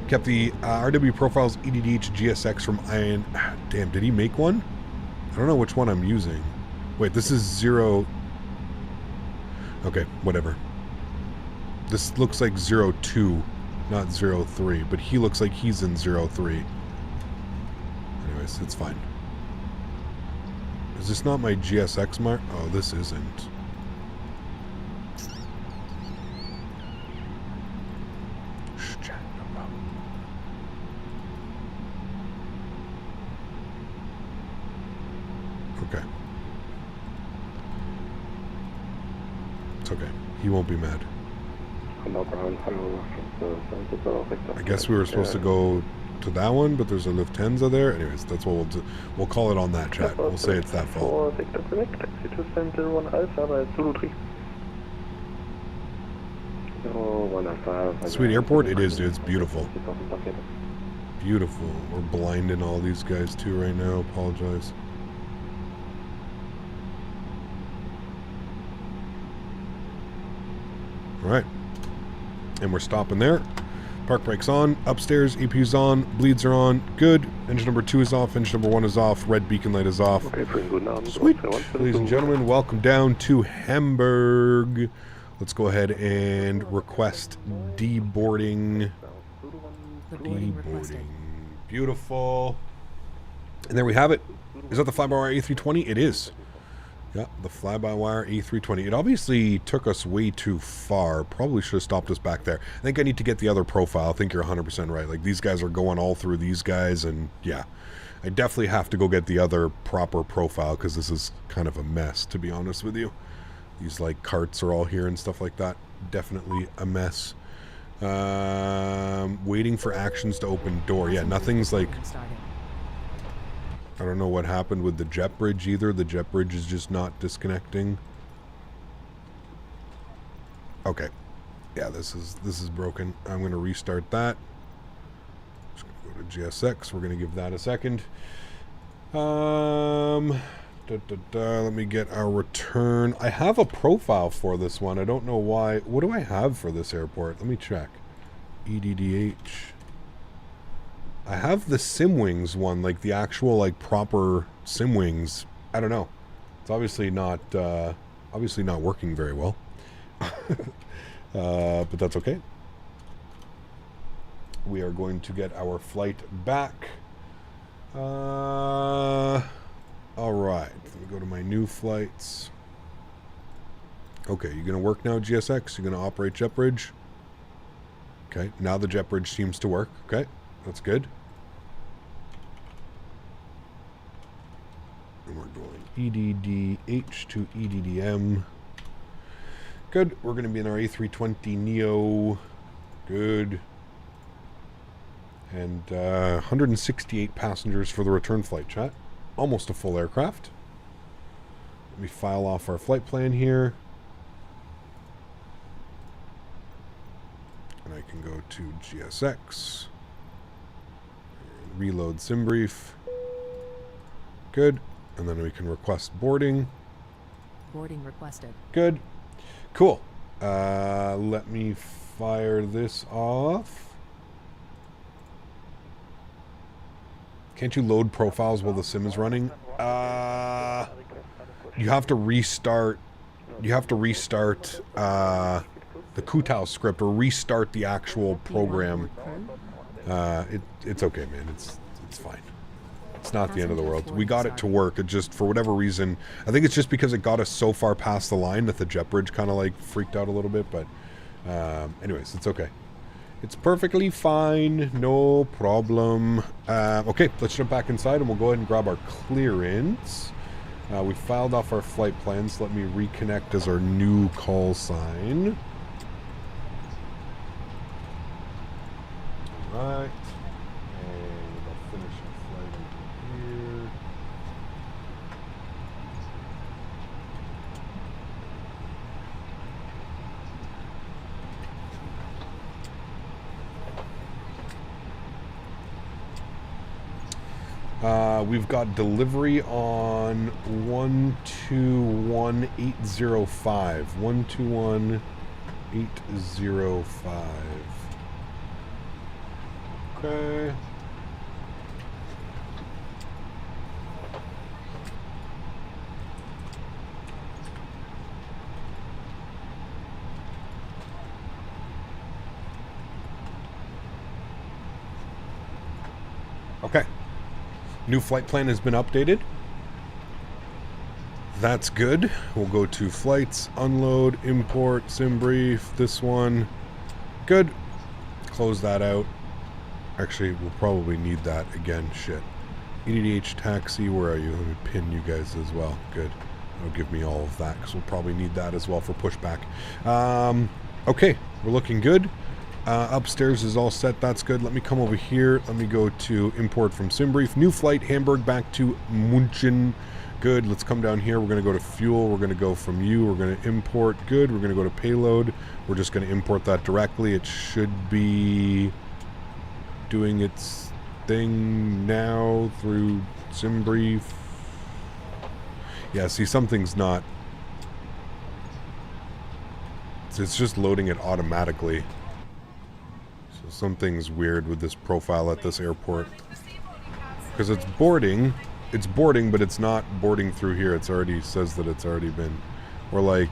Kept the RW Profiles EDDH GSX from Ian. Damn, did he make one? I don't know which one I'm using. Wait, this is 0. Okay, whatever. This looks like 02, not 03, but he looks like he's in 03. Anyways, it's fine. Is this not my GSX mark? Oh, this isn't. Okay. It's okay. He won't be mad. I guess we were supposed to go to that one, but there's a Lufthansa there. Anyways, that's what we'll do. We'll call it on that, chat. We'll say it's that fault. Sweet airport, it is, dude. It's beautiful. Beautiful. We're blinding all these guys too right now. Apologize. All right. And we're stopping there. Park brake's on. Upstairs, EPU's on. Bleeds are on. Good. Engine number 2 is off. Engine number 1 is off. Red beacon light is off. Sweet. Ladies and gentlemen, welcome down to Hamburg. Let's go ahead and request deboarding. Deboarding. Beautiful. And there we have it. Is that the fly-by-wire A320? It is. Yeah, the fly-by-wire A320. It obviously took us way too far. Probably should have stopped us back there. I think I need to get the other profile. I think you're 100% right. Like, these guys are going all through these guys, and yeah. I definitely have to go get the other proper profile, because this is kind of a mess, to be honest with you. These, like, carts are all here and stuff like that. Definitely a mess. Waiting for actions to open door. Yeah, nothing's, like... I don't know what happened with the jet bridge either. The jet bridge is just not disconnecting. Okay. Yeah, this is broken. I'm going to restart that. Just going to go to GSX. We're going to give that a second. Let me get our return. I have a profile for this one. I don't know why. What do I have for this airport? Let me check. EDDH. I have the Simwings one, like the actual, like, proper Simwings. I don't know. It's obviously not working very well. But that's okay. We are going to get our flight back. All right. Let me go to my new flights. Okay, you're going to work now, GSX? You're going to operate JetBridge? Okay, now the JetBridge seems to work. Okay, that's good. And we're going EDDH to EDDM. Good. We're going to be in our A320neo. Good. And 168 passengers for the return flight, chat. Almost a full aircraft. Let me file off our flight plan here. And I can go to GSX. And reload SimBrief. Good. And then we can request boarding. Boarding requested. Good. Cool. Let me fire this off. Can't you load profiles while the sim is running? You have to restart. You have to restart the Kutao script or restart the actual program. It's okay, man. It's fine. It's not the end of the world. We got it to work. It just, for whatever reason, I think it's just because it got us so far past the line that the JetBridge kind of like freaked out a little bit. But anyways, it's okay. It's perfectly fine. No problem. Okay, let's jump back inside and we'll go ahead and grab our clearance. We filed off our flight plans. Let me reconnect as our new call sign. All right. And I'll finish our flight over here. We've got delivery on 121805. 121805. Okay. Okay. New flight plan has been updated. That's good. We'll go to flights, unload, import, SimBrief, this one. Good. Close that out. Actually, we'll probably need that again. Shit. EDDH taxi, where are you? Let me pin you guys as well. Good. That'll give me all of that because we'll probably need that as well for pushback. Okay, we're looking good. Upstairs is all set. That's good. Let me come over here. Let me go to import from SimBrief. New flight, Hamburg back to Munich. Good. Let's come down here. We're going to go to fuel. We're going to go from you. We're going to import. Good. We're going to go to payload. We're just going to import that directly. It should be doing its thing now through SimBrief. Yeah, see, something's not. It's just loading it automatically. Something's weird with this profile at this airport because it's boarding, but it's not boarding through here. It's already says that it's already been, or like,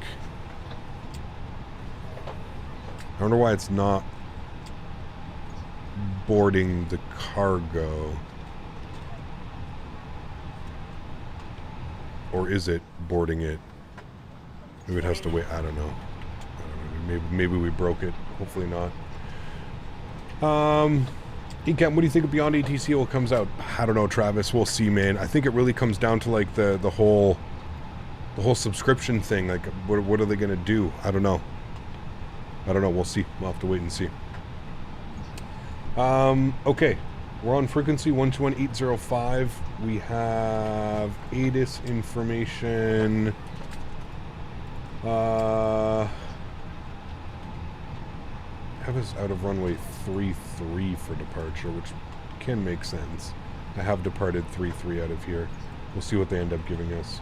I wonder why it's not boarding the cargo, or is it boarding it? Maybe it has to wait. I don't know. Maybe we broke it. Hopefully not. What do you think of Beyond ATCO comes out? I don't know, Travis. We'll see, man. I think it really comes down to like the whole subscription thing. Like, what are they gonna do? I don't know. We'll see. We'll have to wait and see. Okay, we're on frequency 121805. We have ATIS information. have us out of runway 33 for departure, which can make sense. I have departed 33 out of here. We'll see what they end up giving us.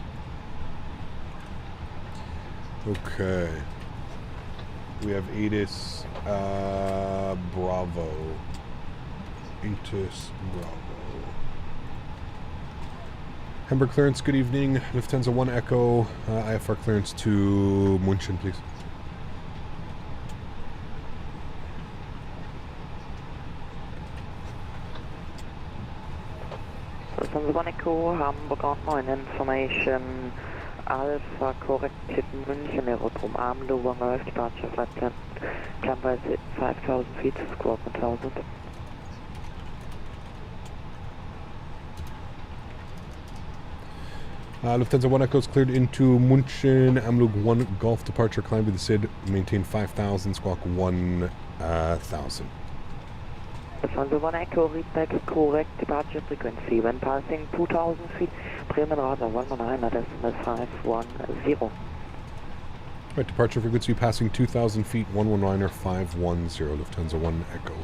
Okay. We have ATIS Bravo. ATIS Bravo. Hamburg clearance, good evening. Lufthansa 1 Echo. IFR clearance to München, please. Lufthansa 1 Echo, Hamburg on 9 information. Alpha corrected München Aerodrome, arm lower north, departure flight plan, climb by 5,000 feet, squawk 1,000. Lufthansa 1 Echo is cleared into München, Amlug 1 Golf departure, climb to the SID, maintain 5,000, squawk 1,000. Lufthansa 1 Echo, read back correct departure frequency. When passing 2,000 feet, Bremen radar 119, decimal 510. Right, departure frequency passing 2,000 feet, 119er 510, Lufthansa 1 Echo.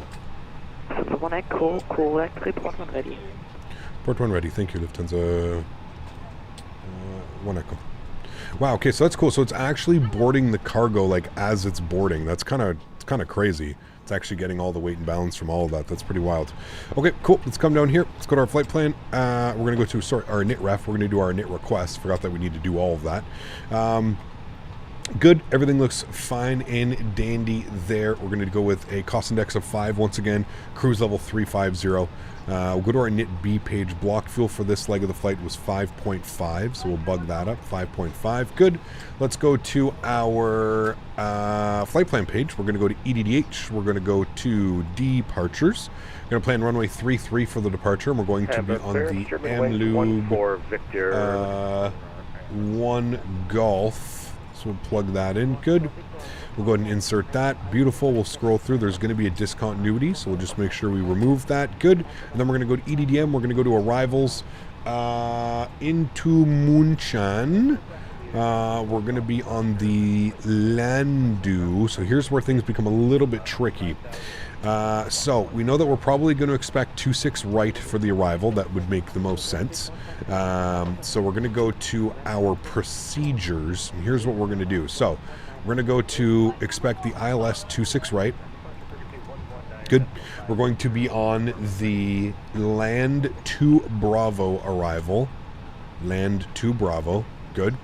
Lufthansa 1 Echo, correct, report when ready. Report 1 ready, thank you, Lufthansa 1 Echo. Wow, okay, so that's cool. So it's actually boarding the cargo like as it's boarding. That's kind of crazy. It's actually getting all the weight and balance from all of that. That's pretty wild. Okay, cool. Let's come down here. Let's go to our flight plan. We're going to go to, our init ref. We're going to do our init request. Forgot that we need to do all of that. Good. Everything looks fine and dandy there. We're going to go with a cost index of 5 once again. Cruise level 350. We'll go to our init B page. Block fuel for this leg of the flight was 5.5, so we'll bug that up. 5.5. Good. Let's go to our flight plan page. We're going to go to EDDH. We're going to go to departures. We're going to plan runway 33 for the departure, and we're going to be on the Amlug 1 Golf. So we'll plug that in. Good. We'll go ahead and insert that. Beautiful. We'll scroll through. There's going to be a discontinuity, so we'll just make sure we remove that. Good. And then we're going to go to EDDM. We're going to go to arrivals into München. We're going to be on the Landu. So here's where things become a little bit tricky. So we know that we're probably going to expect 26 right for the arrival. That would make the most sense. So we're going to go to our procedures. And here's what we're going to do. So we're going to go to expect the ILS 26 right. Good. We're going to be on the Land 2 Bravo arrival. Land 2 Bravo. Good.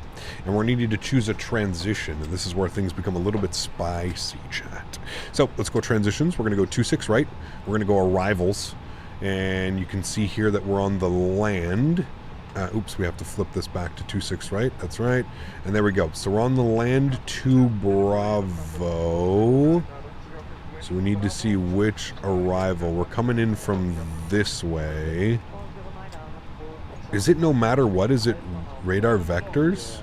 And we're needing to choose a transition, and this is where things become a little bit spicy, chat. So let's go transitions. We're going to go 26 right. We're going to go arrivals, and you can see here that we're on the land. Oops, we have to flip this back to 26 right. That's right. And there we go. So we're on the Land 2 Bravo. So we need to see which arrival. We're coming in from this way. Is it no matter what? Is it radar vectors?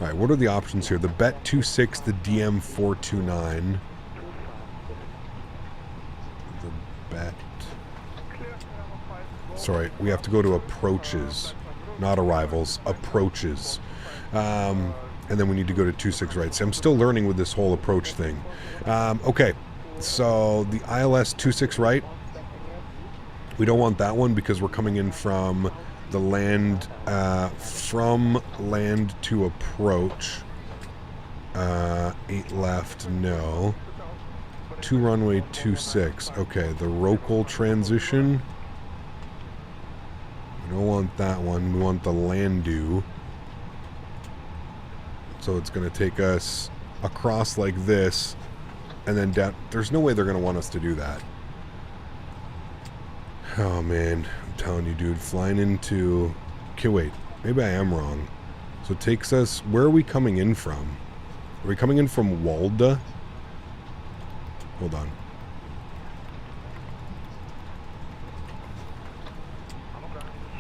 Alright, what are the options here? The BET 26, the DM 429. The BET. Sorry, we have to go to approaches, not arrivals, approaches. And then we need to go to 26 right. So I'm still learning with this whole approach thing. Okay, so the ILS 26 right. We don't want that one because we're coming in from the land, from land to approach. 8 left, no. 2 runway 26. Okay, the local transition. We don't want that one. We want the Landu. So it's going to take us across like this and then down. There's no way they're going to want us to do that. Oh man, I'm telling you, dude, flying into... Okay, wait, maybe I am wrong. So it takes us... Where are we coming in from? Are we coming in from Walda? Hold on.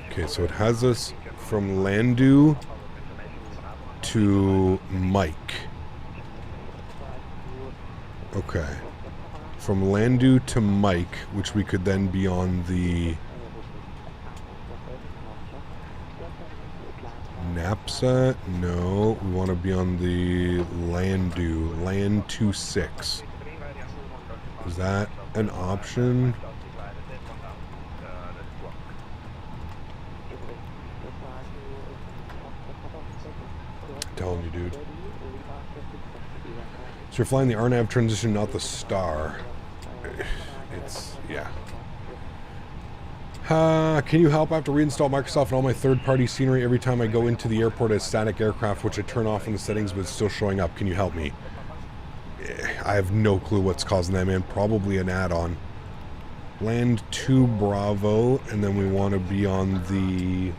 Okay, so it has us from Landu to Mike. Okay. From Landu to Mike, which we could then be on the NAPSA? No, we want to be on the Landu, Land 26. Is that an option? Telling you, dude. So you're flying the RNAV transition, not the star. It's, yeah. Can you help? I have to reinstall Microsoft and all my third-party scenery every time I go into the airport as static aircraft, which I turn off in the settings, but it's still showing up. Can you help me? I have no clue what's causing that, man. Probably an add-on. Land 2 Bravo, and then we want to be on the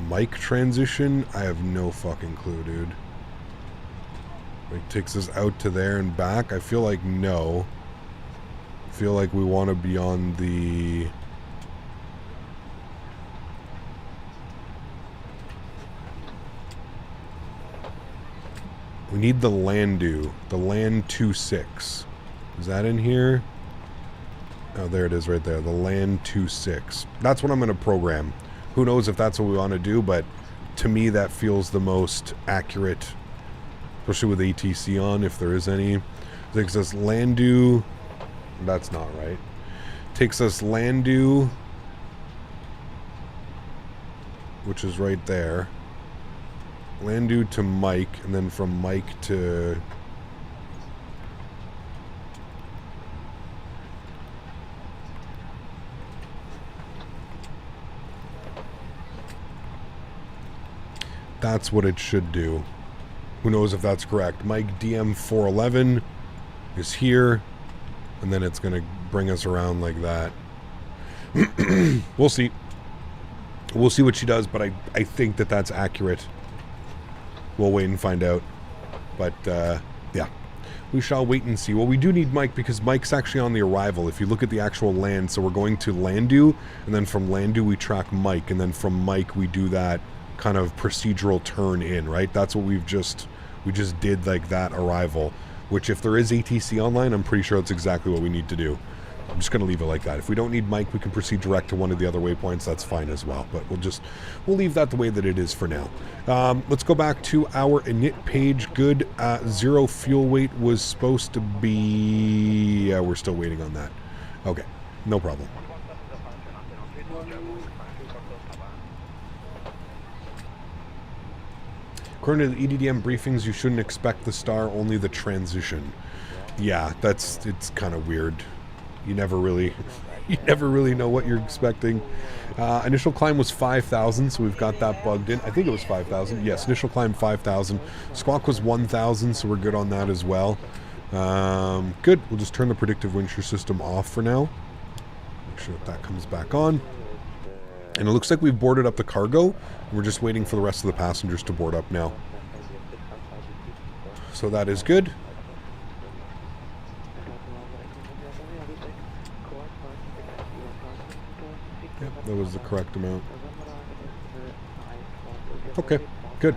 mic transition. I have no fucking clue, dude. It takes us out to there and back. I feel like no. I feel like we want to be on the... We need the Landu. The Land 26. Is that in here? Oh, there it is right there. The Land 26. That's what I'm going to program. Who knows if that's what we want to do, but to me that feels the most accurate, especially with ATC on, if there is any. Takes us Landu. That's not right. Takes us Landu, which is right there. Landu to Mike, and then from Mike to... That's what it should do. Who knows if that's correct. Mike DM 411 is here, and then it's going to bring us around like that. We'll see. We'll see what she does, but I think that that's accurate. We'll wait and find out. But, yeah. We shall wait and see. Well, we do need Mike because Mike's actually on the arrival. If you look at the actual land, so we're going to Landu, and then from Landu we track Mike, and then from Mike we do that kind of procedural turn in, right? That's what we just did, like that arrival, which if there is ATC online, I'm pretty sure that's exactly what we need to do. I'm just going to leave it like that. If we don't need Mike, we can proceed direct to one of the other waypoints. That's fine as well, but we'll leave that the way that it is for now. Let's go back to our init page. Good. 0 fuel weight was supposed to be... Yeah, we're still waiting on that. Okay, no problem. According to the EDDM briefings, you shouldn't expect the star, only the transition. Yeah, it's kind of weird. You never really know what you're expecting. Initial climb was 5,000, so we've got that bugged in. I think it was 5,000. Yes, initial climb 5,000. Squawk was 1,000, so we're good on that as well. Good. We'll just turn the predictive wind shear system off for now. Make sure that comes back on. And it looks like we've boarded up the cargo. We're just waiting for the rest of the passengers to board up now. So that is good. Yep, that was the correct amount. Okay, good.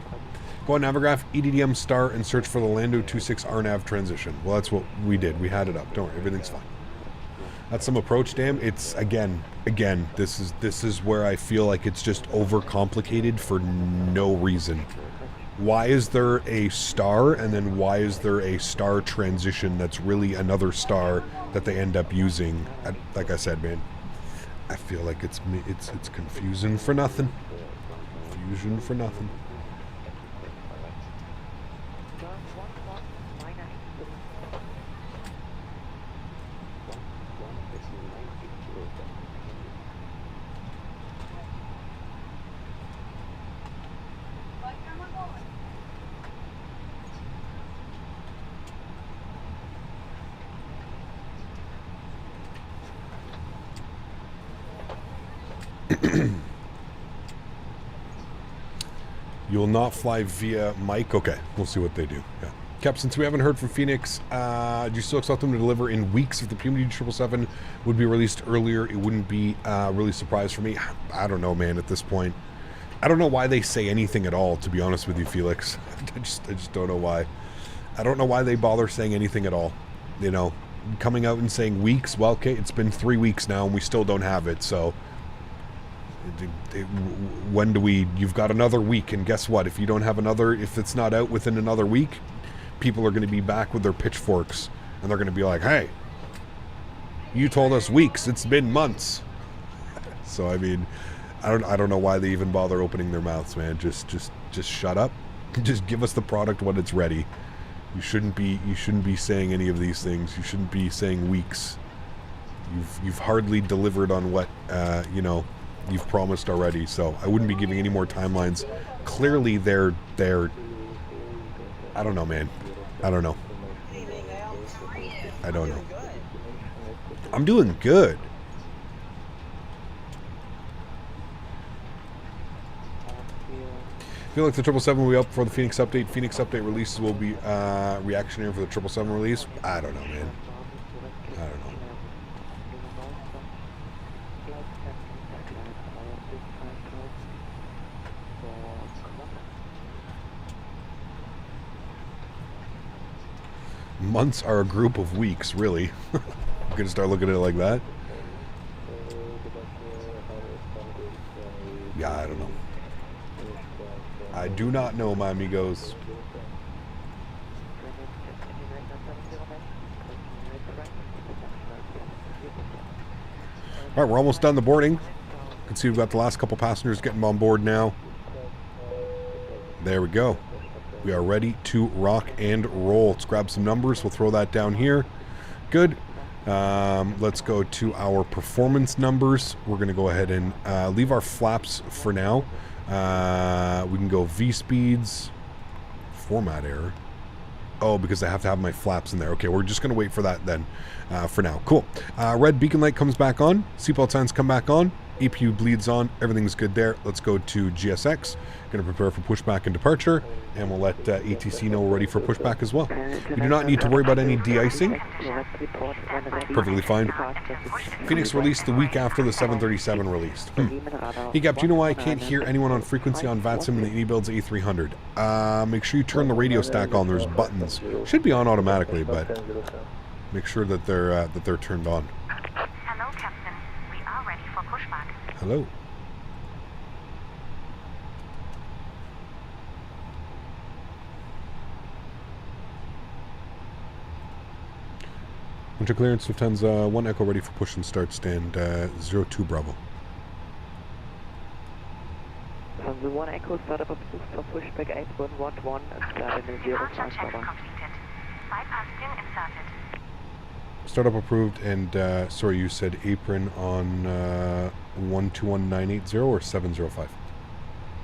Go on Navigraph, EDDM star, and search for the Landu 26 RNAV transition. Well, that's what we did. We had it up. Don't worry, everything's fine. That's some approach, damn. It's again, this is where I feel like it's just overcomplicated for no reason. Why is there a star, and then why is there a star transition that's really another star that they end up using? Like I said, man, I feel like it's confusing for nothing. Confusion for nothing. You will not fly via Mike? Okay, we'll see what they do. Yeah. Cap, since we haven't heard from Phoenix, do you still expect them to deliver in weeks? If the PMD 777 would be released earlier, it wouldn't be really a surprise for me. I don't know, man, at this point. I don't know why they say anything at all, to be honest with you, Felix. I just don't know why. I don't know why they bother saying anything at all. You know, coming out and saying weeks, well, okay, it's been 3 weeks now and we still don't have it, so... When do we? You've got another week, and guess what? If you don't have another, if it's not out within another week, people are going to be back with their pitchforks, and they're going to be like, "Hey, you told us weeks. It's been months." So I mean, I don't know why they even bother opening their mouths, man. Just shut up. Just give us the product when it's ready. You shouldn't be saying any of these things. You shouldn't be saying weeks. You've hardly delivered on what you've promised already. So I wouldn't be giving any more timelines. Clearly, they're. I don't know, man. I don't know. I'm doing good. I feel like the 777 will be up for the Phoenix update. Phoenix update releases will be reactionary for the 777 release. I don't know, man. I don't know. Months are a group of weeks, really. I'm gonna start looking at it like that. Yeah, I don't know. I do not know, my amigos. Alright, we're almost done the boarding. You can see we've got the last couple passengers getting on board now. There we go. We are ready to rock and roll. Let's grab some numbers. We'll throw that down here. Good. Let's go to our performance numbers. We're going to go ahead and leave our flaps for now. We can go V speeds. Format error. Oh, because I have to have my flaps in there. Okay, we're just going to wait for that then for now. Cool. Red beacon light comes back on. Seatbelt signs come back on. APU bleeds on. Everything's good there. Let's go to GSX. Going to prepare for pushback and departure. And we'll let ATC know we're ready for pushback as well. We do not need to worry about any de-icing. Perfectly fine. Phoenix released the week after the 737 released. Hey Gap, do you know why I can't hear anyone on frequency on VATSIM in the AnyBuilds A300? Make sure you turn the radio stack on. There's buttons. Should be on automatically, but make sure that they're turned on. Hello, Captain. We are ready for pushback. Hello. Winter clearance, Lufthansa 1 Echo ready for push and start, stand 02 Bravo. Lufthansa 1 Echo, startup approved for pushback 8111 and start in 05 Departure check completed. Bypass pin inserted. Startup approved, and sorry, you said apron on 121980 or 705?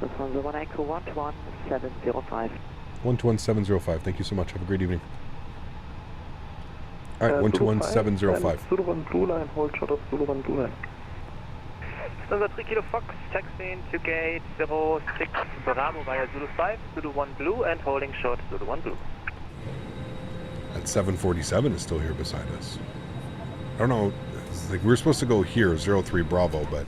Lufthansa 1 Echo 11705. 121705, thank you so much, have a great evening. Alright, 121705. Zulu 1 Blue Line, hold short of Zulu 1 Blue Line. Number 3 Kilo Fox, taxiing to gate 06 Bravo via Zulu 5, Zulu 1 Blue, and holding short Zulu 1 Blue. That 747 is still here beside us. I don't know, it's like we're supposed to go here, 03 Bravo, but...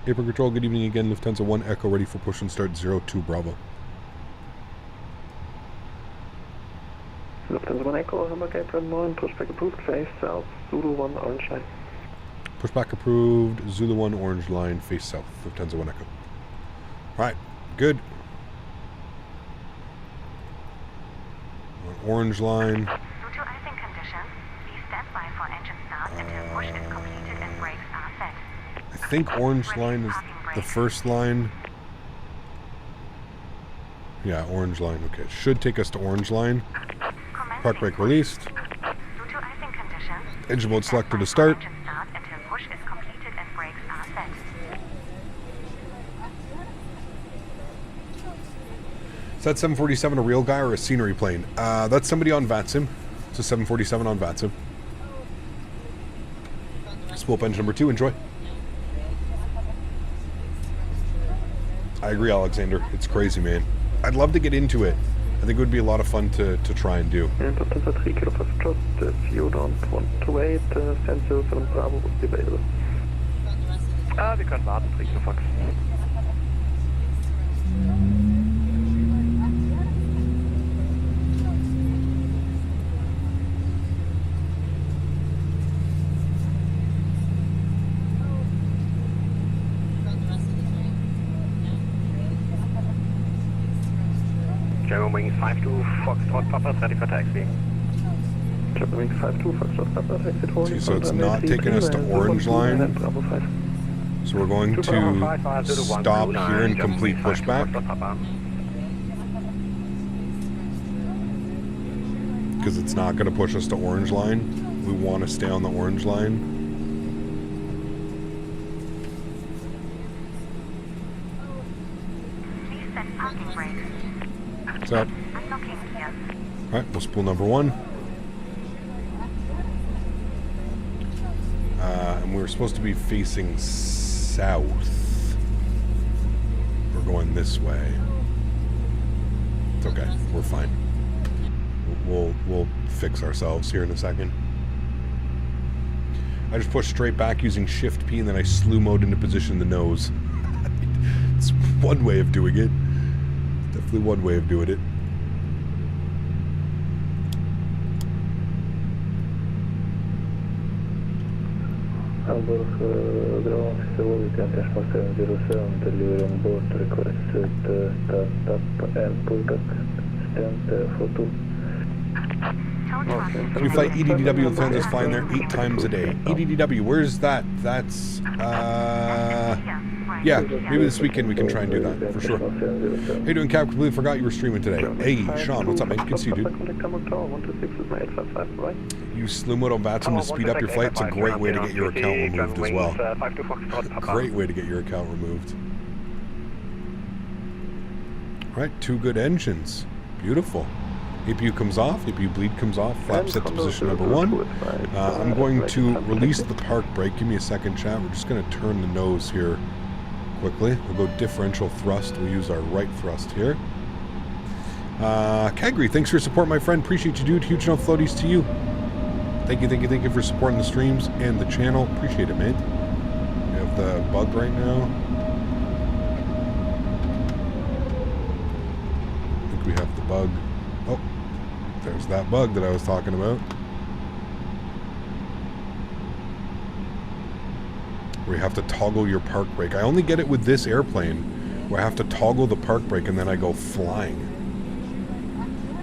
Apron Control, good evening again. Lufthansa 1 Echo ready for push and start 02 Bravo. Lufthansa 1 Echo, Hamburg apron 9, pushback approved, face south, Zulu 1 Orange Line. Pushback approved, Zulu 1 Orange Line, face south, Lufthansa 1 Echo. Alright, good. Orange Line. Due to icing conditions, please stand by for engine start until push is completed and brakes are set. I think Orange Line is the first line. Yeah, Orange Line. Okay, it should take us to Orange Line. Park brake released. Due to icing conditions, Engine mode selector to start. engine start until push is completed and brakes are set. Is that 747 a real guy or a scenery plane? That's somebody on VATSIM. It's a 747 on VATSIM. Spool up engine number 2. Enjoy. I agree, Alexander. It's crazy, man. I'd love to get into it. I think it would be a lot of fun to try and do. And Lufthansa 3 Kilo Foxtrot, if you don't want to wait, stand 07 Bravo will be available. Wir können warten, 3 Kilo Fox. Wing 52 Foxtrot Papa, ready for taxi. Wing 52 Foxtrot Papa, taxi holding. See, so it's not taking us to orange line. So we're going to stop here and complete pushback. Because it's not going to push us to orange line. We want to stay on the orange line. Please set parking brakes. What's up? Unlocking gears. Alright, we'll spool number 1. And we're supposed to be facing south. We're going this way. It's okay. We're fine. We'll fix ourselves here in a second. I just pushed straight back using Shift P and then I slew mode into position the nose. It's one way of doing it. Definitely one way of doing it. Hamburg, ground facility and Thrustmaster 07, delivery on board, requested start and pullback, stand for 2. We fly EDDW, Lufthansa's flying there 8 times a day. EDDW, where's that? That's, yeah, maybe this weekend we can try and do that, for sure. How you doing, Cap? Completely forgot you were streaming today. Hey, Sean, what's up, man? Good to see you, dude. Use slew mode on VATSIM to speed up your flight. It's a great way to get your account removed as well. Great way to get your account removed. Alright, 2 good engines. Beautiful. APU comes off, APU bleed comes off, flap set to position number 1. I'm going to release the park brake. Give me a second, chat. We're just going to turn the nose here quickly. We'll go differential thrust. We'll use our right thrust here. Kagri, thanks for your support, my friend. Appreciate you, dude. Huge enough floaties to you. Thank you for supporting the streams and the channel. Appreciate it, man. We have the bug right now. I think we have the bug. Oh, there's that bug that I was talking about. Where you have to toggle your park brake. I only get it with this airplane, where I have to toggle the park brake and then I go flying.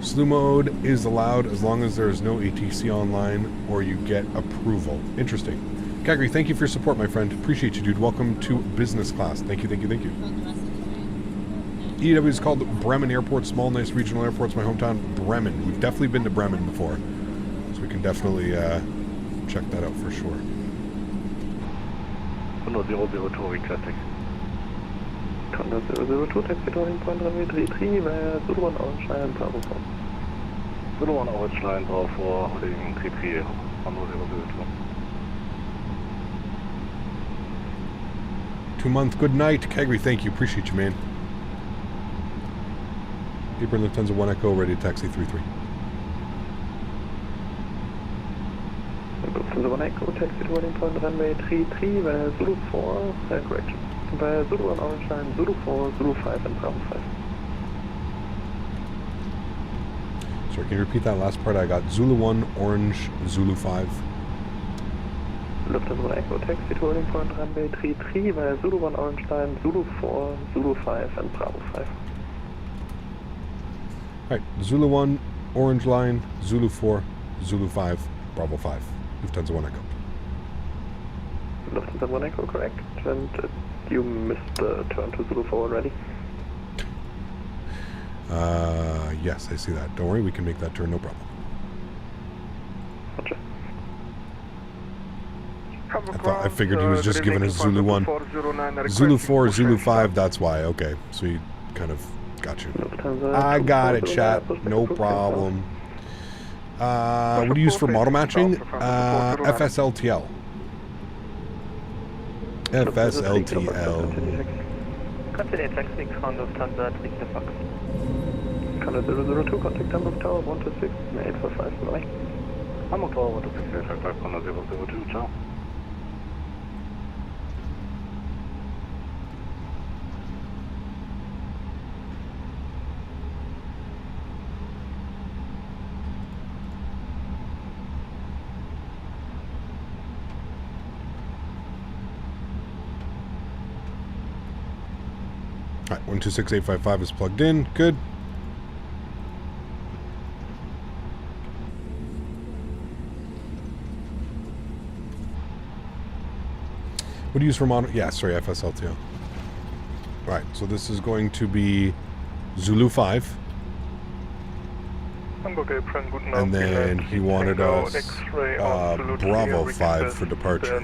Slew mode is allowed as long as there is no ATC online or you get approval. Interesting. Kagri, thank you for your support, my friend. Appreciate you, dude. Welcome to business class. Thank you. EW is called Bremen Airport, small, nice regional airports. My hometown, Bremen. We've definitely been to Bremen before, so we can definitely check that out for sure. 002 requesting. Condor 002, taxi boarding point runway 33, via Zulu 1 orange line, Bravo 4. Zulu 1 orange line, Bravo 4, heading 33, Condor 002. 2-month good night. Kagri, thank you. Appreciate you, man. Paper Lufthansa 1 Echo, ready to taxi 33. Lufthansa 1 Echo, taxi boarding point runway 33, via Zulu 4, correction. Via Zulu 1 orange line, Zulu 4, Zulu 5 and Bravo 5. Sorry, can you repeat that last part? I got Zulu 1, orange, Zulu 5. Lufthansa 1 Echo, taxi boarding point runway 33, via Zulu 1 orange line, Zulu 4, Zulu 5 and Bravo 5. Alright, Zulu 1, orange line, Zulu 4, Zulu 5, Bravo 5. Lufthansa 1 Echo. Lufthansa 1 Echo, correct. And you missed the turn to Zulu 4 already. Yes, I see that. Don't worry, we can make that turn, no problem. Gotcha. I figured he was just giving us Zulu 1. Zulu 4, Zulu 5, that's why. Okay, so he kind of got you. I got it, chat. No problem. What do you use for model matching? FSLTL. FSLTL. Continue taxiing on Lufthansa 3 Fox. Condor 002, contact Hamburg Tower 126, 845, bye. Hamburg Tower 126, 845, Condor 002, ciao. Alright, 126855 is plugged in. Good. What do you use for monitor? Yeah, sorry, FSLTO. Right, so this is going to be Zulu 5. And then he wanted us Bravo 5 for departure.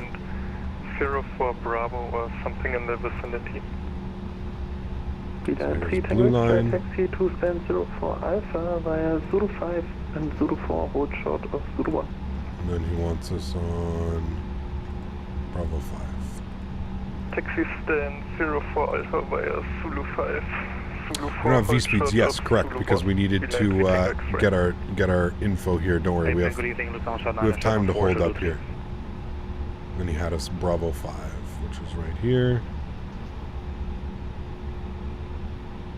04 Bravo or something in the vicinity. Blue line. Taxi to stand 04 Alpha via Zulu 5 and Zulu 4 hold short of Zulu 1. And then he wants us on Bravo 5. Taxi stand 04 Alpha via Zulu 5. Zulu 4 We don't have V speeds, yes, correct, because we needed to get our info here. Don't worry, we have time to hold up here. Then he had us Bravo 5, which is right here.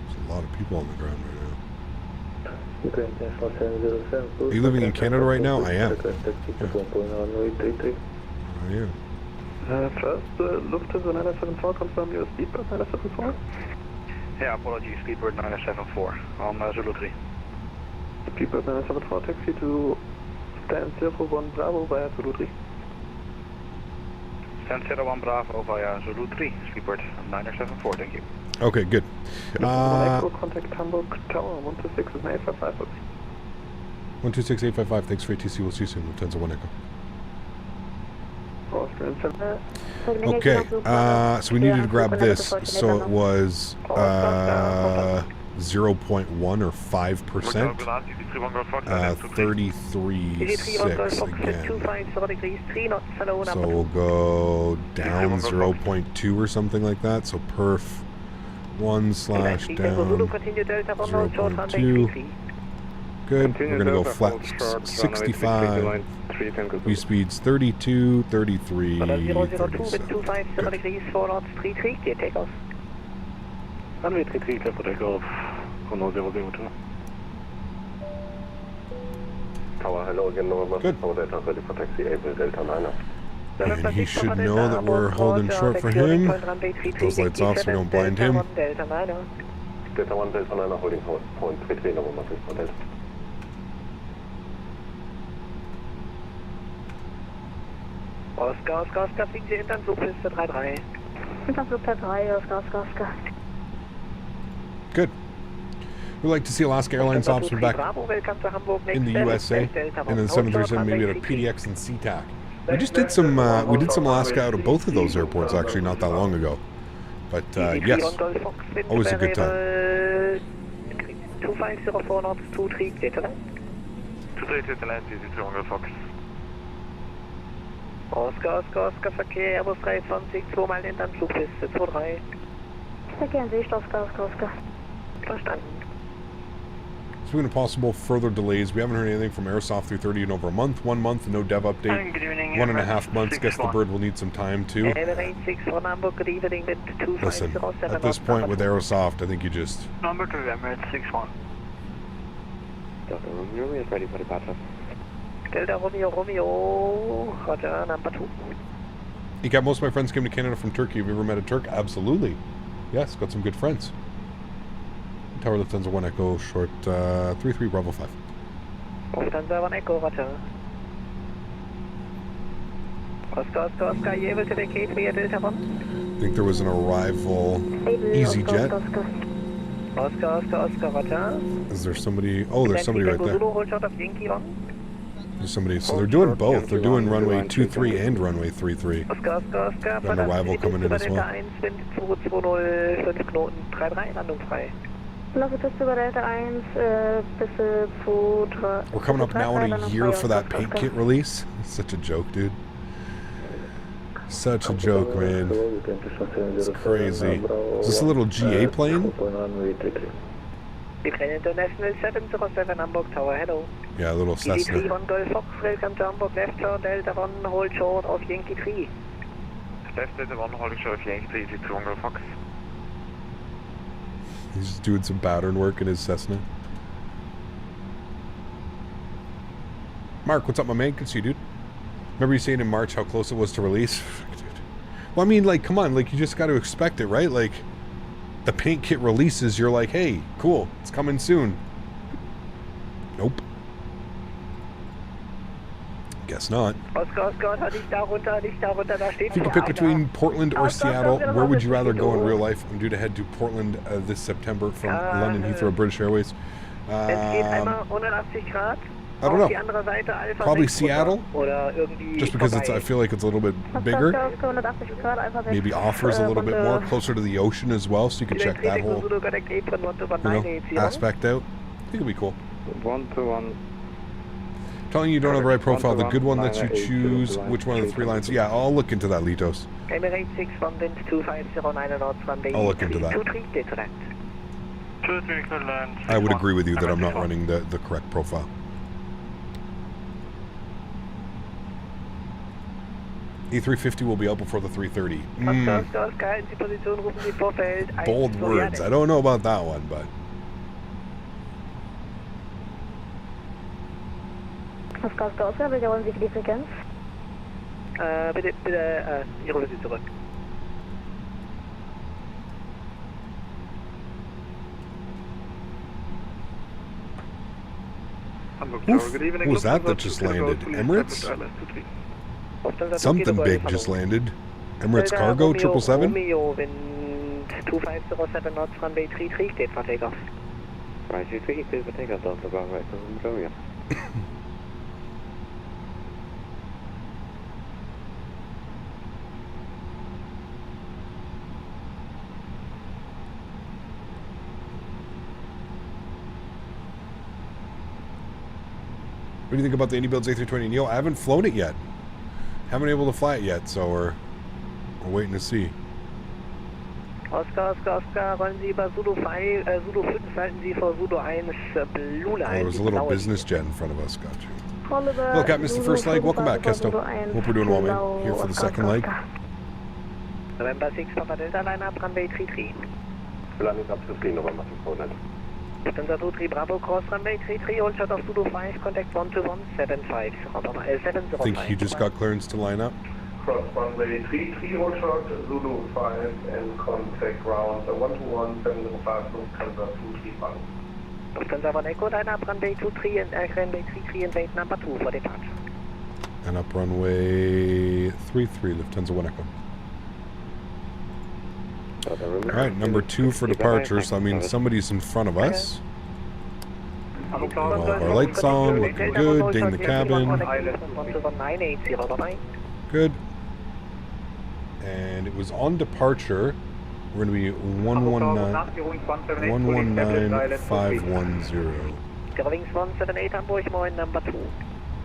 There's a lot of people on the ground right now. Are you living in Canada right now? I am. I am. First, Lufthansa 974, confirm your speedbird 974. Yeah, apologies, speedbird 974 on Zulu 3. Speedbird 974, taxi to stand 01 Bravo via Zulu 3. Stand 01 Bravo via Zulu 3, speedbird 974, thank you. Okay, good. Contact Hamburg Tower 126 is 855. 126 855, thanks for ATC, we'll see you soon. Lufthansa 1 Echo. Okay, so we needed to grab this, so it was 0.1 or 5%, 33.6 again. So we'll go down 0.2 or something like that, so perf 1 slash down 0.2. Good, we're going to go flat 65. V speeds 32, 33, 37. Good. Runway 33, clear for takeoff. 002. Tower, hello again, November. Good. Tower Delta, ready for taxi, April Delta 9. And he should know that we're holding short for him. Keep those lights off so we don't blind him. Delta 1, Delta 9, holding point 33, November, for Delta. Oscar, fliegen Sie hinter Flugpiste 3-3. Hinter Flugpiste 3, Oscar. Good. We'd like to see Alaska Airlines ops from back in the USA, and then 737 maybe at a PDX and SeaTac. We just did some Alaska out of both of those airports actually not that long ago. But yes, always a good time. 2504 knots, 23 data line. 23 land, easy 300 Fox. Oscar, Verkehr, Airbus 320, zweimal hinter Flugpiste, 2-3. Verkehr in Sicht, Oscar. Verstanden. So we've been possible further delays. We haven't heard anything from Airsoft 330 in over a month. 1 month, no dev update. 1.5 months. Guess the bird will need some time too. Listen, at this point with Aerosoft, I think you just... Number 2, Emirates 61. Delta Romeo is ready for departure. Delta Romeo, Roger, number 2. You got most of my friends came to Canada from Turkey. Have you ever met a Turk? Absolutely. Yes, got some good friends. Tower Lufthansa 1 Echo, short 33 Bravo 5. Lufthansa 1 Echo, Roger. Oscar, Yevel, Gateway, Delta 1. I think there was an arrival EasyJet. Oscar, Roger. Is there somebody? Oh, there's somebody right there. There's somebody. So they're doing both. They're doing runway 23 and runway 33. Oscar. Got an arrival coming in as well. We're coming up now in a year for that paint kit release. It's such a joke, dude. Such a joke, man. It's crazy. Is this a little GA plane? International 707 Hamburg Tower, hello. Yeah, a little Cessna. ED3 1 Golf Fox, welcome to Hamburg, left turn, Delta 1, hold short of Yankee 3. Left Delta 1, holding short of Yankee 3, ED3 1 Golf Fox. He's just doing some pattern work in his Cessna. Mark, what's up, my man? Good to see you, dude. Remember you saying in March how close it was to release? Dude. Well, I mean, like, come on, like, you just got to expect it, right? Like, the paint kit releases, you're like, hey, cool, it's coming soon. Nope. guess not. Oscar, nicht darunter, da steht If you could pick between Portland or Seattle, where would you rather go in real life? I'm due to head to Portland this September from London Heathrow, British Airways. I don't know. Probably Seattle, just because I feel like it's a little bit bigger. Maybe offers a little bit more, closer to the ocean as well, so you can check that whole aspect out. I think it'll be cool. 121. Telling you don't have the right profile. The good one lets you choose which one of the 3 lines. Yeah, I'll look into that, Litos. I'll look into that. I would agree with you that I'm not running the correct profile. E350 will be out before the 330. Bold words. I don't know about that one, but... Oscar, wiederholen Sie die Frequenz? Bitte, ich rufe Sie zurück. Oof, what was that just landed? Emirates? Something big just landed. Emirates Cargo 777? Romeo, wind 2507 knots, runway 33 steht for takeoff. Right, 33 clear for takeoff, Delta Bravo, right, Romeo. What do you think about the IndyBuilds A320neo? I haven't flown it yet. Haven't been able to fly it yet, so we're waiting to see. Oscar, rollen Sie über Zulu 5, Zulu 5, halten Sie vor Zulu 1, Blue Line. There was a little business jet in front of us, got you. Look, I missed the first leg. Welcome back, Kesto. Hope we're doing well, man. Here for the second leg. November 6, Papa Delta, line up, runway 33. Landing up to 3, November 6, Poland. Lufthansa 23 Bravo, cross runway 33, hold shot of Zulu 5, contact 12175, 705. I think he just got clearance to line up. Cross runway 33, hold shot, Zulu 5, and contact ground 12175, Lufthansa 231. Lufthansa 1 Echo, line up, runway 23 and runway 33 and wait number 2 for departure. And up runway 33, Lufthansa 1 Echo. Alright, number 2 for departure, so I mean somebody's in front of us. All of our lights on, looking good, ding the cabin. Good. And it was on departure. We're going to be 119510. Wings 178 Hamburg, morning number 2.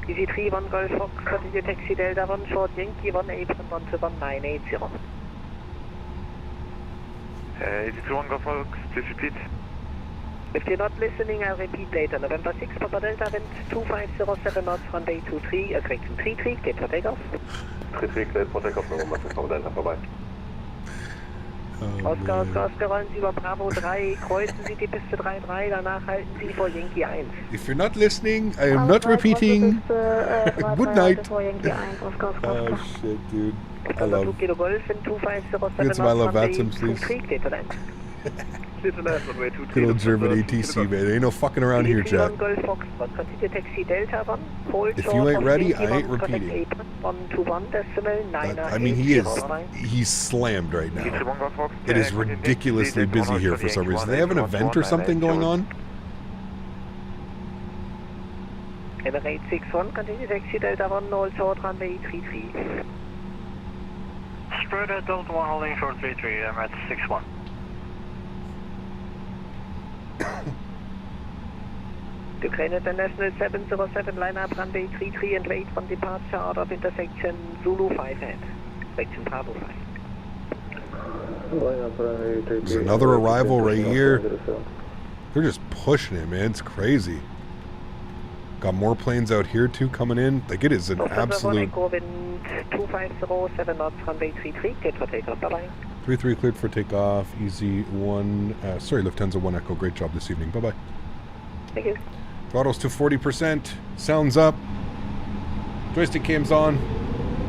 Easy 31 Golf Fox, continue taxi Delta 1 short Yankee 1 April 121 980. Easy 31 Golf Fox, please repeat. If you're not listening, I'll repeat later. November 6, Papa Delta, wind 2507 knots, runway 23, correction 33, cleared for takeoff. 33 cleared for takeoff, November 6, Papa Delta, vorbei. Oscar, rollen Sie über Bravo 3, kreuzen Sie die Piste 3-3, danach halten Sie vor Yankee 1. If you're not listening, I am not repeating. Good night. Oh shit, dude. I love Get some I love Vatsum, please. Good old German ATC, man. Ain't no fucking around here, chat. If you ain't ready, I ain't repeating. I mean, he's slammed right now. It is ridiculously busy here for some reason. They have an event or something going on? Emirates 61, continue taxi Delta 1, hold short runway 33. Spread at Delta 1 holding short 33, Emirates 61. Ukraine International 707, line up runway 33 and wait for departure out of intersection Zulu 5 head. Section Bravo 5. There's another arrival right here. They're just pushing it, man. It's crazy. Got more planes out here too coming in. Like it is an absolute. 2507 knots, runway 33, cleared for takeoff. Bye bye. 33 cleared for takeoff. Easy 1. Sorry, Lufthansa 1 Echo. Great job this evening. Bye bye. Thank you. Throttles to 40%. Sounds up. Joystick cams on.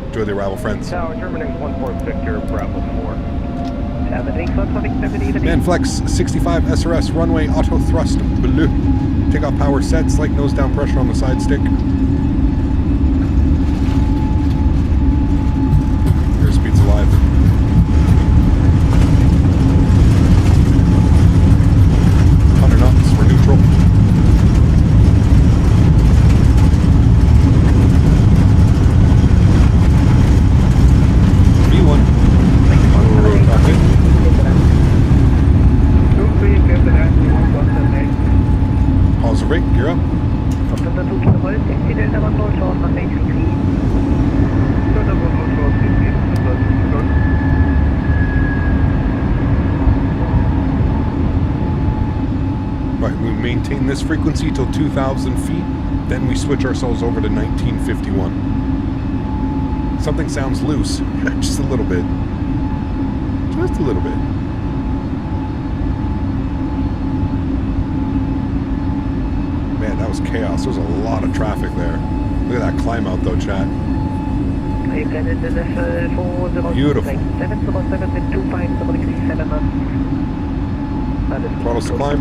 Enjoy the arrival, friends. Tower, Terminus 14 Victor, Bravo 4. Manflex 65 SRS runway auto thrust blue. Takeoff power set. Slight nose down pressure on the side stick. Rolls Taxi Delta 1 Roll Short, runway 33. Delta 1 Roll Short, 33, Right, we maintain this frequency till 2,000 feet, then we switch ourselves over to 1951. Something sounds loose, just a little bit. Just a little bit. Man, that was chaos. There was a lot of traffic there. Look at that climb out though, chat. Beautiful. Throttles to climb.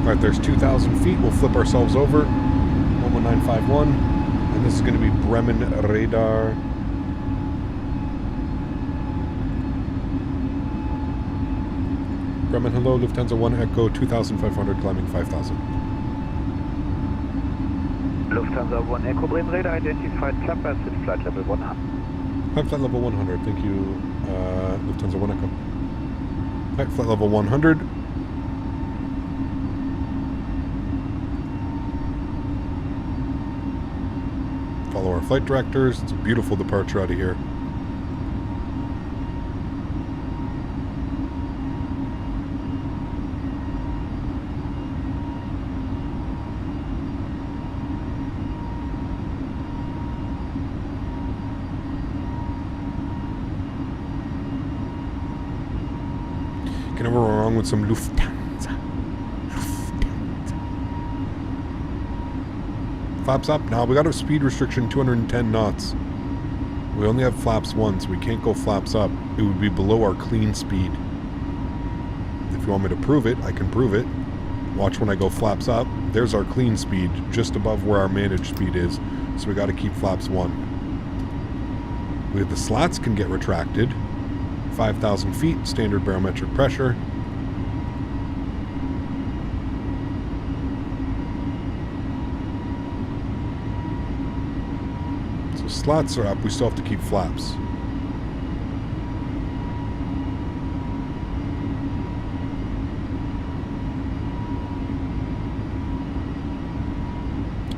Alright, there's 2,000 feet. We'll flip ourselves over. 11951. And this is going to be Bremen radar. Bremen, hello. Lufthansa 1 Echo 2,500, climbing 5,000. Lufthansa 1 Echo Bremen radar identified Childerz at flight level 100. Flight level 100, thank you, Lufthansa 1 Echo. Right, flight level 100. Follow our flight directors. It's a beautiful departure out of here. Can never go wrong with some Lufthansa. Flaps up. Now we got a speed restriction 210 knots. We only have flaps 1, so we can't go flaps up. It would be below our clean speed. If you want me to prove it, I can prove it. Watch when I go flaps up. There's our clean speed, just above where our managed speed is. So we got to keep flaps 1. We have the slats can get retracted. 5,000 feet, standard barometric pressure. So slats are up, we still have to keep flaps.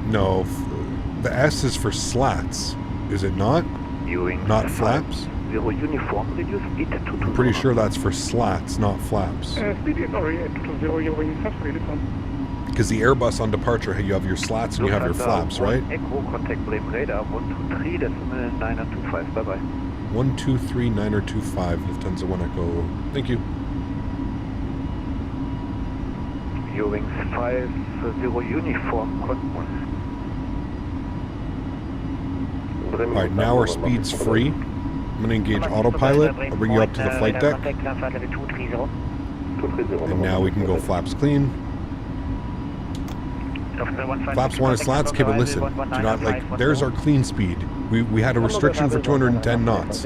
No, the S is for slats, is it not? Not flaps? Uniform reduce speed to I'm pretty sure that's for slats, not flaps. Speed is already at 220, your wings have really come. Because the Airbus on departure, you have your slats and you have your flaps, right? Echo contact Bremen radar 123.925, bye bye. 123.925, Lufthansa 1 Echo. Thank you. Your wings 50 uniform. Alright, now our speed's free. I'm going to engage autopilot. I'll bring you up to the flight deck. And now we can go flaps clean. Flaps 1 is slats. Okay, but listen. Do not, like, there's our clean speed. We had a restriction for 210 knots.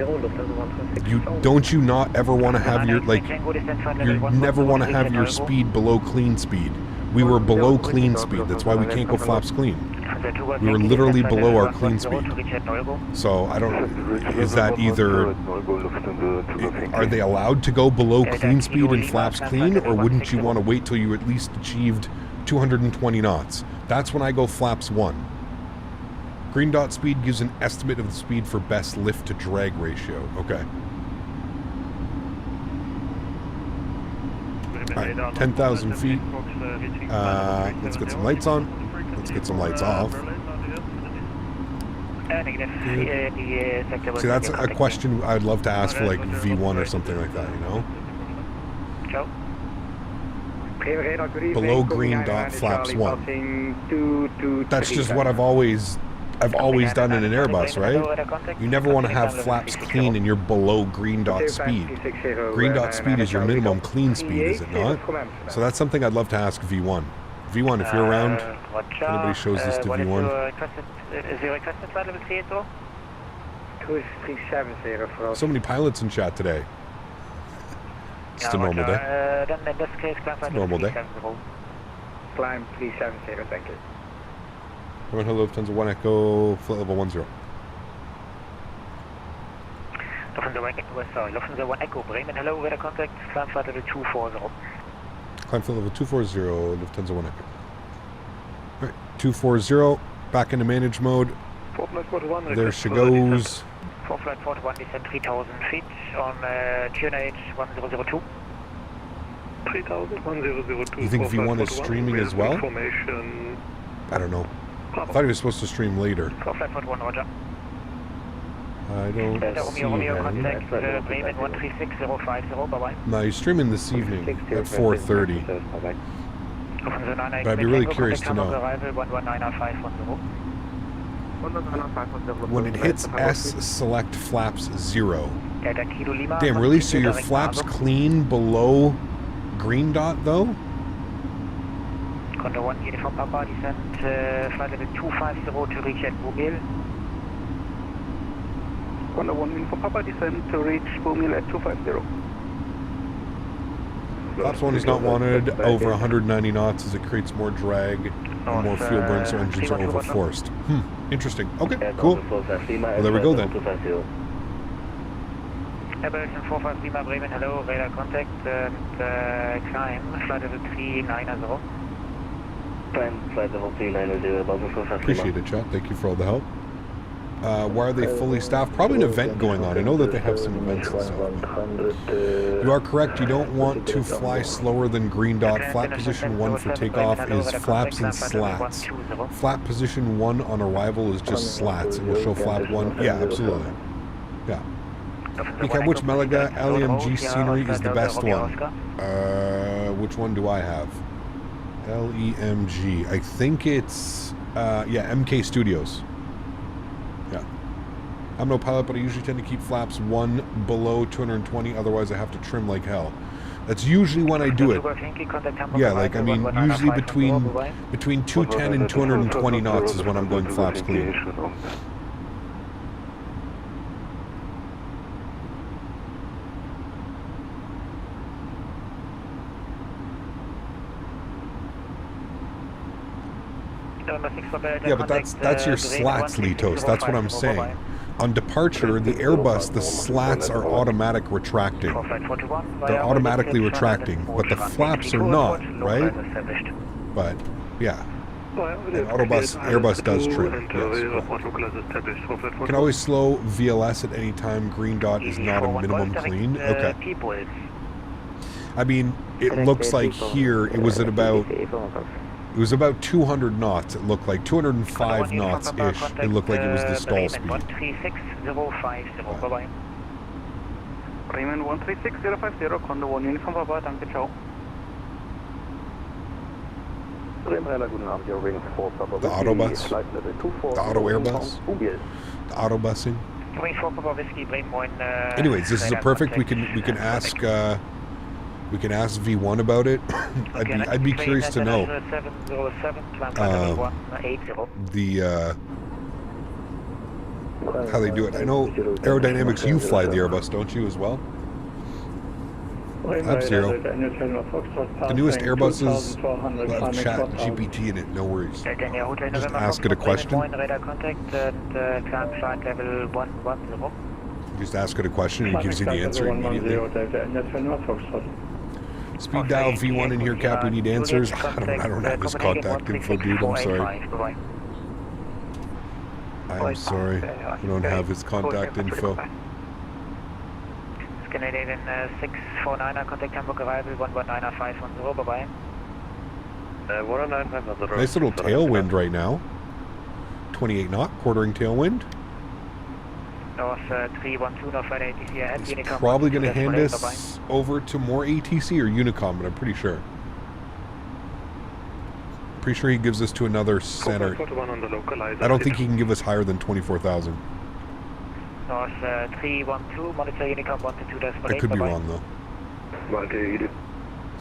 Don't you not ever want to have your, like, you never want to have your speed below clean speed. We were below clean speed. That's why we can't go flaps clean. We were literally below our clean speed. So I don't, is that either, are they allowed to go below clean speed and flaps clean, or wouldn't you want to wait till you at least achieved 220 knots? That's when I go flaps 1. Green dot speed gives an estimate of the speed for best lift to drag ratio. Okay. Alright, 10,000 feet. Let's get some lights on. Let's get some lights off. See, that's a question I'd love to ask for like V1 or something like that, you know? Below green dot flaps 1. That's just what I've always done in an Airbus, right? You never want to have flaps clean and you're below green dot speed. Green dot speed is your minimum clean speed, is it not? So that's something I'd love to ask V1. V1, if you're around, if anybody shows this to V1. So many pilots in chat today. It's a normal day. It's a normal day. Climb 370, thank you. Hello, Lufthansa 1 Echo, flight level 10. Lufthansa 1 Echo, Bremen, hello, weather contact, climb flight level 240. Climb flight level 240, Lufthansa 1 Echo. Right, 240, back into manage mode. There she goes. For flight 41, descend 3,000 feet on QNH 1002. 3,01002. You think V1 is streaming as well? I don't know. I thought he was supposed to stream later. For flight 41, roger. I don't see Romeo him. contact Bremen 136050, bye-bye. No, he's streaming this evening at 4:30. But I'd be really curious to know. When it hits S, select flaps 0. Damn, really? So your flaps clean below green dot though? Condor 1, uniform Papa, descent flight level 250 to reach at Bumil. Condor 1, uniform Papa, descent to reach Bumil at 250. Flaps 1 is not wanted over 190 knots as it creates more drag and more fuel burn, so engines are overforced. Interesting. Okay, cool. Well, there we go then. Airbus 450 Bremen, hello, radar contact and climb, flight level 390. Climb, flight level 390, Appreciate it, chat. Thank you for all the help. Why are they fully staffed? Probably an event going on. I know that they have some events and stuff. You are correct. You don't want to fly slower than green dot. Flap position 1 for takeoff is flaps and slats. Flap position 1 on arrival is just slats. It will show flap 1. Yeah, absolutely. Yeah. Okay, which Malaga LEMG scenery is the best one? Which one do I have? LEMG. I think it's, yeah, MK Studios. Yeah. I'm no pilot, but I usually tend to keep flaps 1 below 220, otherwise I have to trim like hell. That's usually when I do it. Yeah, like, I mean, usually between 210 and 220 knots is when I'm going flaps clean. Yeah, but that's your slats, Litos. That's what I'm saying. On departure, the Airbus, the slats are automatic retracting. They're automatically retracting, but the flaps are not, right? But, yeah. And Airbus does trim, yes. You can always slow VLS at any time. Green dot is not a minimum clean. Okay. I mean, it looks like here it was at about... It was about 200 knots, it looked like. 205 knots-ish. It looked like it was the stall speed. 136050, bye-bye. Bremen 136050, Condor 1, uniform Papa, danke, ciao. The autobus? The auto Airbus? The autobusing? Anyways, this is a perfect, we can ask... we can ask V1 about it. I'd be curious to know how they do it. I know aerodynamics, you fly the Airbus, don't you, as well? AlexSiu. The newest Airbuses will have chat GPT in it, no worries. Just ask it a question. Just ask it a question and it gives you the answer immediately. Speed dial V1 in here, Cap. We need answers. I don't have his contact info, dude. I'm sorry. I'm sorry. I don't have his contact info. Scandinavian 649, contact Hamburg arrival 119510, bye-bye. 109, nice little tailwind right now. 28 knot, quartering tailwind. North 312, North Friday ATC ahead. He's probably going to hand us over to more ATC or Unicom, but I'm pretty sure. Pretty sure he gives us to another center. I don't think he can give us higher than 24,000. North 312, monitor Unicom 122. I could be wrong though.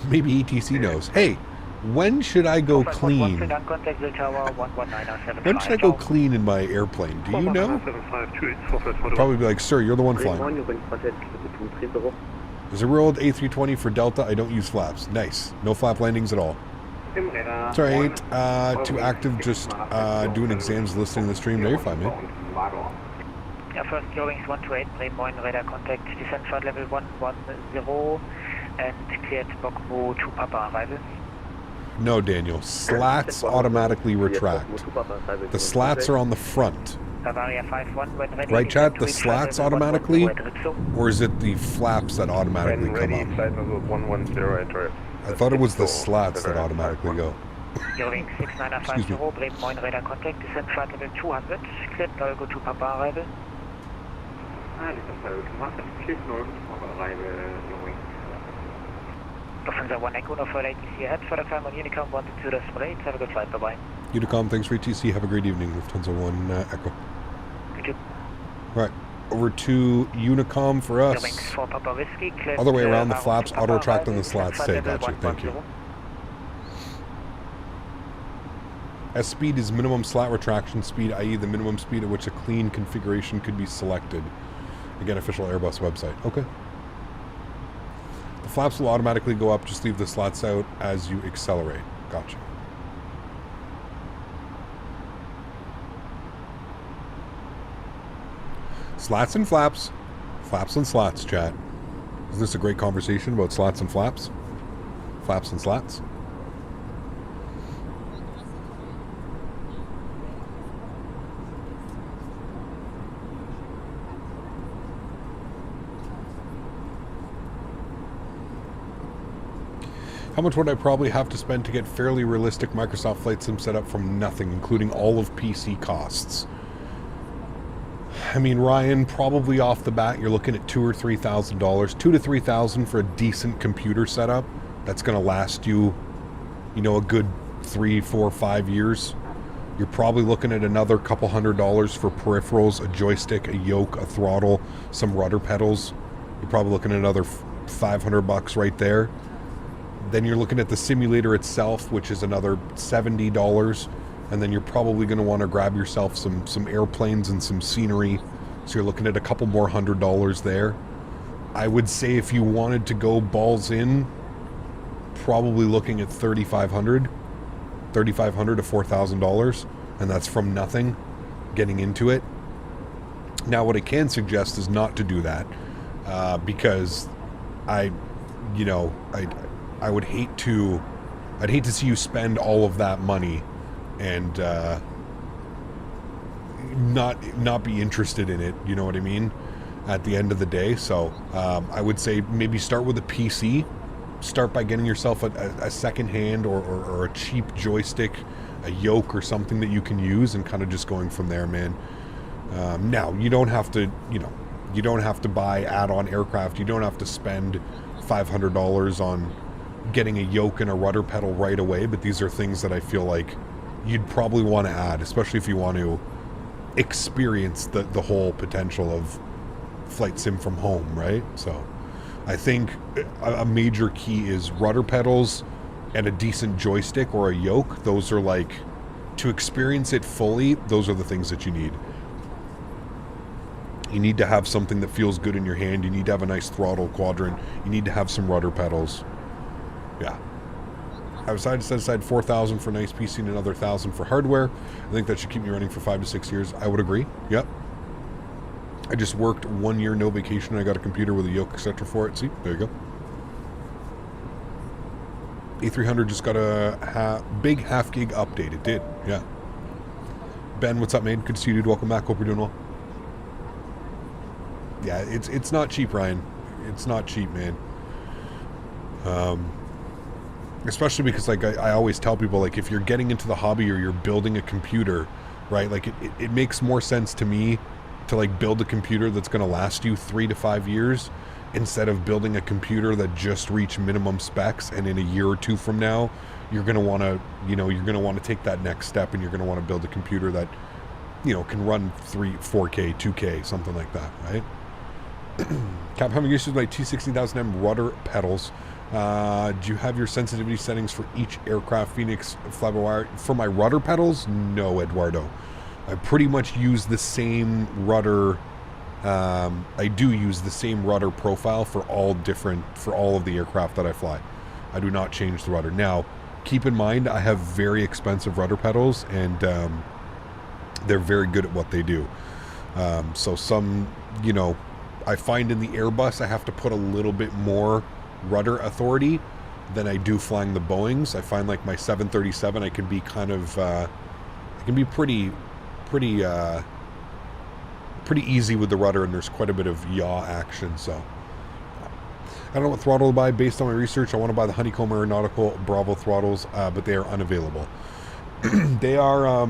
Maybe ATC knows. Hey, when should I go clean? When should I go clean in my airplane? Do you know? I'd probably be like, sir, you're the one flying. There's a real old A320 for Delta. I don't use flaps. Nice. No flap landings at all. It's alright. Too active, just doing exams, listening to the stream. No, you're fine, man. Yeah, first Eurowings 128, Bremen radar contact, descent flight level 110, and cleared Bokmo to Papa arrival. No, Daniel. Slats automatically retract. The slats are on the front. Right, Chad? The slats automatically? Or is it the flaps that automatically come up? I thought it was the slats that automatically go. Excuse me. Lufthansa 1 Echo, no further ATC ahead for the time on Unicom 122, that's great. Have a good flight, bye-bye. Unicom, thanks for ATC. Have a great evening. Lufthansa 1 Echo. Thank you. Right, over to Unicom for us. Other way around, the flaps auto-retract on the slats. Say, gotcha, thank you. S speed is minimum slat retraction speed, i.e. the minimum speed at which a clean configuration could be selected. Again, official Airbus website. Okay. The flaps will automatically go up, just leave the slats out as you accelerate. Gotcha. Slats and flaps. Flaps and slats, chat. Isn't this a great conversation about slats and flaps? Flaps and slats. How much would I probably have to spend to get fairly realistic Microsoft Flight Sim set up from nothing, including all of PC costs? I mean, Ryan, probably off the bat, you're looking at $2,000 or $3,000. $2,000 to $3,000 for a decent computer setup. That's going to last you, you know, a good 3, 4, 5 years. You're probably looking at another couple $100 for peripherals, a joystick, a yoke, a throttle, some rudder pedals. You're probably looking at another $500 right there. Then you're looking at the simulator itself, which is another $70. And then you're probably going to want to grab yourself some airplanes and some scenery. So you're looking at a couple more $100 there. I would say if you wanted to go balls in, probably looking at $3,500 to $4,000. And that's from nothing, getting into it. Now, what I can suggest is not to do that. Because I'd hate to see you spend all of that money and not be interested in it, you know what I mean, at the end of the day. So I would say maybe start with a PC. Start by getting yourself a second hand or a cheap joystick, a yoke or something that you can use, and kind of just going from there, man. Now, you don't have to buy add-on aircraft. You don't have to spend $500 on getting a yoke and a rudder pedal right away, but these are things that I feel like you'd probably want to add, especially if you want to experience the whole potential of flight sim from home, right? So I think a major key is rudder pedals and a decent joystick or a yoke. Those are like, to experience it fully, those are the things that you need. You need to have something that feels good in your hand. You need to have a nice throttle quadrant. You need to have some rudder pedals. Yeah. I decided to set aside $4,000 for nice PC and another $1,000 for hardware. I think that should keep me running for 5 to 6 years. I would agree. Yep. I just worked 1 year, no vacation. I got a computer with a yoke, etc. for it. See, there you go. A300 just got a big half gig update. It did. Yeah. Ben, what's up, man? Good to see you, dude. Welcome back. Hope you're doing well. Yeah, it's not cheap, Ryan. It's not cheap, man. Especially because, like, I always tell people, like, if you're getting into the hobby or you're building a computer, right, like, it makes more sense to me to, like, build a computer that's going to last you 3 to 5 years instead of building a computer that just reached minimum specs, and in a year or two from now, you're going to want to, you're going to want to take that next step, and you're going to want to build a computer that, can run 4K, 2K, something like that, right? Cap, having issues with my T60000M rudder pedals. Do you have your sensitivity settings for each aircraft Phoenix fly-by-wire? For my rudder pedals? No, Eduardo. I pretty much use the same rudder. I do use the same rudder profile for all of the aircraft that I fly. I do not change the rudder. Now, keep in mind, I have very expensive rudder pedals, and they're very good at what they do. So some, I find in the Airbus I have to put a little bit more rudder authority, than I do flying the Boeings. I find like my 737, I can be kind of, I can be pretty easy with the rudder, and there's quite a bit of yaw action. So I don't know what throttle to buy. Based on my research, I want to buy the Honeycomb Aeronautical Bravo throttles, but they are unavailable. They are,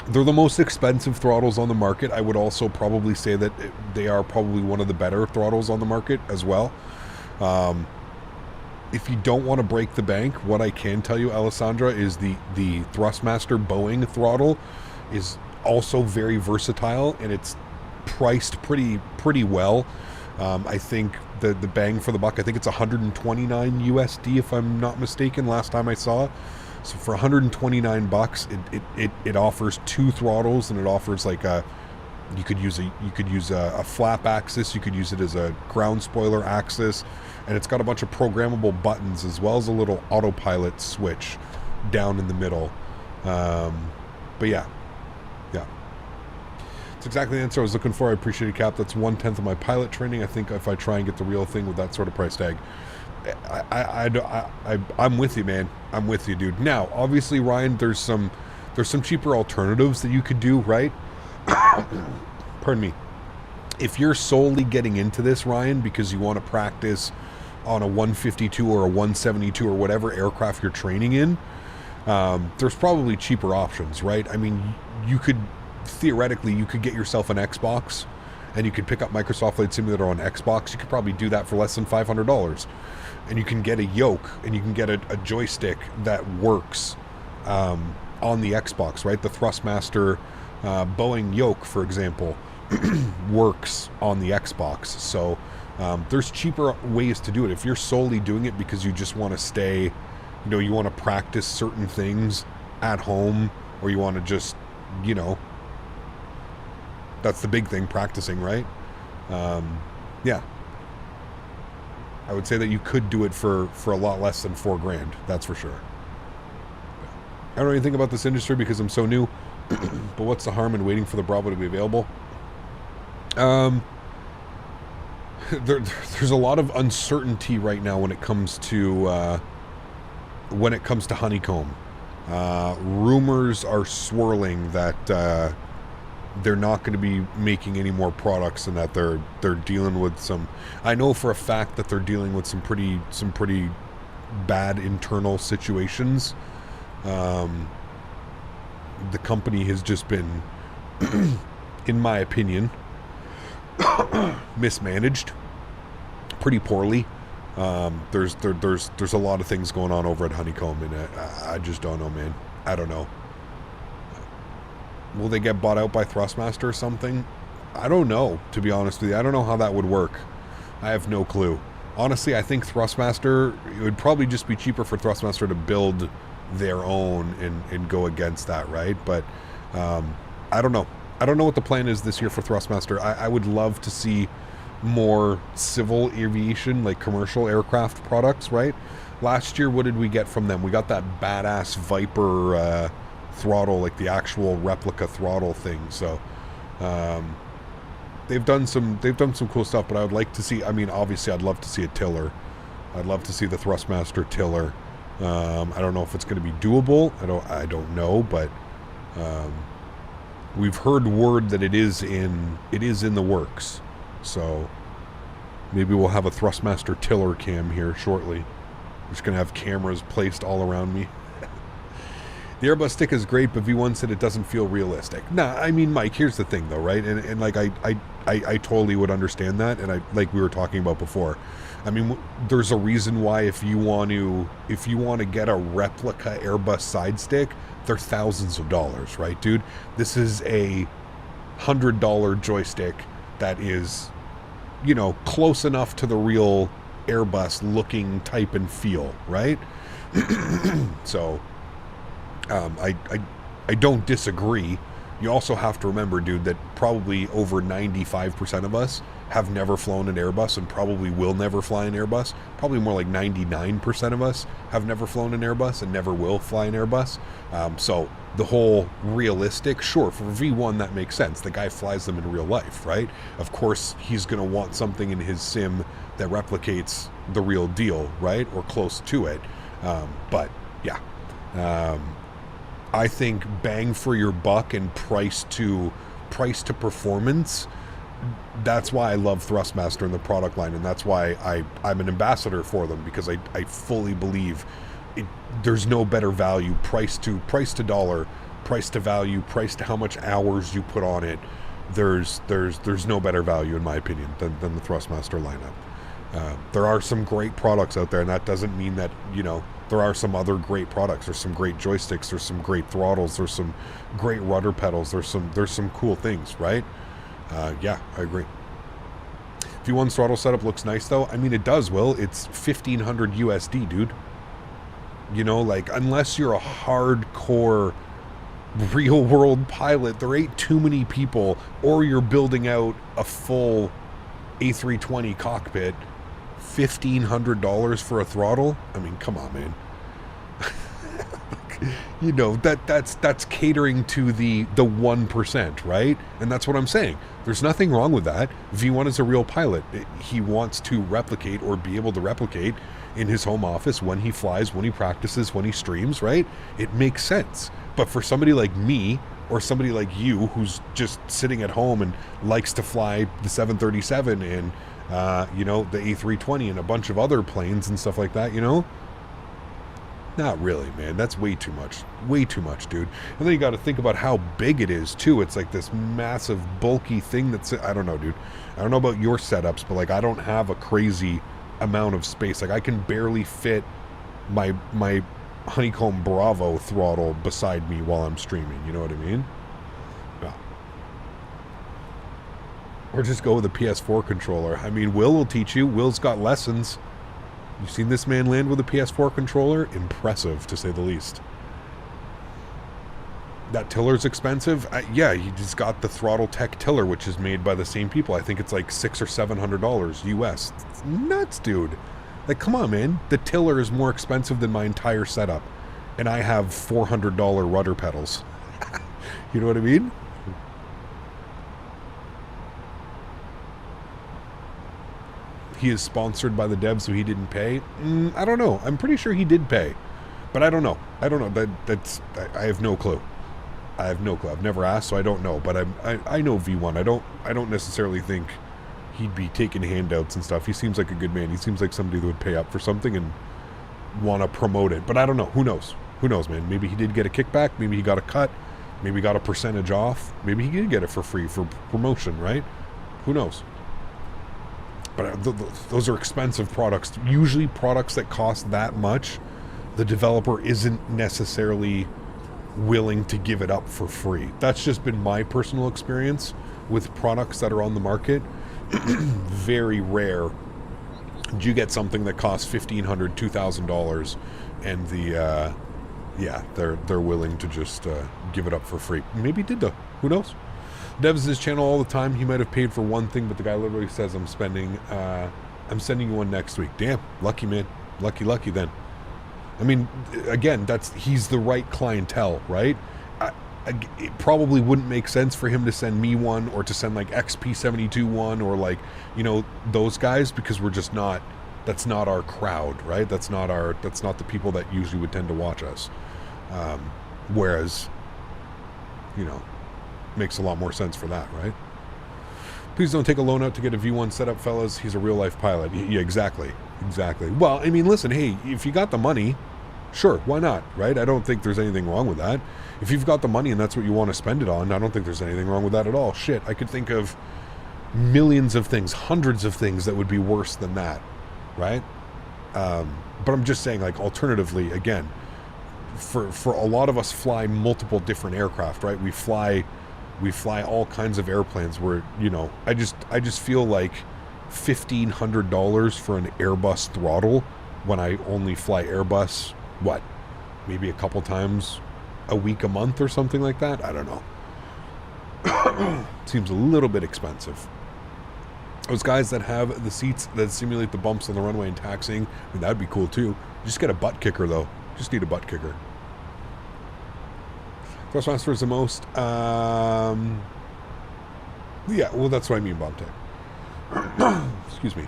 they're the most expensive throttles on the market. I would also probably say that they are probably one of the better throttles on the market as well. If you don't want to break the bank, what I can tell you, Alessandra, is the Thrustmaster Boeing throttle is also very versatile, and it's priced pretty well. I think the bang for the buck, I think it's 129 USD if I'm not mistaken last time I saw. So for 129 bucks, it offers 2 throttles, and it offers like you could use a flap axis, you could use it as a ground spoiler axis, and it's got a bunch of programmable buttons as well as a little autopilot switch down in the middle. But yeah. It's exactly the answer I was looking for. I appreciate it, Cap. That's 1/10 of my pilot training. I think if I try and get the real thing with that sort of price tag, I'm with you, man. I'm with you, dude. Now, obviously, Ryan, there's some cheaper alternatives that you could do, right? Pardon me. If you're solely getting into this, Ryan, because you want to practice on a 152 or a 172 or whatever aircraft you're training in, there's probably cheaper options, right? I mean, theoretically, you could get yourself an Xbox, and you could pick up Microsoft Flight Simulator on Xbox. You could probably do that for less than $500. And you can get a yoke, and you can get a joystick that works on the Xbox, right? The Thrustmaster Boeing yoke, for example, works on the Xbox. So there's cheaper ways to do it. If you're solely doing it because you just want to stay, you want to practice certain things at home, or you want to just, that's the big thing, practicing, right? Yeah. I would say that you could do it for a lot less than $4,000. That's for sure. I don't know anything about this industry because I'm so new. But what's the harm in waiting for the Bravo to be available? There's a lot of uncertainty right now when it comes to Honeycomb. Rumors are swirling that they're not going to be making any more products, and that they're dealing with some. I know for a fact that they're dealing with some pretty bad internal situations. The company has just been, in my opinion, mismanaged pretty poorly. There's a lot of things going on over at Honeycomb, and I just don't know, man. I don't know. Will they get bought out by Thrustmaster or something? I don't know, to be honest with you. I don't know how that would work. I have no clue. Honestly, I think Thrustmaster, it would probably just be cheaper for Thrustmaster to build their own and go against that, right? But I don't know. I don't know what the plan is this year for Thrustmaster. I would love to see more civil aviation, like commercial aircraft products, right? Last year, what did we get from them? We got that badass Viper throttle, like the actual replica throttle thing. So they've done some cool stuff, but I would like to see, I mean, obviously I'd love to see a tiller. I'd love to see the Thrustmaster tiller. I don't know if it's going to be doable. I don't know, but we've heard word that it is in the works. So maybe we'll have a Thrustmaster tiller cam here shortly. I'm just going to have cameras placed all around me. The Airbus stick is great, but V1 said it doesn't feel realistic. Nah, I mean, Mike, here's the thing though, right? And like I totally would understand that, and like we were talking about before. I mean, there's a reason why if you want to get a replica Airbus side stick, they're thousands of dollars, right, dude? This is a $100 joystick that is, close enough to the real Airbus looking type and feel, right? So I don't disagree. You also have to remember, dude, that probably over 95% of us have never flown an Airbus and probably will never fly an Airbus. Probably more like 99% of us have never flown an Airbus and never will fly an Airbus. So the whole realistic, sure, for V1 that makes sense. The guy flies them in real life, right? Of course, he's going to want something in his sim that replicates the real deal, right? Or close to it. But yeah, I think bang for your buck and price to performance. That's why I love Thrustmaster in the product line, and that's why I'm an ambassador for them, because I fully believe there's no better value. Price to dollar, price to value, price to how much hours you put on it. There's no better value in my opinion than the Thrustmaster lineup. There are some great products out there, and that doesn't mean that, you know, there are some other great products. There's some great joysticks, there's some great throttles, there's some great rudder pedals, there's some cool things, right? Yeah, I agree. V1's throttle setup looks nice though. I mean, it does, Will. It's 1,500 USD, dude. You know, like, unless you're a hardcore real world pilot, there ain't too many people, or you're building out a full A320 cockpit, $1,500 for a throttle. I mean, come on, man. You know, that's catering to the 1%, right? And that's what I'm saying. There's nothing wrong with that. V1 is a real pilot. He wants to replicate, or be able to replicate, in his home office, when he flies, when he practices, when he streams, right? It makes sense. But for somebody like me, or somebody like you, who's just sitting at home and likes to fly the 737 and you know, the A320 and a bunch of other planes and stuff like that, you know, not really, man. That's way too much, dude. And then you got to think about how big it is too. It's like this massive bulky thing that's, I don't know, dude. I don't know about your setups, but like, I don't have a crazy amount of space. Like, I can barely fit my Honeycomb Bravo throttle beside me while I'm streaming, you know what I mean? Yeah. Or just go with a PS4 controller. I mean, Will teach you. Will's got lessons. You've seen this man land with a PS4 controller? Impressive, to say the least. That tiller's expensive? Yeah, he just got the Throttle Tech tiller, which is made by the same people. I think it's like $600 or $700 US. It's nuts, dude. Like, come on, man. The tiller is more expensive than my entire setup. And I have $400 rudder pedals. You know what I mean? He is sponsored by the dev, so he didn't pay. I don't know. I'm pretty sure he did pay. But I don't know. I have no clue. I have no clue. I've never asked, so I don't know. But I know V1. I don't necessarily think he'd be taking handouts and stuff. He seems like a good man. He seems like somebody that would pay up for something and want to promote it. But I don't know. Who knows? Who knows, man? Maybe he did get a kickback. Maybe he got a cut. Maybe he got a percentage off. Maybe he did get it for free for promotion, right? Who knows? But those are expensive products. Usually products that cost that much, the developer isn't necessarily willing to give it up for free. That's just been my personal experience with products that are on the market. Very rare do you get something that costs $1,500, $2,000 and the yeah, they're willing to just give it up for free. Maybe he did though. Who knows? Devs his channel all the time. He might have paid for one thing, but the guy literally says, I'm sending you one next week. Damn, lucky man. Lucky then. I mean, again, he's the right clientele, right? It probably wouldn't make sense for him to send me one, or to send like XP72 one, or like, you know, those guys, because we're just not, that's not our crowd, right? That's not the people that usually would tend to watch us. Whereas, you know, makes a lot more sense for that, right? Please don't take a loan out to get a V1 setup, fellas. He's a real life pilot. Yeah, exactly. Well, I mean, listen, hey, if you got the money, sure, why not, right? I don't think there's anything wrong with that. If you've got the money and that's what you want to spend it on, I don't think there's anything wrong with that at all. Shit, I could think of millions of things, hundreds of things that would be worse than that, right? But I'm just saying, like, alternatively, again, for a lot of us fly multiple different aircraft, right? We fly all kinds of airplanes where, you know, I just feel like $1,500 for an Airbus throttle when I only fly Airbus, what, maybe a couple times a week, a month, or something like that. I don't know. Seems a little bit expensive. Those guys that have the seats that simulate the bumps on the runway and taxiing, I mean, that'd be cool too. Just get a butt kicker though. Just need a butt kicker. Thrustmaster is the most. Yeah, well, that's what I mean, Bob Tech. Excuse me.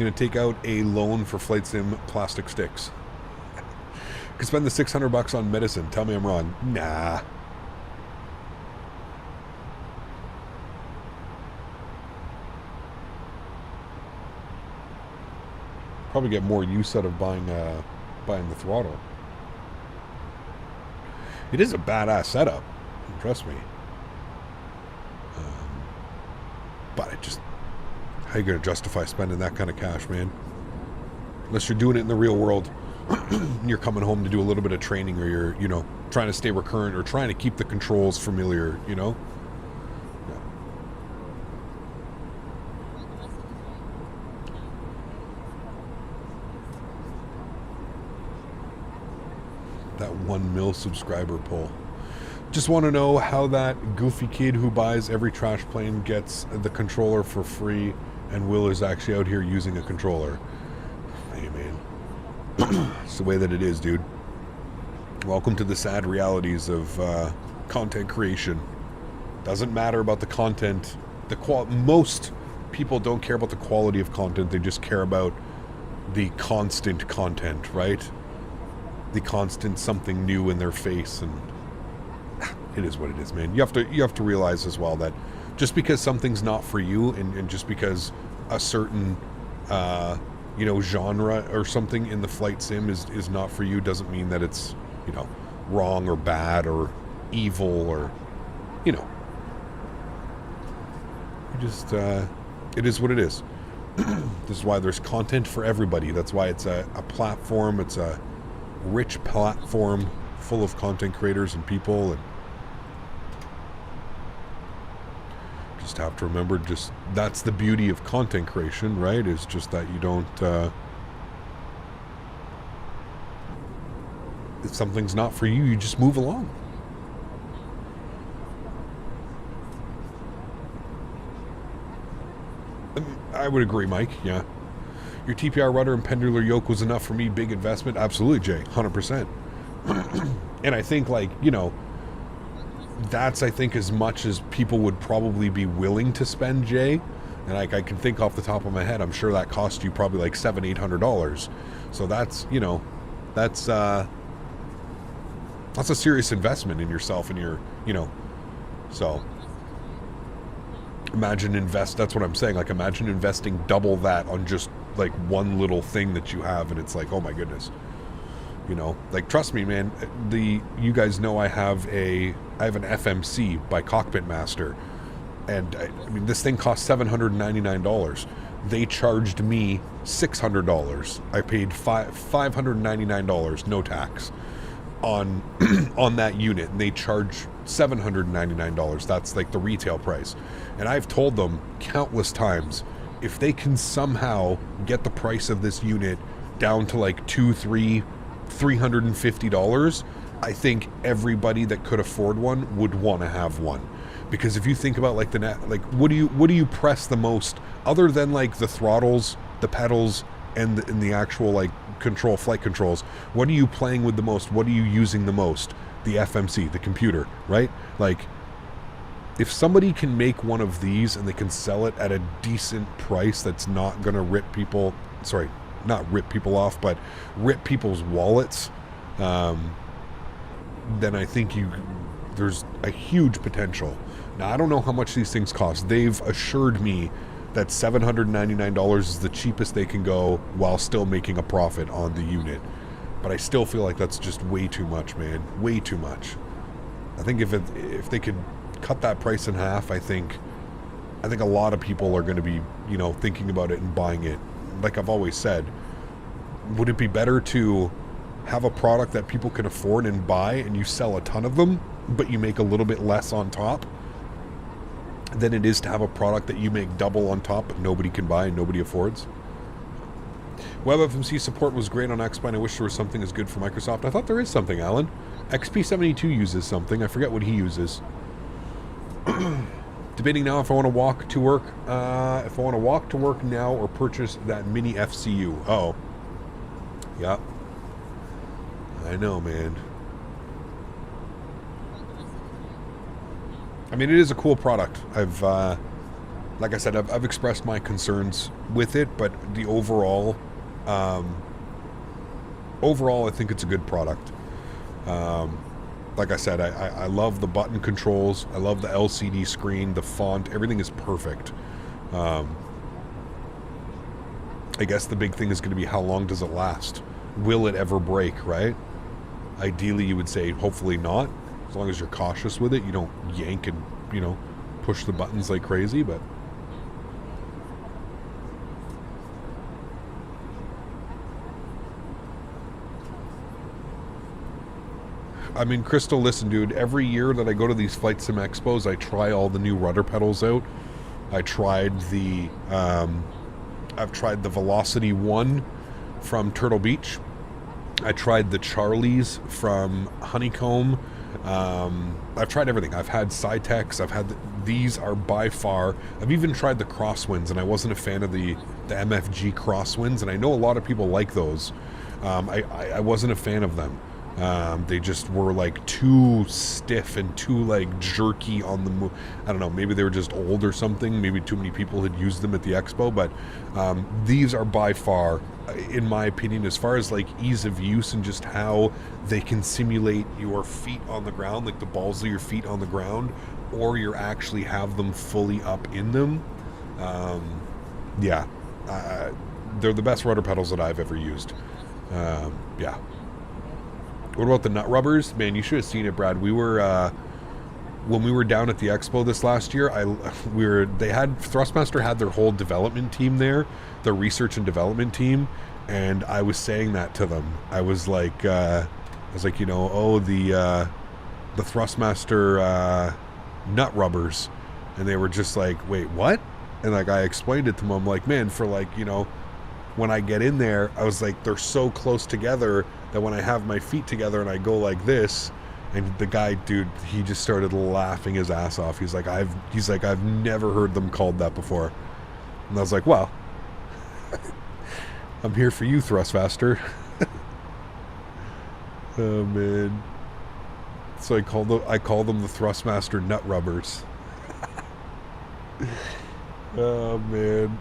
going to take out a loan for Flight Sim plastic sticks. Could spend the $600 on medicine. Tell me I'm wrong. Nah. Probably get more use out of buying the throttle. It is a badass setup, trust me. But it just, how you gonna justify spending that kind of cash, man? Unless you're doing it in the real world. You're coming home to do a little bit of training, or you're, you know, trying to stay recurrent, or trying to keep the controls familiar, you know? That 1 mil subscriber poll. Just want to know how that goofy kid who buys every trash plane gets the controller for free, and Will is actually out here using a controller. Hey, man. It's the way that it is, dude. Welcome to the sad realities of content creation. Doesn't matter about the content. Most people don't care about the quality of content. They just care about the constant content, right? The constant something new in their face, and it is what it is, man. You have to realize as well that just because something's not for you, and just because a certain you know, genre or something in the flight sim is not for you, doesn't mean that it's, you know, wrong or bad or evil, or, you know, you just it is what it is. This is why there's content for everybody. That's why it's a platform. It's a rich platform full of content creators and people, and just have to remember, just that's the beauty of content creation, right? Is just that you don't if something's not for you, you just move along. I would agree, Mike. Yeah. Your TPR rudder and pendular yoke was enough for me. Big investment. Absolutely, Jay. 100%. And I think, like, you know, that's, I think, as much as people would probably be willing to spend, Jay. And I can think off the top of my head, I'm sure that cost you probably like $700-800. So that's, you know, that's a serious investment in yourself and your, you know, so that's what I'm saying. Like, imagine investing double that on just like one little thing that you have, and it's like, oh my goodness, you know, like, trust me, man, you guys know I have an FMC by Cockpit Master, and I mean, this thing cost $799. They charged me $600. I paid $599, no tax, on that unit, and they charge $799. That's like the retail price. And I've told them countless times, if they can somehow get the price of this unit down to like $350, I think everybody that could afford one would want to have one. Because if you think about like what do you press the most, other than like the throttles, the pedals, and the actual like flight controls? What are you playing with the most? What are you using the most? The FMC, the computer, right? Like, if somebody can make one of these and they can sell it at a decent price that's not gonna rip people off, but rip people's wallets, then I think there's a huge potential. Now, I don't know how much these things cost. They've assured me that $799 is the cheapest they can go while still making a profit on the unit. But I still feel like that's just way too much, man. Way too much. I think if they could cut that price in half, I think a lot of people are going to be, you know, thinking about it and buying it. Like I've always said, would it be better to have a product that people can afford and buy, and you sell a ton of them, but you make a little bit less on top, than it is to have a product that you make double on top but nobody can buy and nobody affords? WebFMC support was great on X-Spine. I wish there was something as good for Microsoft. I thought there is something, Alan. XP72 uses something. I forget what he uses. Debating now if I want to walk to work. If I want to walk to work now or purchase that miniFCU. Oh. Yeah. I know, man. I mean, it is a cool product. like I said, I've expressed my concerns with it, but the overall, I think it's a good product. Like I said, I love the button controls. I love the LCD screen, the font, everything is perfect. I guess the big thing is going to be how long does it last? Will it ever break, right? Ideally, you would say hopefully not. As long as you're cautious with it, you don't yank and, you know, push the buttons like crazy, but... I mean, Crystal, listen, dude, every year that I go to these Flight Sim Expos, I try all the new rudder pedals out. I tried the, I've tried the Velocity 1 from Turtle Beach. I tried the Charlies from Honeycomb. I've tried everything. I've had Cytex. I've had these are by far. I've even tried the Crosswinds, and I wasn't a fan of the MFG Crosswinds, and I know a lot of people like those. I wasn't a fan of them. They just were like too stiff and too like jerky on the move. I don't know, maybe they were just old or something. Maybe too many people had used them at the expo, but these are by far, in my opinion, as far as like ease of use and just how they can simulate your feet on the ground, like the balls of your feet on the ground, or you actually have them fully up in them. Yeah, they're the best rudder pedals that I've ever used. Yeah. What about the nut rubbers? Man, you should have seen it, Brad. We were when we were down at the expo this last year. Thrustmaster had their whole development team there, their research and development team, and I was saying that to them. I was like, you know, oh, the Thrustmaster nut rubbers, and they were just like, wait, what? And like I explained it to them. I'm like, man, for like, you know, when I get in there, I was like, they're so close together that when I have my feet together and I go like this, and the guy, dude, he just started laughing his ass off. He's like, I've never heard them called that before. And I was like, well, I'm here for you, Thrustmaster. Oh man. So I call them the Thrustmaster nut rubbers. Oh man.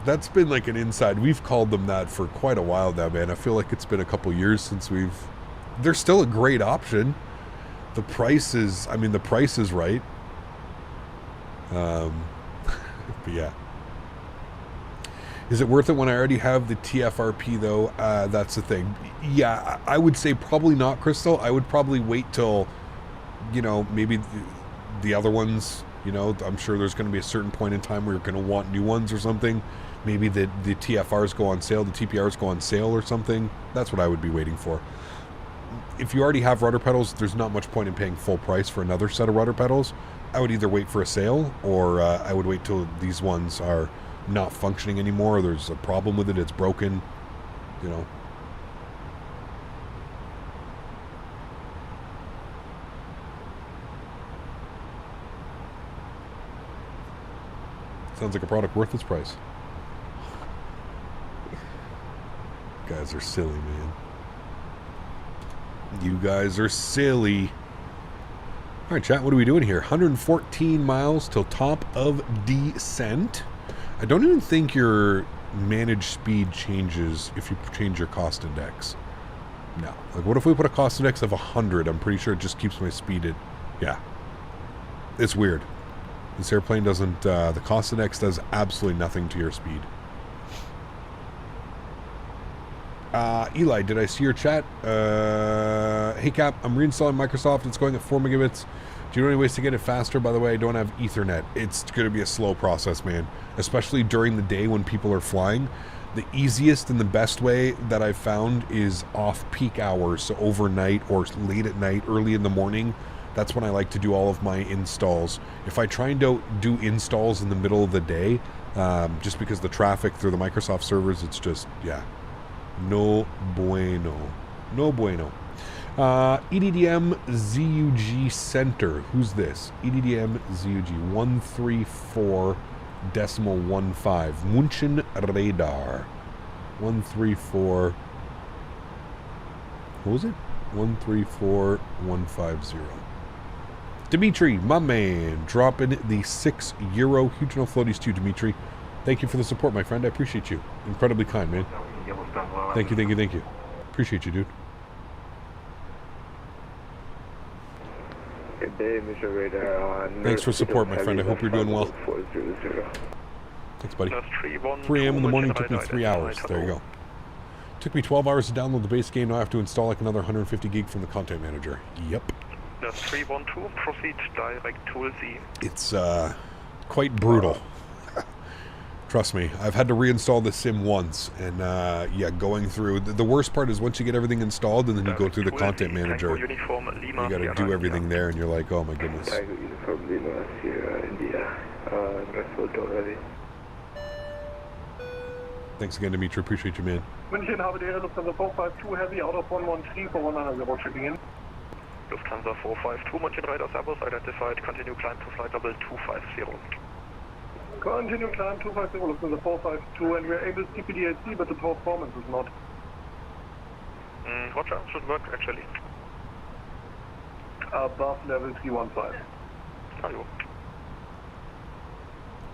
That's been like an inside. We've called them that for quite a while now, man. I feel like it's been a couple years since they're still a great option. The price is right. But yeah. Is it worth it when I already have the TFRP though? That's the thing. Yeah, I would say probably not, Crystal. I would probably wait till, you know, maybe the other ones. You know, I'm sure there's going to be a certain point in time where you're going to want new ones or something. Maybe the TFRs go on sale, the TPRs go on sale or something. That's what I would be waiting for. If you already have rudder pedals, there's not much point in paying full price for another set of rudder pedals. I would either wait for a sale, or I would wait till these ones are not functioning anymore. There's a problem with it, it's broken, you know. Sounds like a product worth its price. You guys are silly, man. You guys are silly. All right, chat, what are we doing here? 114 miles till top of descent. I don't even think your managed speed changes if you change your cost index. No. Like, what if we put a cost index of 100? I'm pretty sure it just keeps my speed at... Yeah. It's weird. This airplane doesn't, the cost index does absolutely nothing to your speed. Eli, did I see your chat? Hey Cap, I'm reinstalling Microsoft. It's going at 4 megabits. Do you know any ways to get it faster? By the way, I don't have Ethernet. It's going to be a slow process, man. Especially during the day when people are flying. The easiest and the best way that I've found is off-peak hours. So overnight or late at night, early in the morning. That's when I like to do all of my installs. If I try and do installs in the middle of the day, just because the traffic through the Microsoft servers, it's just, yeah, no bueno. No bueno. EDDM ZUG Center. Who's this? EDDM ZUG 134.15. München Radar. 134. What was it? 134150. Dimitri, my man, dropping the €6. Huge no floaties to you, Dimitri. Thank you for the support, my friend. I appreciate you. Incredibly kind, man. Thank you. Appreciate you, dude. Good day, Mr. Radar. Thanks for support, my friend. I hope you're doing well. 400. Thanks, buddy. 3 a.m. in the morning took me 3 hours. There you go. Took me 12 hours to download the base game. Now I have to install like another 150 gig from the content manager. Yep. That's 312. Proceed direct to Z. It's quite brutal. Trust me, I've had to reinstall the sim once, and yeah, going through the worst part is once you get everything installed, and then you go through the content manager. You got to do everything there, and you're like, oh my goodness. Thanks again, Dimitri. Appreciate you, man. München, habe der Lufthansa 452 Heavy out of 113 for 100 shipping in. Lufthansa 452, München Radar Airbus identified. Continue climb to flight level 250. Continue climb 250, Lufthansa 452, and we are able to CPDIC, but the performance is not. Roger, should work actually. Above level 315. Hello.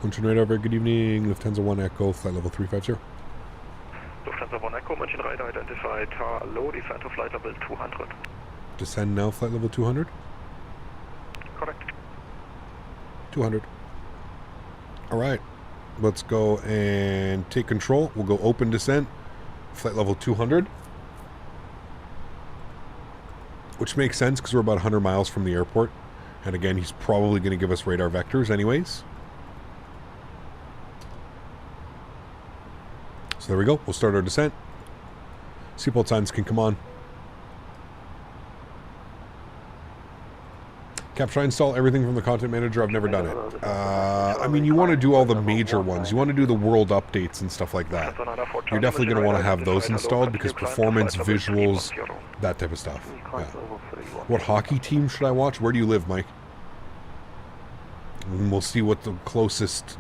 München Radar, very good evening. Lufthansa 1 Echo, flight level 350. Lufthansa 1 Echo, München Radar identified. Hello, descend to flight level 200. Descend now, flight level 200? Correct. 200. Alright, let's go and take control. We'll go open descent, flight level 200. Which makes sense because we're about 100 miles from the airport. And again, he's probably going to give us radar vectors anyways. So there we go. We'll start our descent. Seatbelt signs can come on. Cap, try and install everything from the content manager. I've never done it. I mean, you want to do all the major ones. You want to do the world updates and stuff like that. You're definitely going to want to have those installed because performance, visuals, that type of stuff. Yeah. What hockey team should I watch? Where do you live, Mike? And we'll see what the closest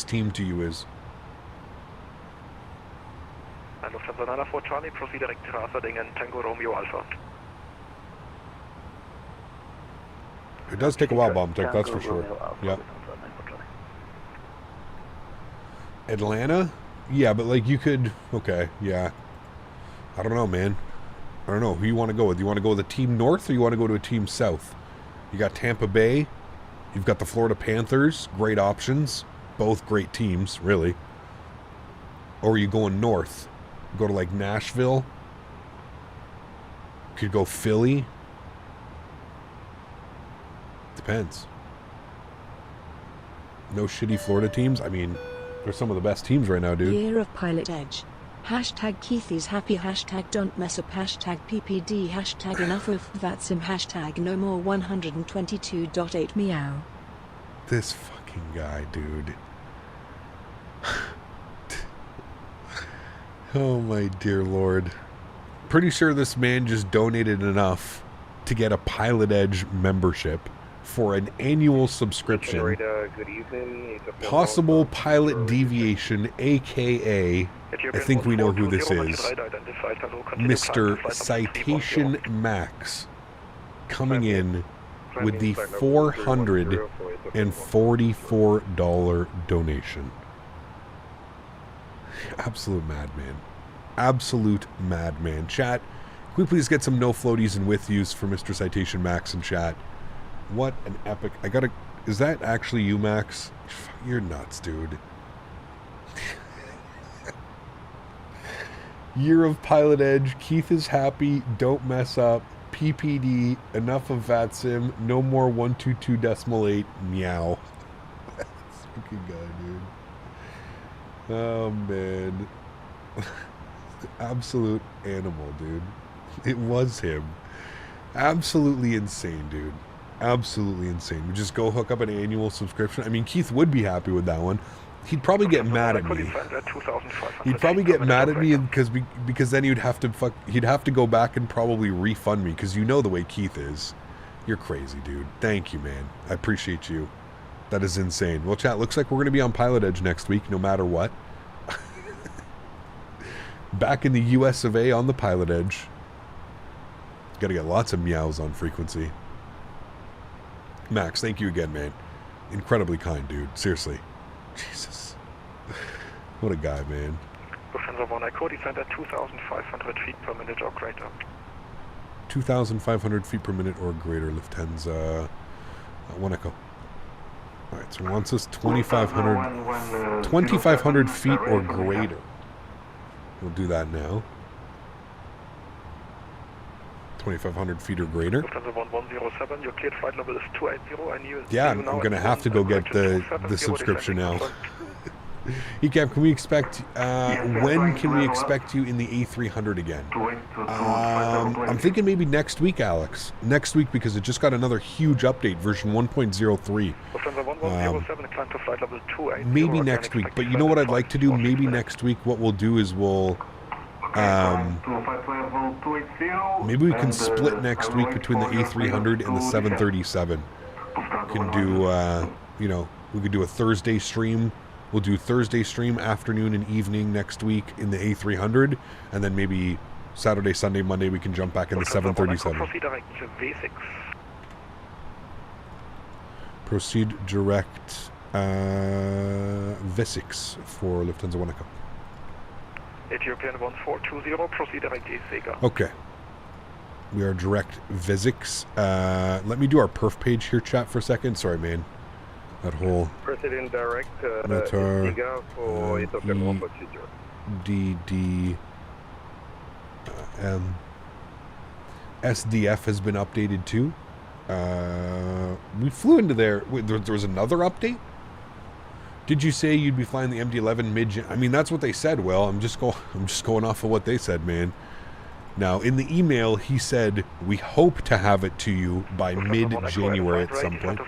team to you is. Lufthansa 904 Charlie, proceed direct to Raserdingen, Tango Romeo Alpha. It does take a while, bomb tech, that's for sure. Yeah. Atlanta? Yeah, but like you could... Okay, yeah. I don't know, man. I don't know. Who you want to go with? You want to go with a team north or you want to go to a team south? You got Tampa Bay. You've got the Florida Panthers. Great options. Both great teams, really. Or are you going north? Go to like Nashville. Could go Philly. Depends. No shitty Florida teams? I mean, they're some of the best teams right now, dude. Year of Pilot Edge. Hashtag Keith is happy. Hashtag don't mess up. Hashtag PPD. Hashtag enough of that sim. Hashtag no more 122.8 meow. This fucking guy, dude. Oh my dear lord. Pretty sure this man just donated enough to get a Pilot Edge membership for an annual subscription. Good evening. Possible pilot deviation, aka, I think we know who this is, Mr. Citation Max, coming in with the $444 donation. Absolute madman. Absolute madman. Chat, can we please get some no floaties and with yous for Mr. Citation Max in chat? What an epic... I gotta... Is that actually you, Max? You're nuts, dude. Year of Pilot Edge. Keith is happy. Don't mess up. PPD. Enough of VATSIM. No more 122.8. Meow. This fucking guy, dude. Oh, man. Absolute animal, dude. It was him. Absolutely insane, dude. Absolutely insane. We just go hook up an annual subscription. I mean, Keith would be happy with that one. He'd probably get mad at me. He'd probably get mad at me because then he'd have to go back and probably refund me because you know the way Keith is. You're crazy, dude. Thank you, man. I appreciate you. That is insane. Well, chat, looks like we're going to be on Pilot Edge next week, no matter what. Back in the US of A on the Pilot Edge. Got to get lots of meows on frequency. Max, thank you again, man. Incredibly kind, dude. Seriously. Jesus. What a guy, man. Lufthansa 1 Echo, descend at 2,500 feet per minute or greater. 2,500 feet per minute or greater, Lufthansa 1 Echo. Alright, so it wants us 2,500 feet or greater. We'll do that now. 2,500 feet or greater. Lufthansa 1107, your cleared flight level is 280. And you Yeah, I'm going to have to go get the subscription now. ECAP, can we expect, when can we expect you in the A300 again? I'm thinking maybe next week, Alex. Next week, because it just got another huge update, version 1.03. Maybe next week, but you know what I'd like to do? Maybe next week what we'll do is we'll... maybe we can split next week between the A300 and the 737. We can do, you know, we could do a Thursday stream. We'll do Thursday stream afternoon and evening next week in the A300, and then maybe Saturday, Sunday, Monday we can jump back in the 737. Proceed direct V6 for Lufthansa 1 Echo. Ethiopian 1420, proceed direct Sega. Okay. We are direct V6. Let me do our perf page here, chat, for a second. Sorry, man. That whole proceeding direct Sega for Ethiopian 1 procedure. SDF has been updated too. We flew into there. Wait, there was another update? Did you say you'd be flying the MD-11 mid? I mean, that's what they said. Well, I'm just going off of what they said, man. Now, in the email, he said we hope to have it to you by mid-January at some point.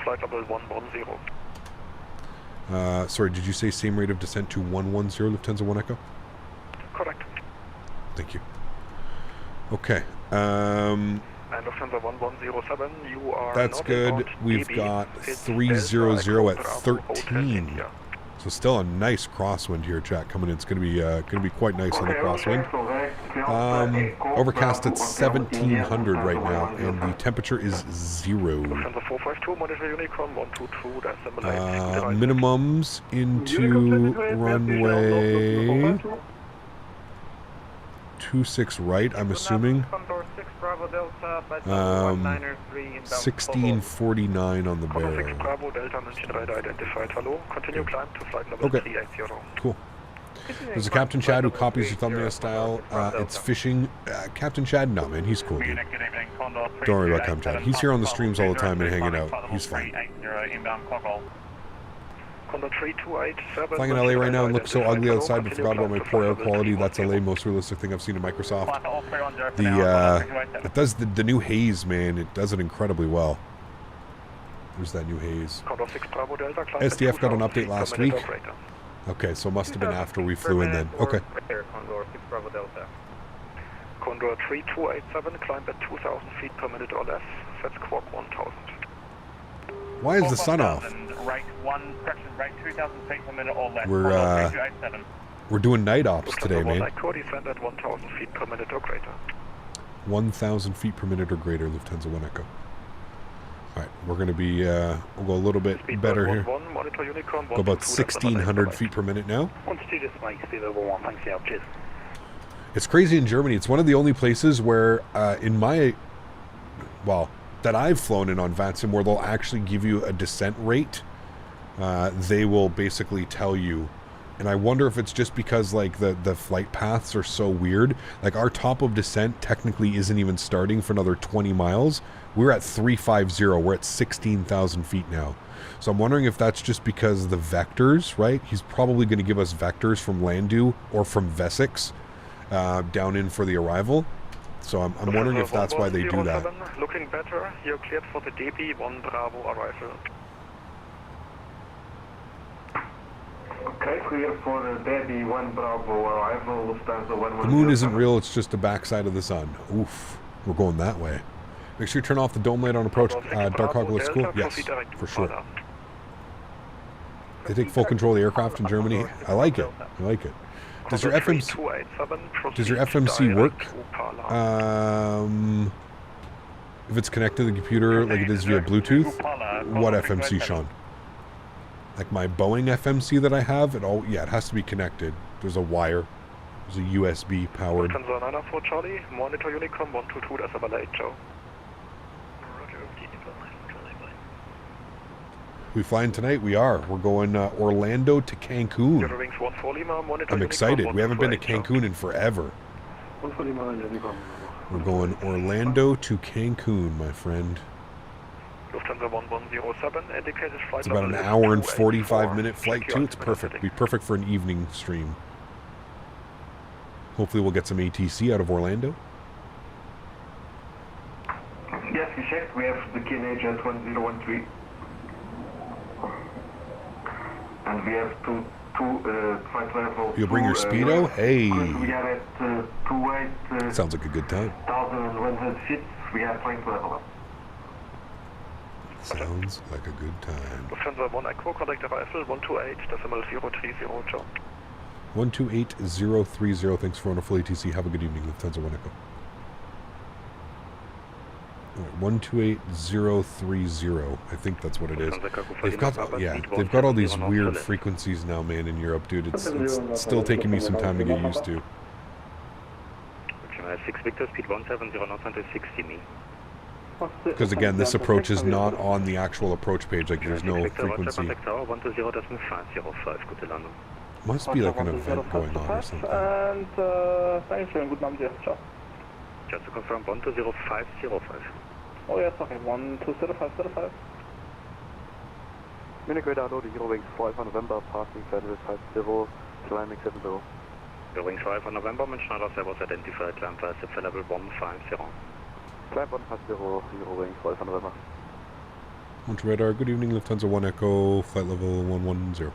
Sorry, did you say same rate of descent to 110 Lufthansa 1 Echo? Correct. Thank you. Okay. And Lufthansa 1107, you are that's good. We've got 300 at 13. So still a nice crosswind here, chat, coming in. It's going to be quite nice on the crosswind. Overcast at 1,700 right now, and the temperature is 0. Minimums into runway 26 right, I'm assuming. 1649 on the barrel. Okay, cool. There's a Captain Chad who copies your thumbnail style. It's fishing. Captain Chad? No, man, he's cool, dude. Don't worry about Captain Chad. He's here on the streams all the time and hanging out. He's fine. Flying in LA right now and looks so ugly outside, but forgot about my poor air quality. That's LA, most realistic thing I've seen in Microsoft. It does the new haze, man. It does it incredibly well. There's that new haze. SDF got an update last week. Okay, so it must have been after we flew in then. Okay. Condor 3287, climb at 2,000 feet per minute or less. Set squawk 1,000. Why is the sun off? We're doing night ops today, man. 1,000 feet per minute or greater, Lufthansa 1 Echo. Alright, we're going to be, we'll go a little bit better here. Go about 1,600 feet per minute now. It's crazy in Germany. It's one of the only places where, that I've flown in on VATSIM where they'll actually give you a descent rate. They will basically tell you, and I wonder if it's just because like the flight paths are so weird. Like our top of descent technically isn't even starting for another 20 miles. We're at 350. We're at 16,000 feet now. So I'm wondering if that's just because the vectors, right? He's probably going to give us vectors from Landu or from Wessex down in for the arrival. So I'm wondering if that's why they do that. Looking better. You're cleared for the DB 1 Bravo arrival. Okay, clear for the DB 1 Bravo arrival. Lufthansa 110. The moon isn't real. It's just the backside of the sun. Oof. We're going that way. Make sure you turn off the dome light on approach. Dark Hoggle is cool. Yes, for sure. They take full control of the aircraft in Germany. I like it. I like it. Does your FMC work? If it's connected to the computer like it is via Bluetooth, what FMC, Sean? Like my Boeing FMC that I have, it has to be connected. There's a wire. There's a USB powered. Lufthansa 904 Charlie, monitor Unicom 122, that's about 8, Joe. We flying tonight? We are. We're going Orlando to Cancun. I'm excited. We haven't been to Cancun in forever. We're going Orlando to Cancun, my friend. Lufthansa 1107, indicated flight. It's about an hour and 45-minute flight too. It's perfect. It'd be perfect for an evening stream. Hopefully we'll get some ATC out of Orlando. Yes, we checked. We have the KNH at 1013. And we have two flight level. You'll bring your Speedo? Hey. We are at 28. Sounds like a good time. 1,100 feet. We have flight level up. Sounds like a good time. Lufthansa 1 Echo, contact arrival 128, decimal 030, Joe. 128030. Thanks for wonderful ATC. Have a good evening, Lufthansa 1 Echo. All right, 128030. I think that's what it is. They've got all these weird frequencies now, man, in Europe, dude. It's still taking me some time to get used to. 6 Victor, speed 170, knots until 60 me. Because again, this approach is not on the actual approach page. Like there's no frequency. Must be like an event going on or something. And thanks, good number, ciao. Just to confirm, 120,505. Oh yeah, sorry, 120,505. Munich radar load, Eurowings 5 on November, passing Federal 50, climbing 70. Eurowings 5 on November, mention other servos identified, climb fast, level 150. Climb 150, Eurowings 5 on November. Launch radar, good evening, Lufthansa 1 Echo, flight level 110.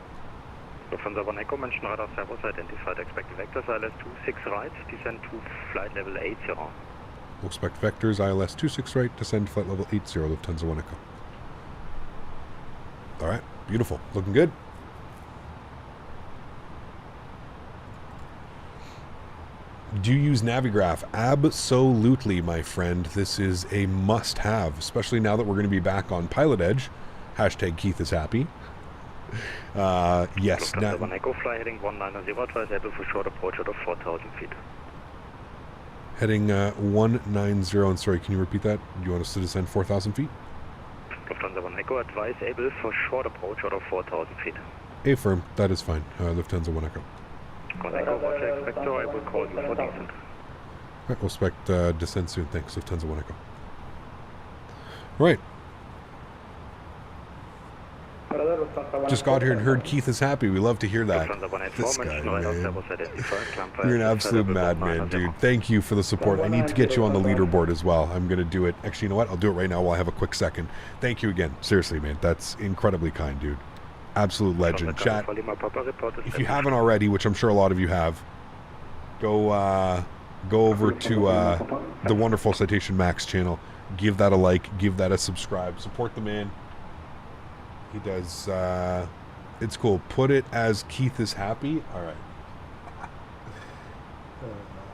Lufthansa 1 Echo, mention radar servos identified, expect vectors, ILS 26 right, descend to flight level 80. We'll expect vectors, ILS 26 right, descend flight level 80, Lufthansa 1 Echo. Alright, beautiful, looking good. Do you use Navigraph? Absolutely, my friend. This is a must-have, especially now that we're going to be back on Pilot Edge. Hashtag Keith is happy. Yes. Lufthansa 1 Echo, fly heading 190, advise able for short approach out of 4,000 feet. Heading 190, and sorry, can you repeat that? Do you want us to descend 4,000 feet? Lufthansa 1 Echo, advise able for short approach out of 4,000 feet. Affirm, that is fine. Lufthansa 1 Echo. Echo, Roger, expector, I will call you for descent. Right, we'll expect descent soon. Thanks, Lufthansa 1 Echo. Right. Just got here and heard Keith is happy. We love to hear that. This guy, man. You're an absolute madman, dude. Thank you for the support. I need to get you on the leaderboard as well. I'm going to do it. Actually, you know what? I'll do it right now while I have a quick second. Thank you again. Seriously, man. That's incredibly kind, dude. Absolute legend. Chat, if you haven't already, which I'm sure a lot of you have, go over to the wonderful Citation Max channel. Give that a like. Give that a subscribe. Support the man. He does, it's cool. Put it as Keith is happy. All right.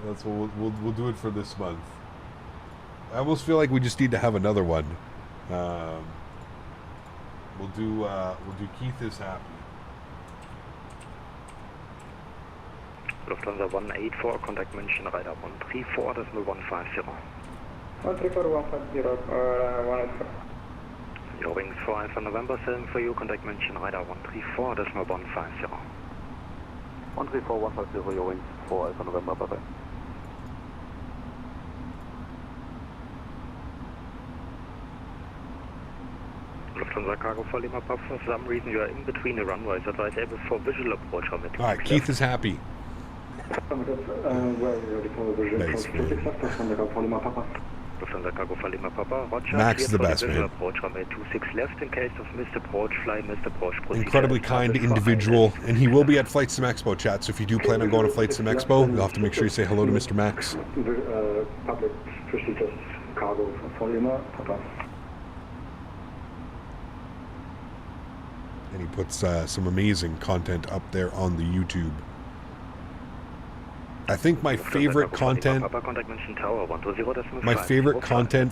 That's what we'll do it for this month. I almost feel like we just need to have another one. We'll do Keith is happy. Lufthansa 184, contact mention radar 134, decimal 150. 134, 150, 184. Eurowings 5 on November 7 for you, contact mention radar 134, decimal 150. 134, 150, Eurowings 4 on November, bye-bye. Lufthansa cargo for Lima Pub, for some reason you are in between the runways, advise able for visual approach on it. Alright, Keith is happy. Lufthansa cargo for Lima Papa, Roger. Max is the best, man. Approach runway 26 left in case of missed approach, fly missed approach. Incredibly kind individual, and he will be at Flight Sim Expo, chat, so if you do plan on going to Flight Sim Expo, you'll have to make sure you say hello to Mr. Max. Public procedures cargo for Lima Papa. And he puts some amazing content up there on the YouTube. I think my favorite content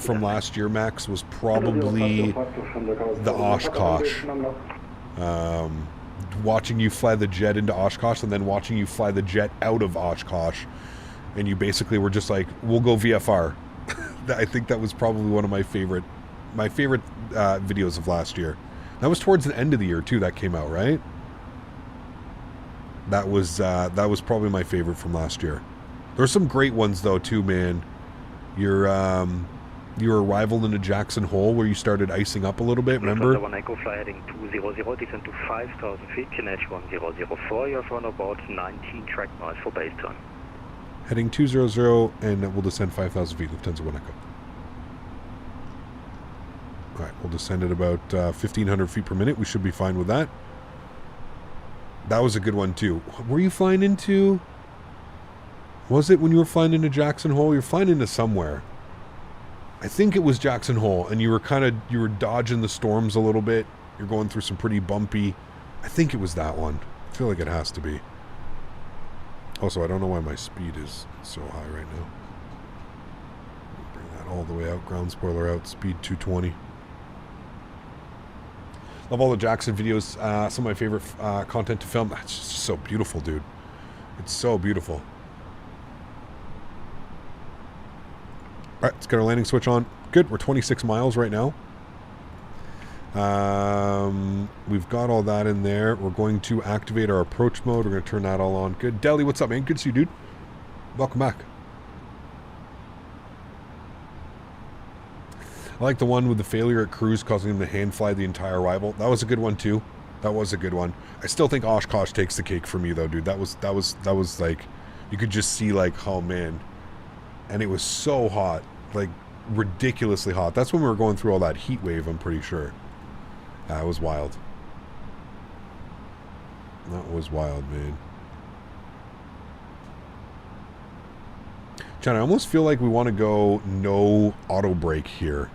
from last year, Max, was probably the Oshkosh. Watching you fly the jet into Oshkosh and then watching you fly the jet out of Oshkosh, and you basically were just like, we'll go VFR. I think that was probably one of my favorite videos of last year. That was towards the end of the year too, that came out, right? That was probably my favorite from last year. There were some great ones though too, man. Your arrival into Jackson Hole where you started icing up a little bit, remember? Lufthansa 1 Echo fly heading 200, descend to 5,000 feet, QNH 1004, you have run about 19 track miles for base time. Heading 200 and we'll descend 5,000 feet, Lufthansa 1 Echo. Alright, we'll descend at about 1,500 feet per minute. We should be fine with that. That was a good one too. Were you flying into... Was it when you were flying into Jackson Hole? You're flying into somewhere. I think it was Jackson Hole, and you were dodging the storms a little bit. You're going through some pretty bumpy... I think it was that one. I feel like it has to be. Also, I don't know why my speed is so high right now. Bring that all the way out. Ground spoiler out. Speed 220. Love all the Jackson videos. Some of my favorite content to film. That's just so beautiful, dude. It's so beautiful. Alright, let's get our landing switch on. Good, we're 26 miles right now. We've got all that in there. We're going to activate our approach mode. We're going to turn that all on. Good. Deli, what's up, man? Good to see you, dude. Welcome back. I like the one with the failure at cruise causing him to hand fly the entire arrival. That was a good one too. That was a good one. I still think Oshkosh takes the cake for me though, dude. That was like, you could just see like, oh man. And it was so hot, like ridiculously hot. That's when we were going through all that heat wave, I'm pretty sure. That was wild. That was wild, man. John, I almost feel like we want to go no auto brake here.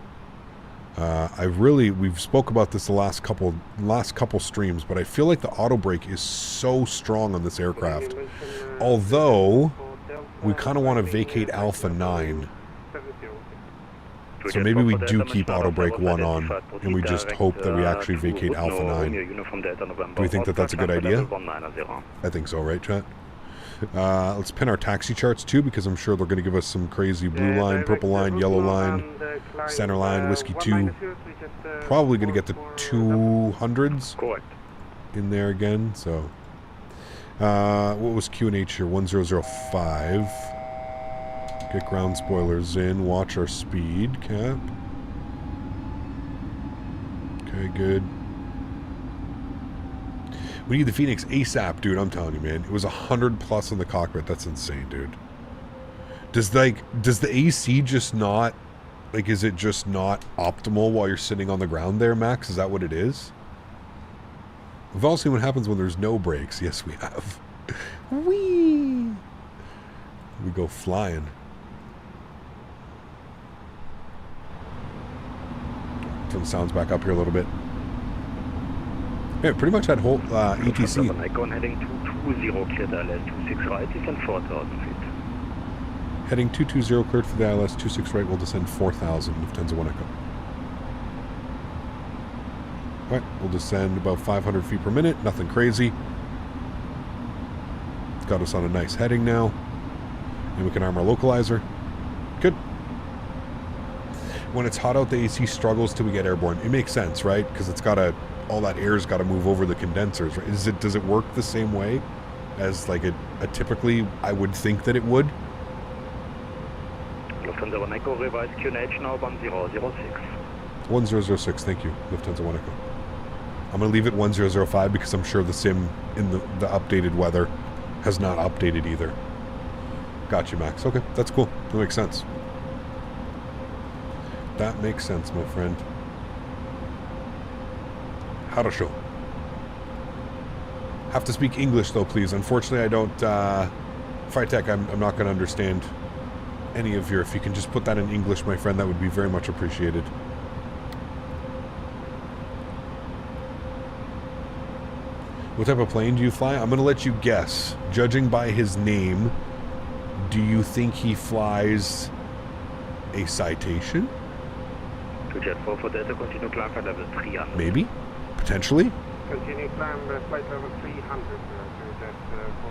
We've spoke about this the last couple streams, but I feel like the auto brake is so strong on this aircraft. Although, we kind of want to vacate Alpha 9. So maybe we do keep auto brake 1 on, and we just hope that we actually vacate Alpha 9. Do we think that that's a good idea? I think so, right, chat? Let's pin our taxi charts too, because I'm sure they're going to give us some crazy blue line, purple line, yellow line, center line, whiskey 2. Probably going to get the 200s in there again. So, what was QNH here? 1005. Get ground spoilers in. Watch our speed cap. Okay, good. We need the Phoenix ASAP, dude. I'm telling you, man. It was 100 plus in the cockpit. That's insane, dude. Does the AC just not, like, is it just not optimal while you're sitting on the ground there, Max? Is that what it is? We've all seen what happens when there's no brakes. Yes, we have. Whee! We go flying. Turn the sounds back up here a little bit. Yeah, pretty much that whole ETC. Heading 220 cleared ILS 26 right, descend 4,000 feet. Heading 220 cleared for the ILS 26 right, will descend 4,000, Lufthansa 1 Echo. Alright, we'll descend about 500 feet per minute, nothing crazy. It's got us on a nice heading now. And we can arm our localizer. Good. When it's hot out, the AC struggles till we get airborne. It makes sense, right? Because it's got to... all that air's got to move over the condensers, right? Does it work the same way as like a typically I would think that it would? Lufthansa 1 Echo, revised QNH now 1006. 1006, thank you, Lufthansa 1 Echo. I'm going to leave it 1005 because I'm sure the sim in the updated weather has not updated either. Got you, Max. Okay, that's cool. That makes sense. That makes sense, my friend. Хорошо. Have to speak English though, please. Unfortunately, I don't. Frytech, I'm not going to understand any of your. If you can just put that in English, my friend, that would be very much appreciated. What type of plane do you fly? I'm going to let you guess. Judging by his name, Do you think he flies a citation? To Jet 4 for Delta, continue climb for level 300. Maybe. Potentially. Continue climb flight level 300.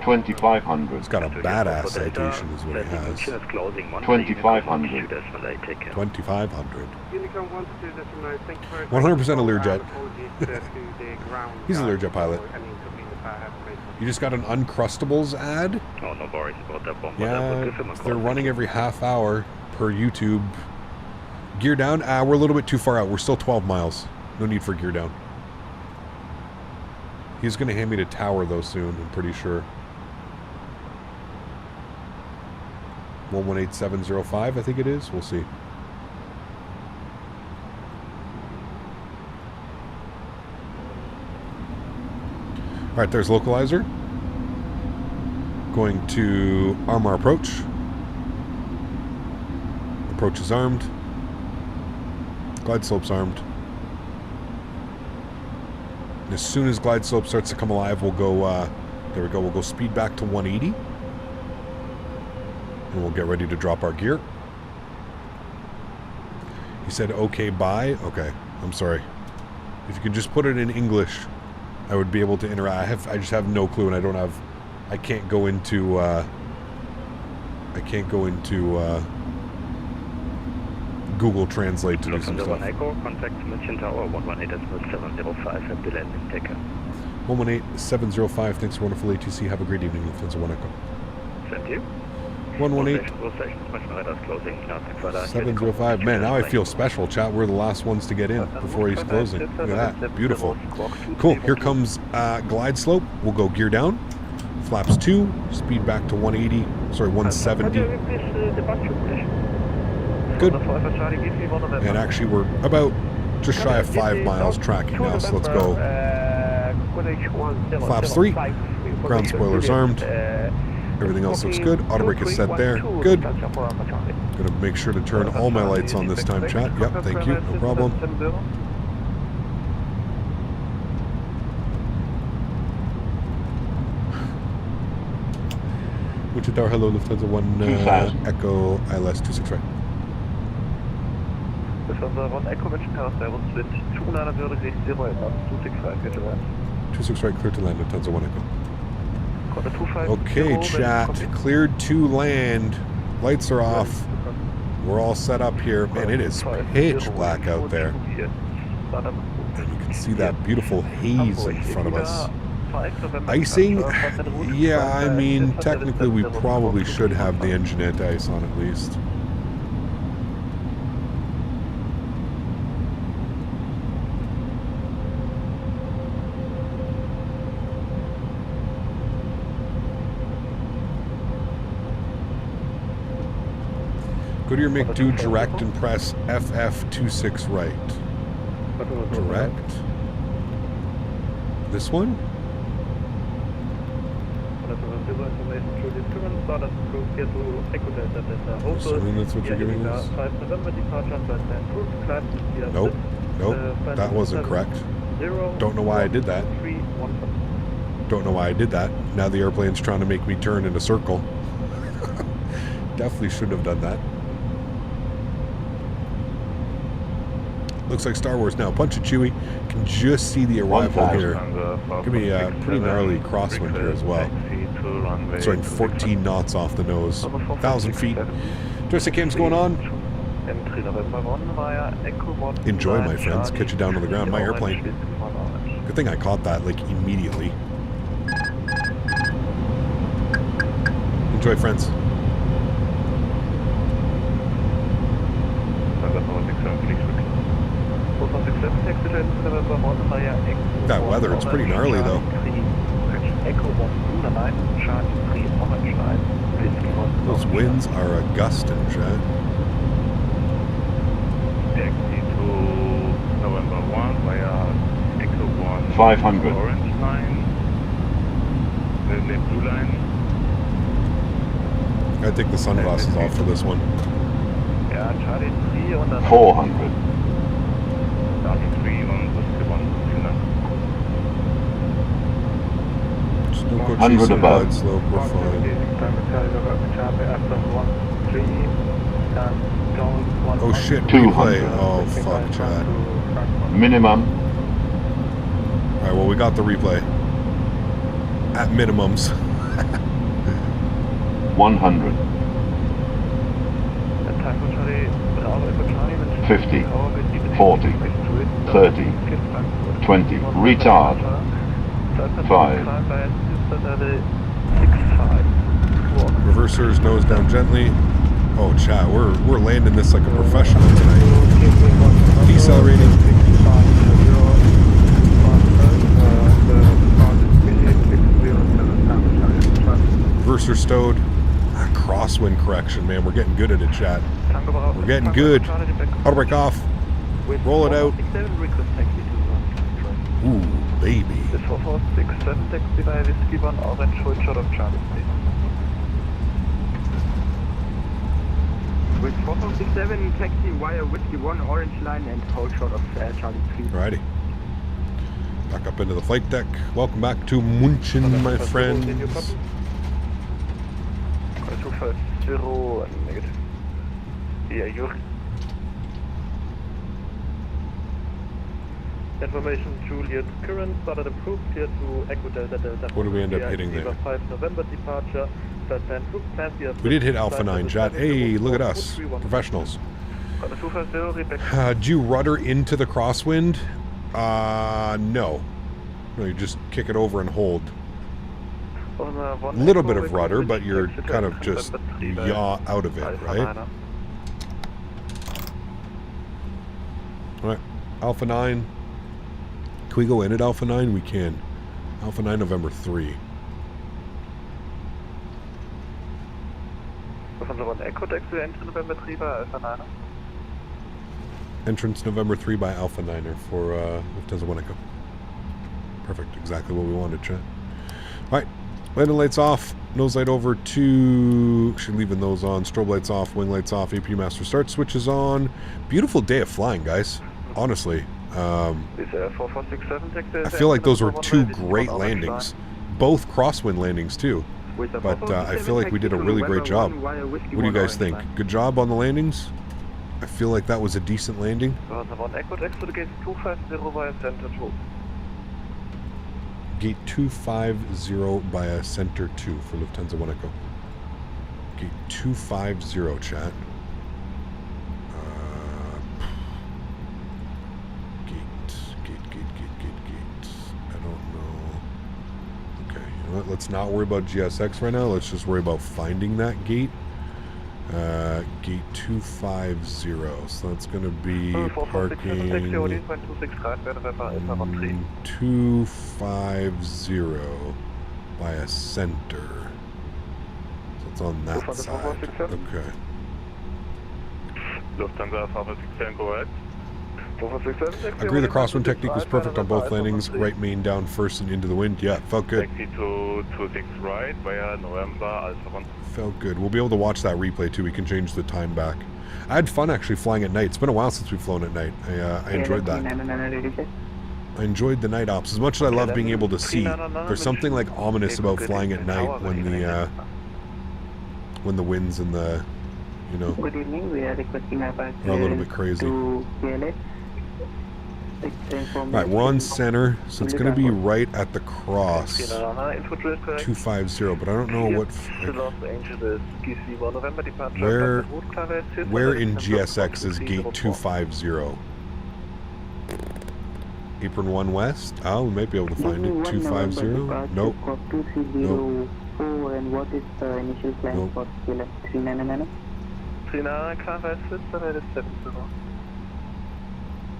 2500. He's got a badass citation is what he has. 2500. 2500. Unicorn 129, thank you very 100% a Learjet. much. He's a Learjet pilot. You just got an Uncrustables ad? Oh, no worries about that bomb. Yeah, they're running every half hour per YouTube. Gear down? We're a little bit too far out. We're still 12 miles. No need for gear down. He's going to hand me to tower, though, soon, I'm pretty sure. 118705, I think it is. We'll see. All right, there's localizer. Going to arm our approach. Approach is armed. Glide slope's armed. And as soon as glide slope starts to come alive, we'll go, there we go, we'll go speed back to 180. And we'll get ready to drop our gear. He said, okay, bye. Okay, I'm sorry. If you could just put it in English, I would be able to interact. I just have no clue, and I can't go into, Google Translate to do some stuff. Contact München Tower 118.705 at the landing taker. 118.705, thanks for wonderful ATC. Have a great evening, Lufthansa 1 Echo. Thank you. 118.705. Man, now I feel special, chat. We're the last ones to get in before he's closing. Look at that. Beautiful. Cool. Here comes glide slope. We'll go gear down. Flaps 2. Speed back to 180. Sorry, 170. Good. And actually, we're about just shy of 5 miles tracking now, so let's go. Flaps 3. Ground spoilers armed. Everything else looks good. Auto brake is set there. Good. Gonna make sure to turn all my lights on this time, chat. Yep, thank you. No problem. Wichita, hello, Lufthansa 1 Echo ILS 26 right. Lufthansa 1 Echo Wichita, Servus Wind 260, 265, get to land. 26 right, clear to land, Lufthansa 1 Echo. Okay, chat. Cleared to land. Lights are off. We're all set up here. Man, it is pitch black out there. And you can see that beautiful haze in front of us. Icing? Yeah, I mean, technically we probably should have the engine anti-ice on at least. Go to your McDo direct and press FF26 right. Direct. This one? Assuming that's what you're giving us? Nope. Nope. That wasn't correct. Don't know why I did that. Don't know why I did that. Now the airplane's trying to make me turn in a circle. Definitely shouldn't have done that. Looks like Star Wars now. Punch it, Chewie. Can just see the arrival here. Give me a pretty gnarly crosswind here as well. Starting 14 knots off the nose. 1,000 feet. Joystick cam's going on. Enjoy, my friends. Catch you down on the ground. My airplane. Good thing I caught that, like, immediately. Enjoy, friends. That weather, it's pretty gnarly though. Those winds are a gustin', Chad. Taxi to November 1 via Echo 1. 500. Orange line. The blue line. Gotta take the sunglasses off for this one. 400. 100 above. Slope, we're fine. Oh shit, 200. replay. Oh fuck, Chad. Minimum. Alright, well we got the replay. At minimums. 100. 50. 40. 30. 20. Retard. 5. Reversers, nose down gently. Oh, chat, we're landing this like a professional tonight. Decelerating. Reverser stowed. Ah, crosswind correction, man. We're getting good at it, chat. We're getting good. Auto brake off. Roll it out. Ooh, baby. With 4467, taxi via Whiskey 1, orange line, and hold short of Charlie 3. Alrighty. Back up into the flight deck. Welcome back to Munchen, my friends. Information Juliet, current started approved, clear to Echo Delta Delta. What did we end up hitting there? 5 November departure. We did hit Alpha 9, chat. Hey, look at us. Professionals. Do you rudder into the crosswind? No. No, you just kick it over and hold. A little bit of rudder, but you're kind of just yaw out of it, right? Alright, Alpha 9. Can we go in at Alpha 9? We can. Alpha 9, November 3. Entrance November 3 by Alpha 9er for Lufthansa 1 Echo. Perfect, exactly what we wanted, chat. Alright, landing lights off, nose light over to, actually leaving those on, strobe lights off, wing lights off, AP master start switches on. Beautiful day of flying, guys, honestly. I feel like those were two great landings, both crosswind landings too. But I feel like we did a really great job. What do you guys think? Good job on the landings? I feel like that was a decent landing. Gate 250 by a center 2 for Lufthansa 1 Echo. Gate 250, chat. Gate. I don't know. Okay, you know what? Let's not worry about GSX right now. Let's just worry about finding that gate. Gate 250. So that's going to be parking 250 by a center. So it's on that side. Okay. Lufthansa 467 correct. Agree the crosswind technique was perfect on both landings. Right main down first and into the wind. Yeah, felt good. Taxi to 26 right via November Alpha 1. Felt good. We'll be able to watch that replay too. We can change the time back. I had fun actually flying at night. It's been a while since we've flown at night. I enjoyed that. I enjoyed the night ops as much as I love being able to see. There's something like ominous about flying at night when the winds and the, you know, Good evening. We are requesting about are a little bit crazy. to PLS. Right, we're on center, so it's going to be right at the cross. 250, but I don't know what. Where in GSX is gate 250? Apron 1 west? Oh, we might be able to find it. 250? Nope. Nope. And what is the initial plan Nope. for PLS 3999? 39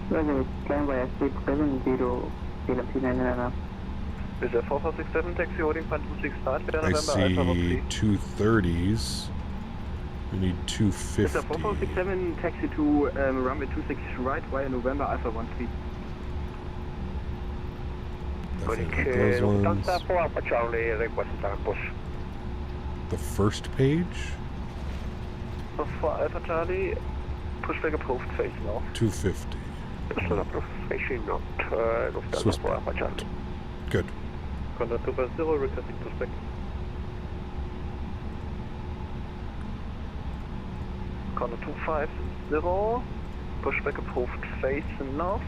Well, plan via 670 PLS 3999. Is a 4467 taxi holding point 26 start via I November see 230s. We need It's a 250. 4467 taxi to runway 26 right via November Alpha 13. Definitely not those ones. The first page? For Alpha Charlie, pushback approved facing off. 250. Swiss band. Good. Contact 250, requesting pushback. Condor 250, pushback approved face north.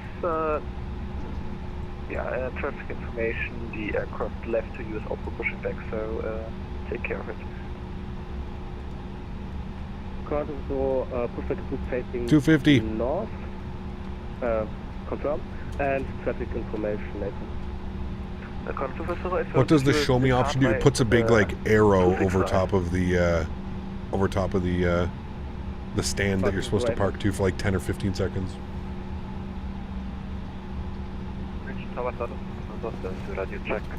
Traffic information, the aircraft left to US output pushing back, so take care of it. Condor, pushback approved facing 250 north. Confirm. And traffic information later. What does the show me option do? It puts a big like arrow over top of the stand that you're supposed to park to for like 10 or 15 seconds.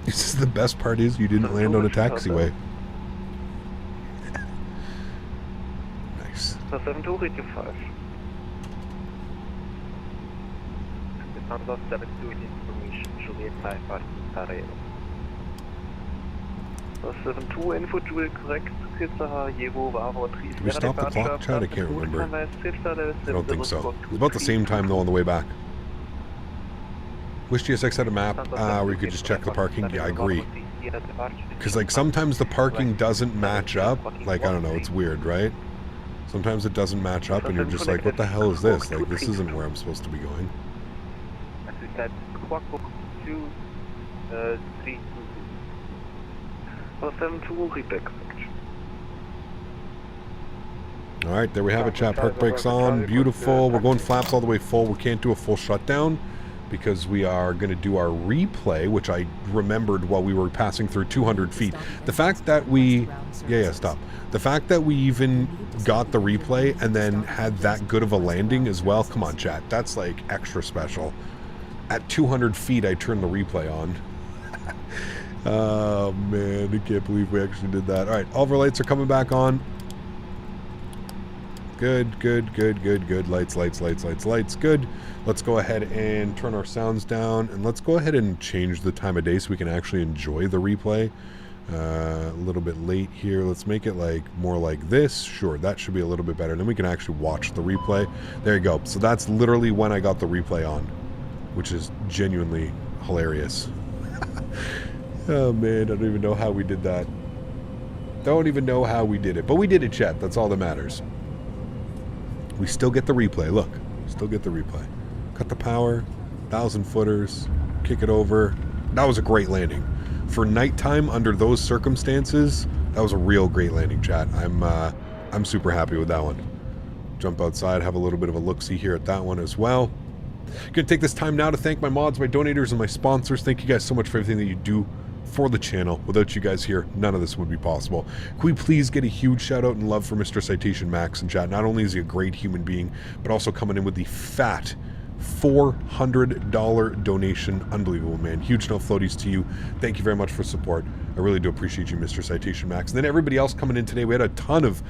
This is the best part is you didn't land on a taxiway. Nice. 72, read you 5. 72 information, Juliet 5, Sarajevo. 72 info, Juliet correct, Sarajevo, Bravo 3. Did we stop the clock, Chad? I can't remember. I don't think so. It was about the same time though on the way back. Wish GSX had a map where you could just check the parking. Yeah, I agree. Because like sometimes the parking doesn't match up. Like, I don't know, it's weird, right? Sometimes it doesn't match up and you're just like, what the hell is this? Like, this isn't where I'm supposed to be going. Alright, there we have it, chat. Park brakes on. Beautiful. We're going flaps all the way full. We can't do a full shutdown because we are going to do our replay, which I remembered while we were passing through 200 feet. The fact that we... Yeah, stop. The fact that we even got the replay and then had that good of a landing as well. Come on, chat. That's like extra special. At 200 feet, I turned the replay on. Oh, man. I can't believe we actually did that. All right. All of our lights are coming back on. Good, good, good, good, good. Lights, lights, lights, lights, lights. Good. Let's go ahead and turn our sounds down. And let's go ahead and change the time of day so we can actually enjoy the replay. A little bit late here. Let's make it like more like this. Sure, that should be a little bit better. Then we can actually watch the replay. There you go. So that's literally when I got the replay on, which is genuinely hilarious. Oh man, I don't even know how we did that. Don't even know how we did it. But we did it, chat. That's all that matters. We still get the replay. Look, still get the replay. Cut the power, 1,000 footers, kick it over. That was a great landing. For nighttime under those circumstances, that was a real great landing, chat. I'm super happy with that one. Jump outside, have a little bit of a look-see here at that one as well. Gonna take this time now to thank my mods, my donators, and my sponsors. Thank you guys so much for everything that you do for the channel. Without you guys here, none of this would be possible. Can we please get a huge shout out and love for Mr. Citation Max in chat? Not only is he a great human being, but also coming in with the fat $400 donation. Unbelievable, man. Huge no floaties to you. Thank you very much for support. I really do appreciate you, Mr. Citation Max. And then everybody else coming in today. We had a ton of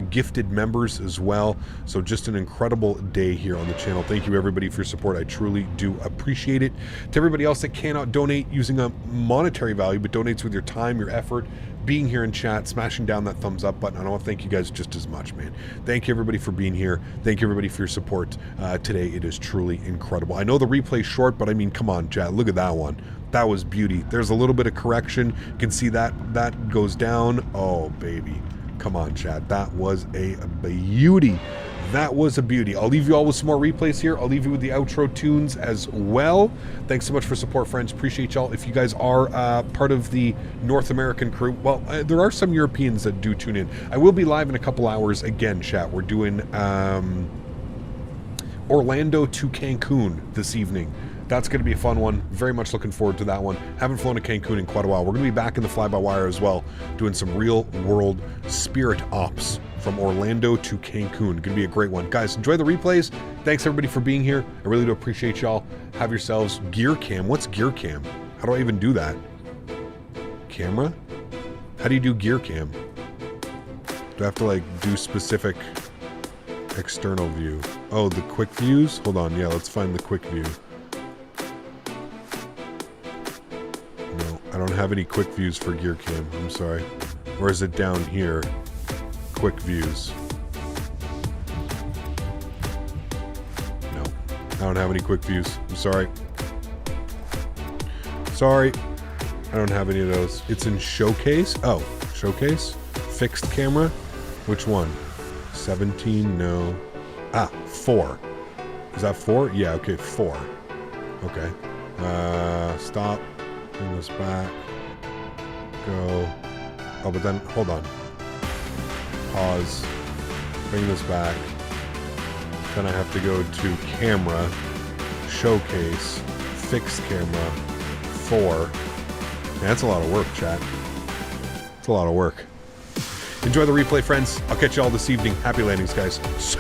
gifted members as well. So just an incredible day here on the channel. Thank you, everybody, for your support. I truly do appreciate it. To everybody else that cannot donate using a monetary value, but donates with your time, your effort, being here in chat, smashing down that thumbs up button. I want to thank you guys just as much, man. Thank you, everybody, for being here. Thank you, everybody, for your support today. It is truly incredible. I know the replay's short, but I mean, come on, chat. Look at that one. That was beauty. There's a little bit of correction. You can see that goes down. Oh, baby. Come on, chat. That was a beauty. That was a beauty. I'll leave you all with some more replays here. I'll leave you with the outro tunes as well. Thanks so much for support, friends. Appreciate y'all. If you guys are part of the North American crew, well, there are some Europeans that do tune in. I will be live in a couple hours again, chat. We're doing Orlando to Cancun this evening. That's going to be a fun one. Very much looking forward to that one. Haven't flown to Cancun in quite a while. We're going to be back in the fly-by-wire as well, doing some real-world Spirit ops from Orlando to Cancun. Going to be a great one. Guys, enjoy the replays. Thanks, everybody, for being here. I really do appreciate y'all. Have yourselves gear cam. What's gear cam? How do I even do that? Camera? How do you do gear cam? Do I have to, like, do specific external view? Oh, the quick views? Hold on. Yeah, let's find the quick view. I don't have any quick views for gear cam. I'm sorry. Or is it down here? Quick views. No. I don't have any quick views. I'm sorry. Sorry. I don't have any of those. It's in showcase. Oh, showcase? Fixed camera? Which one? 17, no. 4. Is that 4? Yeah, okay, 4. Okay. Stop. Bring this back. Go. Oh, but then, hold on. Pause. Bring this back. Then I have to go to camera, showcase, fixed camera, 4. Man, that's a lot of work, chat. It's a lot of work. Enjoy the replay, friends. I'll catch you all this evening. Happy landings, guys. See